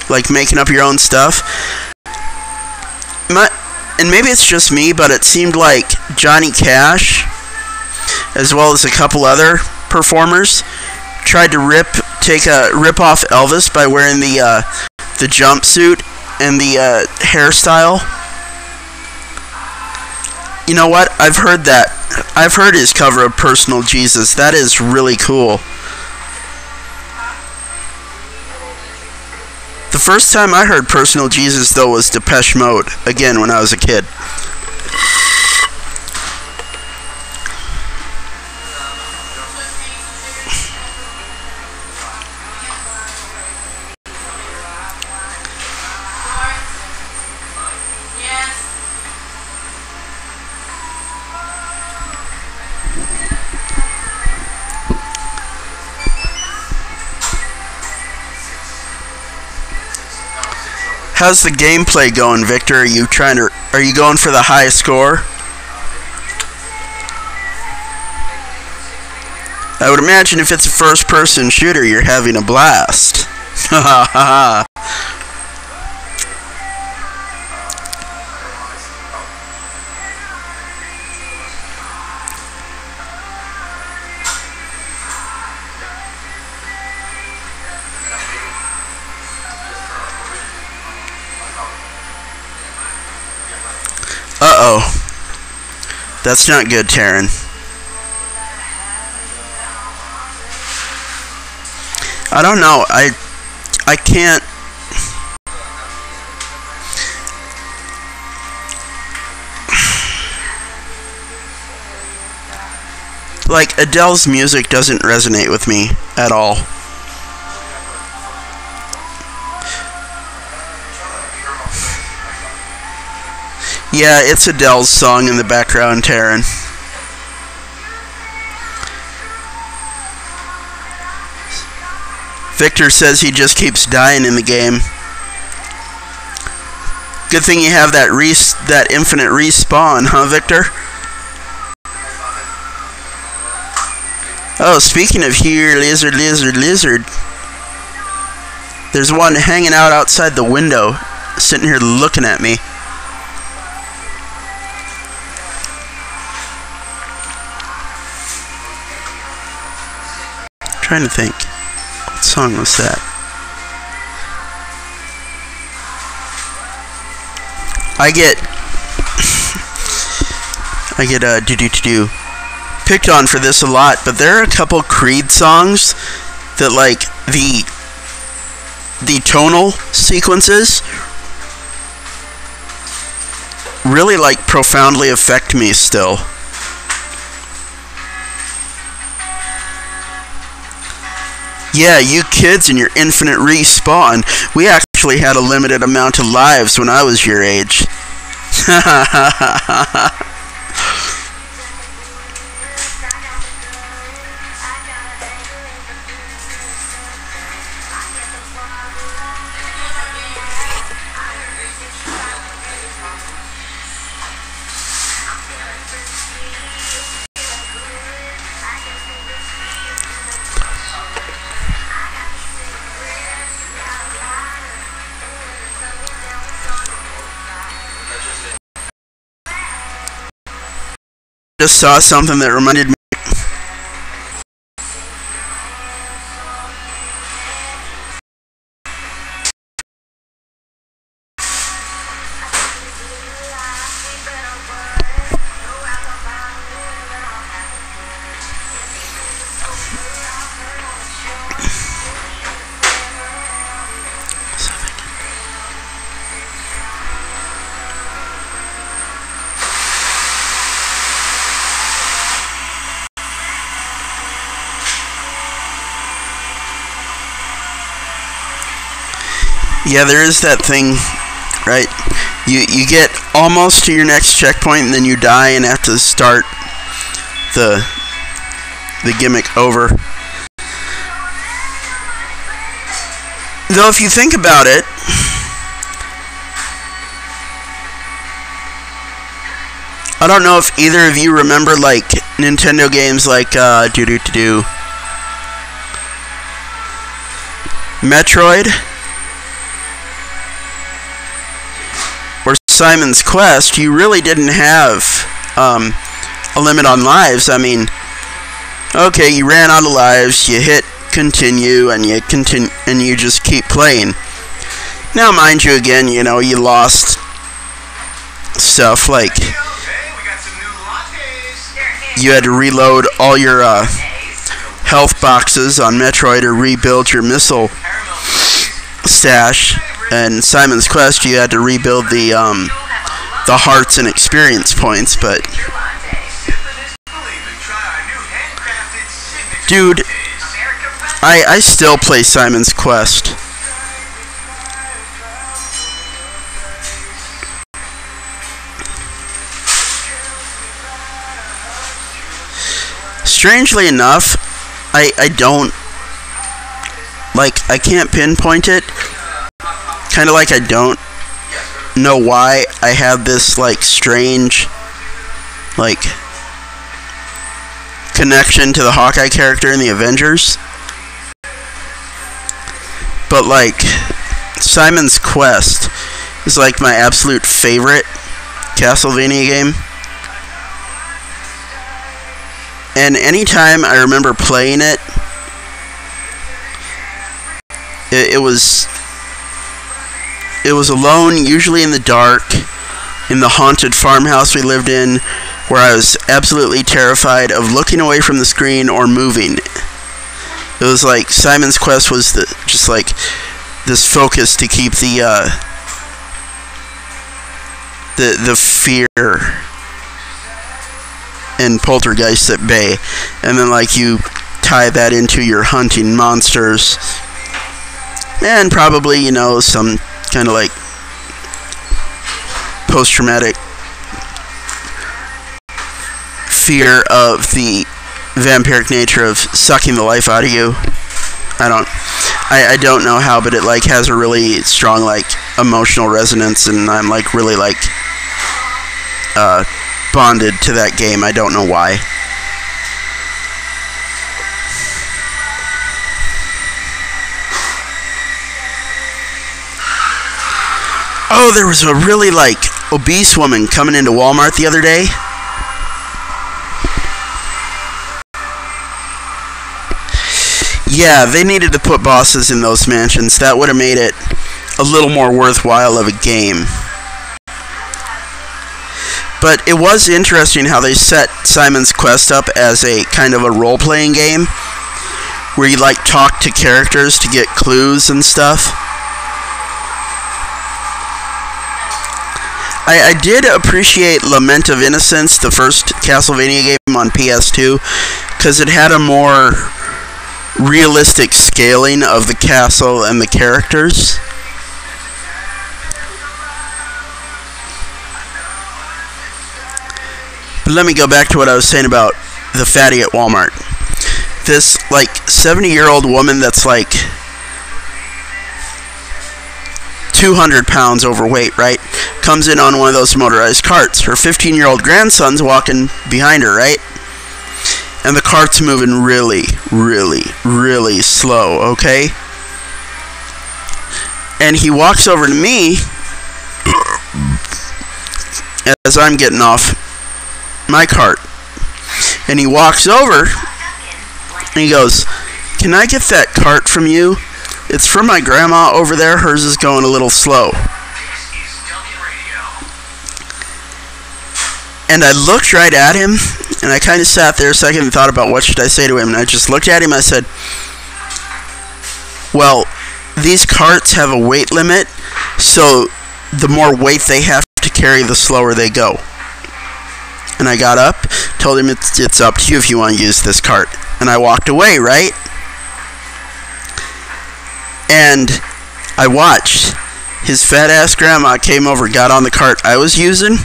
like making up your own stuff. And maybe it's just me, but it seemed like Johnny Cash, as well as a couple other performers, tried to rip off Elvis by wearing the jumpsuit and the hairstyle. You know what? I've heard that. I've heard his cover of Personal Jesus. That is really cool. The first time I heard Personal Jesus, though, was Depeche Mode. Again, when I was a kid. How's the gameplay going, Victor? Are you going for the high score? I would imagine if it's a first-person shooter, you're having a blast. Ha ha ha. Uh-oh. That's not good, Taryn. I don't know. I can't. Like, Adele's music doesn't resonate with me at all. Yeah, it's Adele's song in the background, Taryn. Victor says he just keeps dying in the game. Good thing you have that infinite respawn, huh, Victor? Oh, speaking of here, lizard. There's one hanging out outside the window, sitting here looking at me. Trying to think. What song was that? I get do picked on for this a lot, but there are a couple Creed songs that, like, the tonal sequences really, like, profoundly affect me still. Yeah, you kids and your infinite respawn. We actually had a limited amount of lives when I was your age. Just saw something that reminded me. Yeah, there is that thing, right? You get almost to your next checkpoint and then you die and have to start the gimmick over. Though if you think about it, I don't know if either of you remember, like, Nintendo games like Metroid or Simon's Quest. You really didn't have a limit on lives. I mean, okay, you ran out of lives, you hit continue, and you just keep playing. Now, mind you, again, you know, you lost stuff like you had to reload all your health boxes on Metroid or rebuild your missile stash. And Simon's Quest, you had to rebuild the hearts and experience points, but dude, I still play Simon's Quest. Strangely enough, I don't, like, I can't pinpoint it. Kind of like I don't know why I had this like strange like connection to the Hawkeye character in the Avengers. But like Simon's Quest is like my absolute favorite Castlevania game. And anytime I remember playing it, it was alone, usually in the dark, in the haunted farmhouse we lived in, where I was absolutely terrified of looking away from the screen or moving. It was like Simon's Quest was just like this focus to keep the fear and poltergeist at bay, and then like you tie that into your hunting monsters, and probably, you know, some kind of like post-traumatic fear of the vampiric nature of sucking the life out of you. I don't know how, but it like has a really strong like emotional resonance, and I'm like really like bonded to that game. I don't know why. Oh, there was a really like obese woman coming into Walmart the other day. Yeah, they needed to put bosses in those mansions. That would have made it a little more worthwhile of a game. But it was interesting how they set Simon's Quest up as a kind of a role-playing game where you like talk to characters to get clues and stuff. I did appreciate Lament of Innocence, the first Castlevania game on PS2, because it had a more realistic scaling of the castle and the characters. But let me go back to what I was saying about the fatty at Walmart. This like 70-year-old woman that's like 200 pounds overweight, right? Comes in on one of those motorized carts. Her 15-year-old grandson's walking behind her, right? And the cart's moving really, really, really slow, okay? And he walks over to me as I'm getting off my cart. And he walks over and he goes, "Can I get that cart from you? It's from my grandma over there. Hers is going a little slow." And I looked right at him, and I kind of sat there a second and thought about what should I say to him. And I just looked at him, I said, "Well, these carts have a weight limit, so the more weight they have to carry, the slower they go." And I got up, told him it's up to you if you want to use this cart. And I walked away, right? And I watched. His fat-ass grandma came over, got on the cart I was using,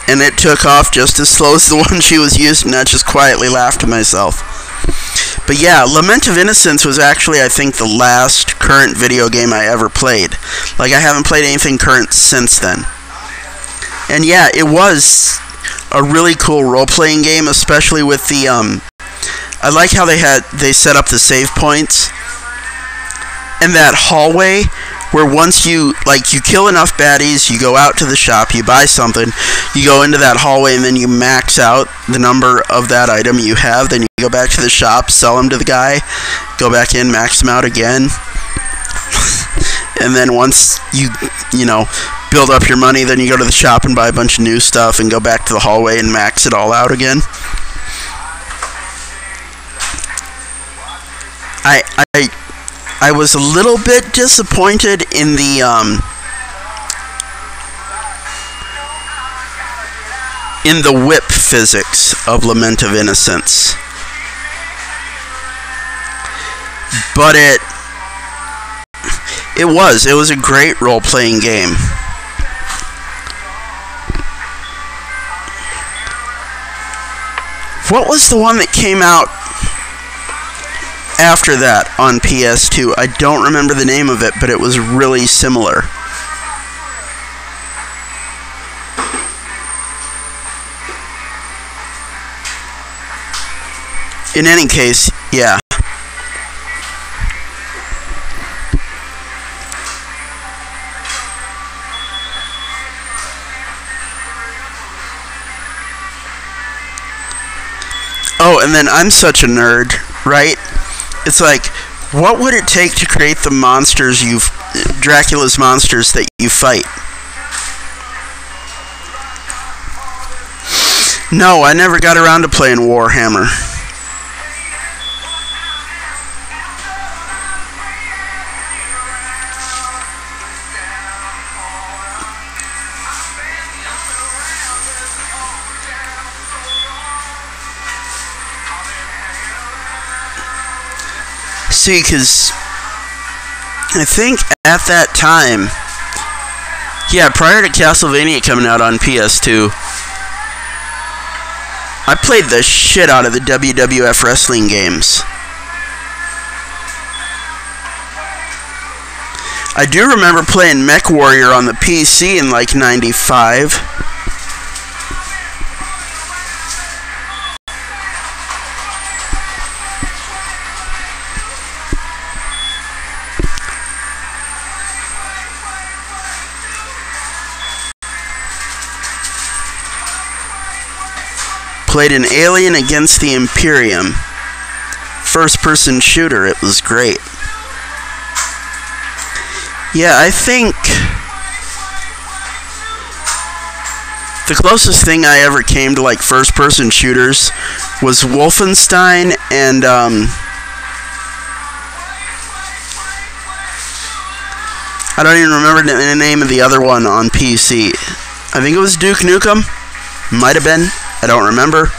and it took off just as slow as the one she was using, and I just quietly laughed to myself. But yeah, Lament of Innocence was actually, I think, the last current video game I ever played. Like, I haven't played anything current since then. And yeah, it was a really cool role-playing game, especially with the, I like how they set up the save points. And that hallway, where once you kill enough baddies, you go out to the shop, you buy something, you go into that hallway, and then you max out the number of that item you have, then you go back to the shop, sell them to the guy, go back in, max them out again. And then once you know, build up your money, then you go to the shop and buy a bunch of new stuff and go back to the hallway and max it all out again. I was a little bit disappointed in the whip physics of Lament of Innocence. But it was a great role-playing game. What was the one that came out after that on PS2? I don't remember the name of it, but it was really similar. In any case, yeah. Oh, and then I'm such a nerd, right? It's like, what would it take to create the monsters Dracula's monsters that you fight? No, I never got around to playing Warhammer. See, because I think at that time, yeah, prior to Castlevania coming out on PS2, I played the shit out of the WWF wrestling games. I do remember playing Mech Warrior on the PC in like 95. Played an Alien Against the Imperium. First-person shooter. It was great. Yeah, I think the closest thing I ever came to like first-person shooters was Wolfenstein and I don't even remember the name of the other one on PC. I think it was Duke Nukem. Might have been. I don't remember.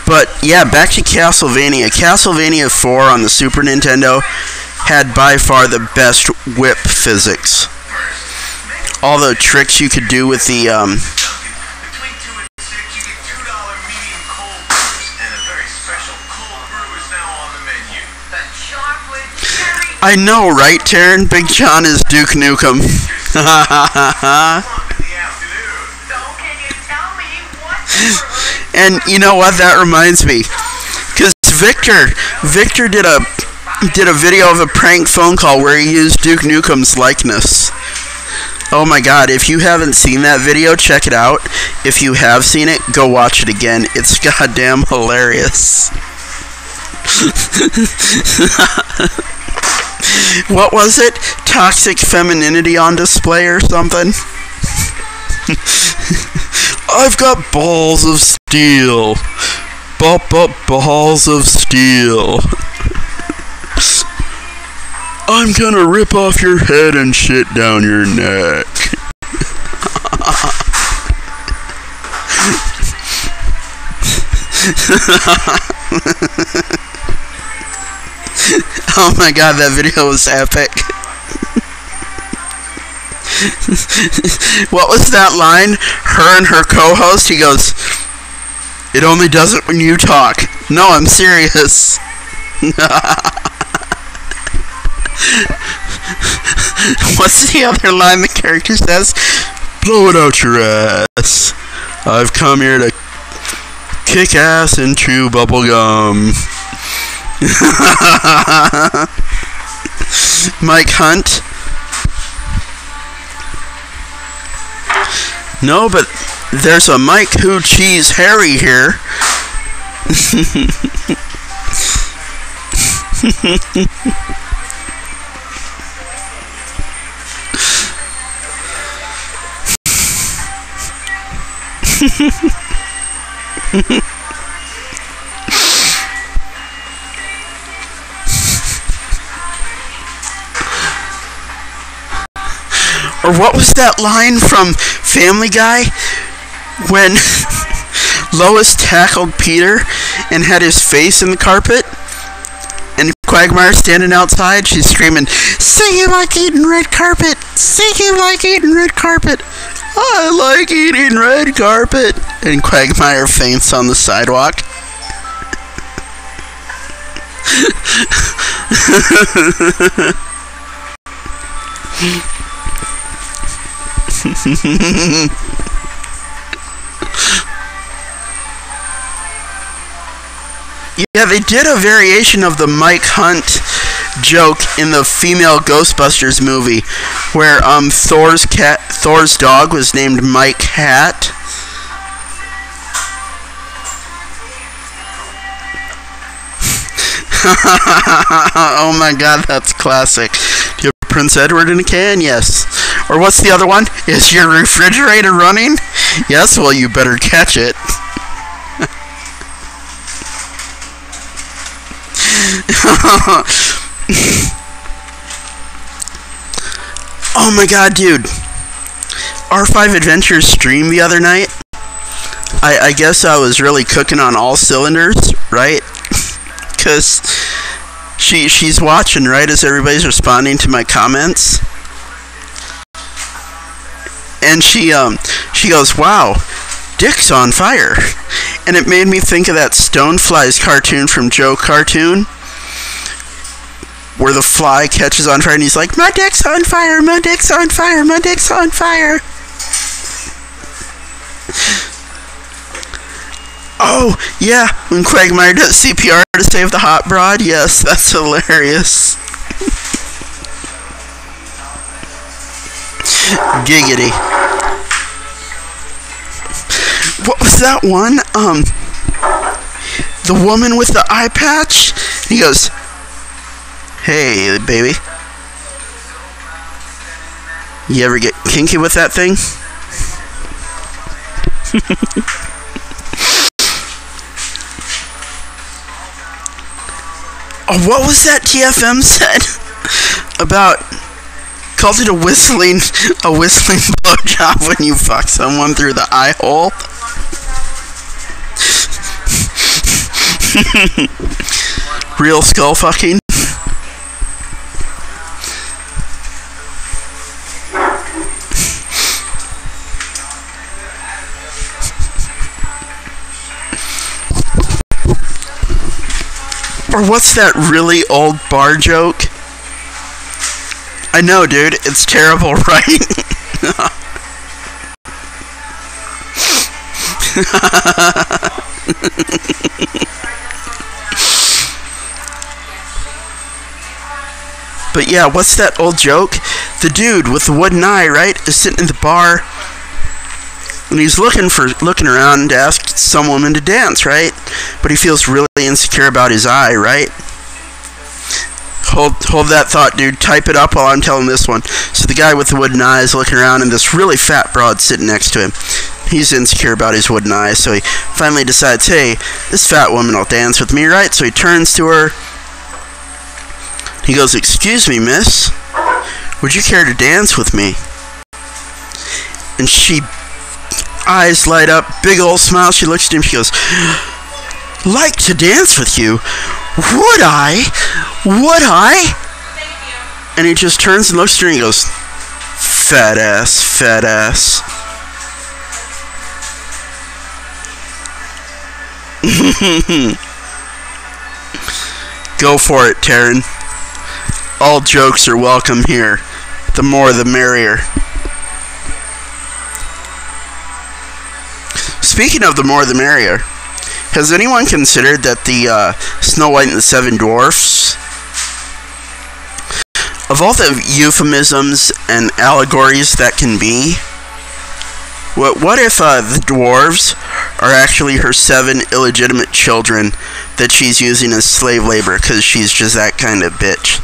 But yeah, back to Castlevania. Castlevania 4 on the Super Nintendo had by far the best whip physics. All the tricks you could do with the I know, right, Taryn? Big John is Duke Nukem. And you know what? That reminds me, because Victor did a video of a prank phone call where he used Duke Nukem's likeness. Oh my God! If you haven't seen that video, check it out. If you have seen it, go watch it again. It's goddamn hilarious. What was it? Toxic femininity on display or something? I've got balls of steel. Balls of steel. I'm gonna rip off your head and shit down your neck. Oh my God, that video was epic. What was that line? Her and her co-host, he goes, "It only does it when you talk." No, I'm serious. What's the other line the character says? "Blow it out your ass. I've come here to kick ass and chew bubblegum." Mike Hunt. No, but there's a Mike Who Cheese Harry here. Or what was that line from Family Guy when Lois tackled Peter and had his face in the carpet? And Quagmire standing outside, she's screaming, "Sing it like eating red carpet! Sing it like eating red carpet! I like eating red carpet!" And Quagmire faints on the sidewalk. Yeah, they did a variation of the Mike Hunt joke in the female Ghostbusters movie, where Thor's dog was named Mike Hat. Oh my god, that's classic. Do you have Prince Edward in a can? Yes. Or what's the other one? Is your refrigerator running? Yes, well you better catch it. Oh my god, dude. R5 Adventures stream the other night. I guess I was really cooking on all cylinders, right? Because she's watching, right, as everybody's responding to my comments. And she goes, wow, Dick's on fire. And it made me think of that Stoneflies cartoon from Joe Cartoon, where the fly catches on fire and he's like, my dick's on fire, my dick's on fire, my dick's on fire. Oh, yeah, when Quagmire does CPR to save the hot broad, yes, that's hilarious. Giggity. What was that one? The woman with the eye patch? He goes, hey, baby. You ever get kinky with that thing? Oh, what was that TFM said about? Called it a whistling blowjob when you fuck someone through the eye hole. Real skull fucking. Or what's that really old bar joke? I know, dude. It's terrible, right? But yeah, what's that old joke? The dude with the wooden eye, right, is sitting in the bar, and he's looking around to ask some woman to dance, right? But he feels really insecure about his eye, right? Hold that thought, dude. Type it up while I'm telling this one. So the guy with the wooden eye is looking around, and this really fat broad sitting next to him. He's insecure about his wooden eye, so he finally decides, hey, this fat woman will dance with me, right? So he turns to her. He goes, excuse me, miss. Would you care to dance with me? And she, eyes light up, big old smile. She looks at him, she goes, like to dance with you? Would I? Would I? And he just turns and looks at her and he goes, fat ass, fat ass. Go for it, Taryn. All jokes are welcome here. The more the merrier. Speaking of the more the merrier, has anyone considered that the Snow White and the Seven Dwarfs, of all the euphemisms and allegories that can be, what if the dwarves are actually her 7 illegitimate children that she's using as slave labor because she's just that kind of bitch?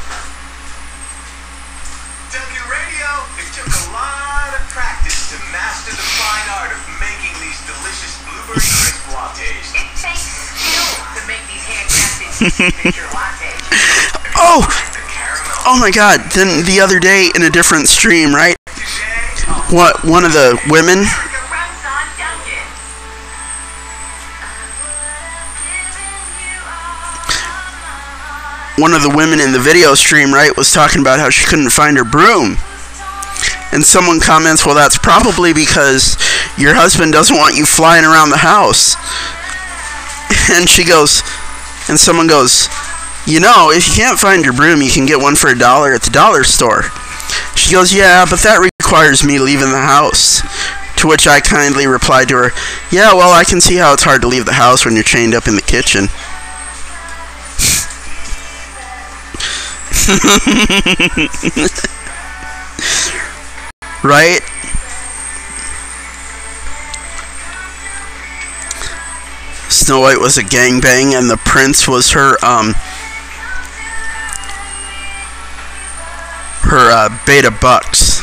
Duncan Radio, it took a lot of practice to master the fine art of making these delicious blueberry crisp lattes. It takes skill to make these handcrafted signature lattes. Oh my god, then the other day in a different stream, right? One of the women, in the video stream, right, was talking about how she couldn't find her broom. And someone comments, well, that's probably because your husband doesn't want you flying around the house. And she goes, and someone goes, You know, if you can't find your broom, you can get one for $1 at the dollar store. She goes, yeah, but that requires me leaving the house. To which I kindly replied to her, yeah, well, I can see how it's hard to leave the house when you're chained up in the kitchen. Right? Snow White was a gangbang, and the prince was her beta bucks.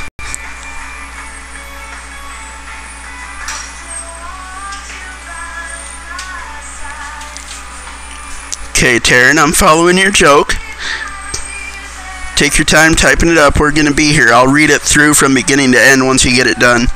Okay, Taryn, I'm following your joke. Take your time typing it up. We're going to be here. I'll read it through from beginning to end once you get it done.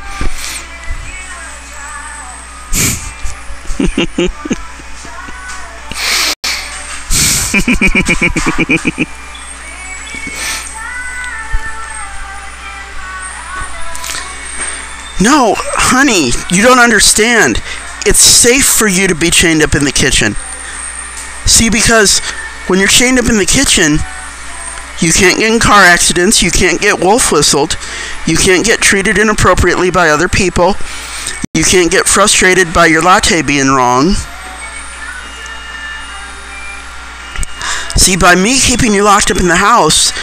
No, honey, you don't understand. It's safe for you to be chained up in the kitchen. See, because when you're chained up in the kitchen, you can't get in car accidents, you can't get wolf whistled, you can't get treated inappropriately by other people, you can't get frustrated by your latte being wrong. See, by me keeping you locked up in the house,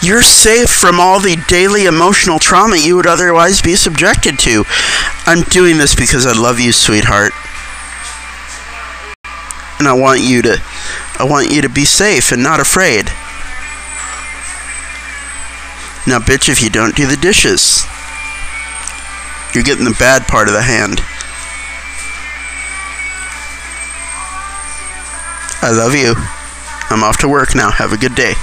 you're safe from all the daily emotional trauma you would otherwise be subjected to. I'm doing this because I love you, sweetheart. And I want you to be safe and not afraid. Now, bitch, if you don't do the dishes, you're getting the bad part of the hand. I love you. I'm off to work now. Have a good day.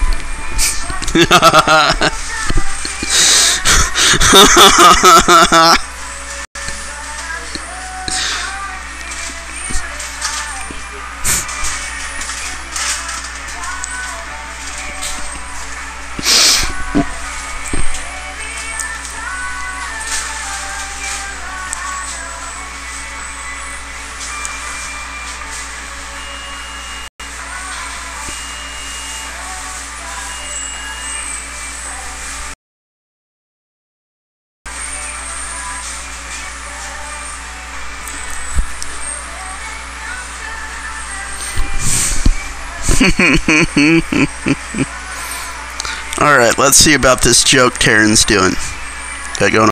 Alright, let's see about this joke Taryn's doing. Got going on.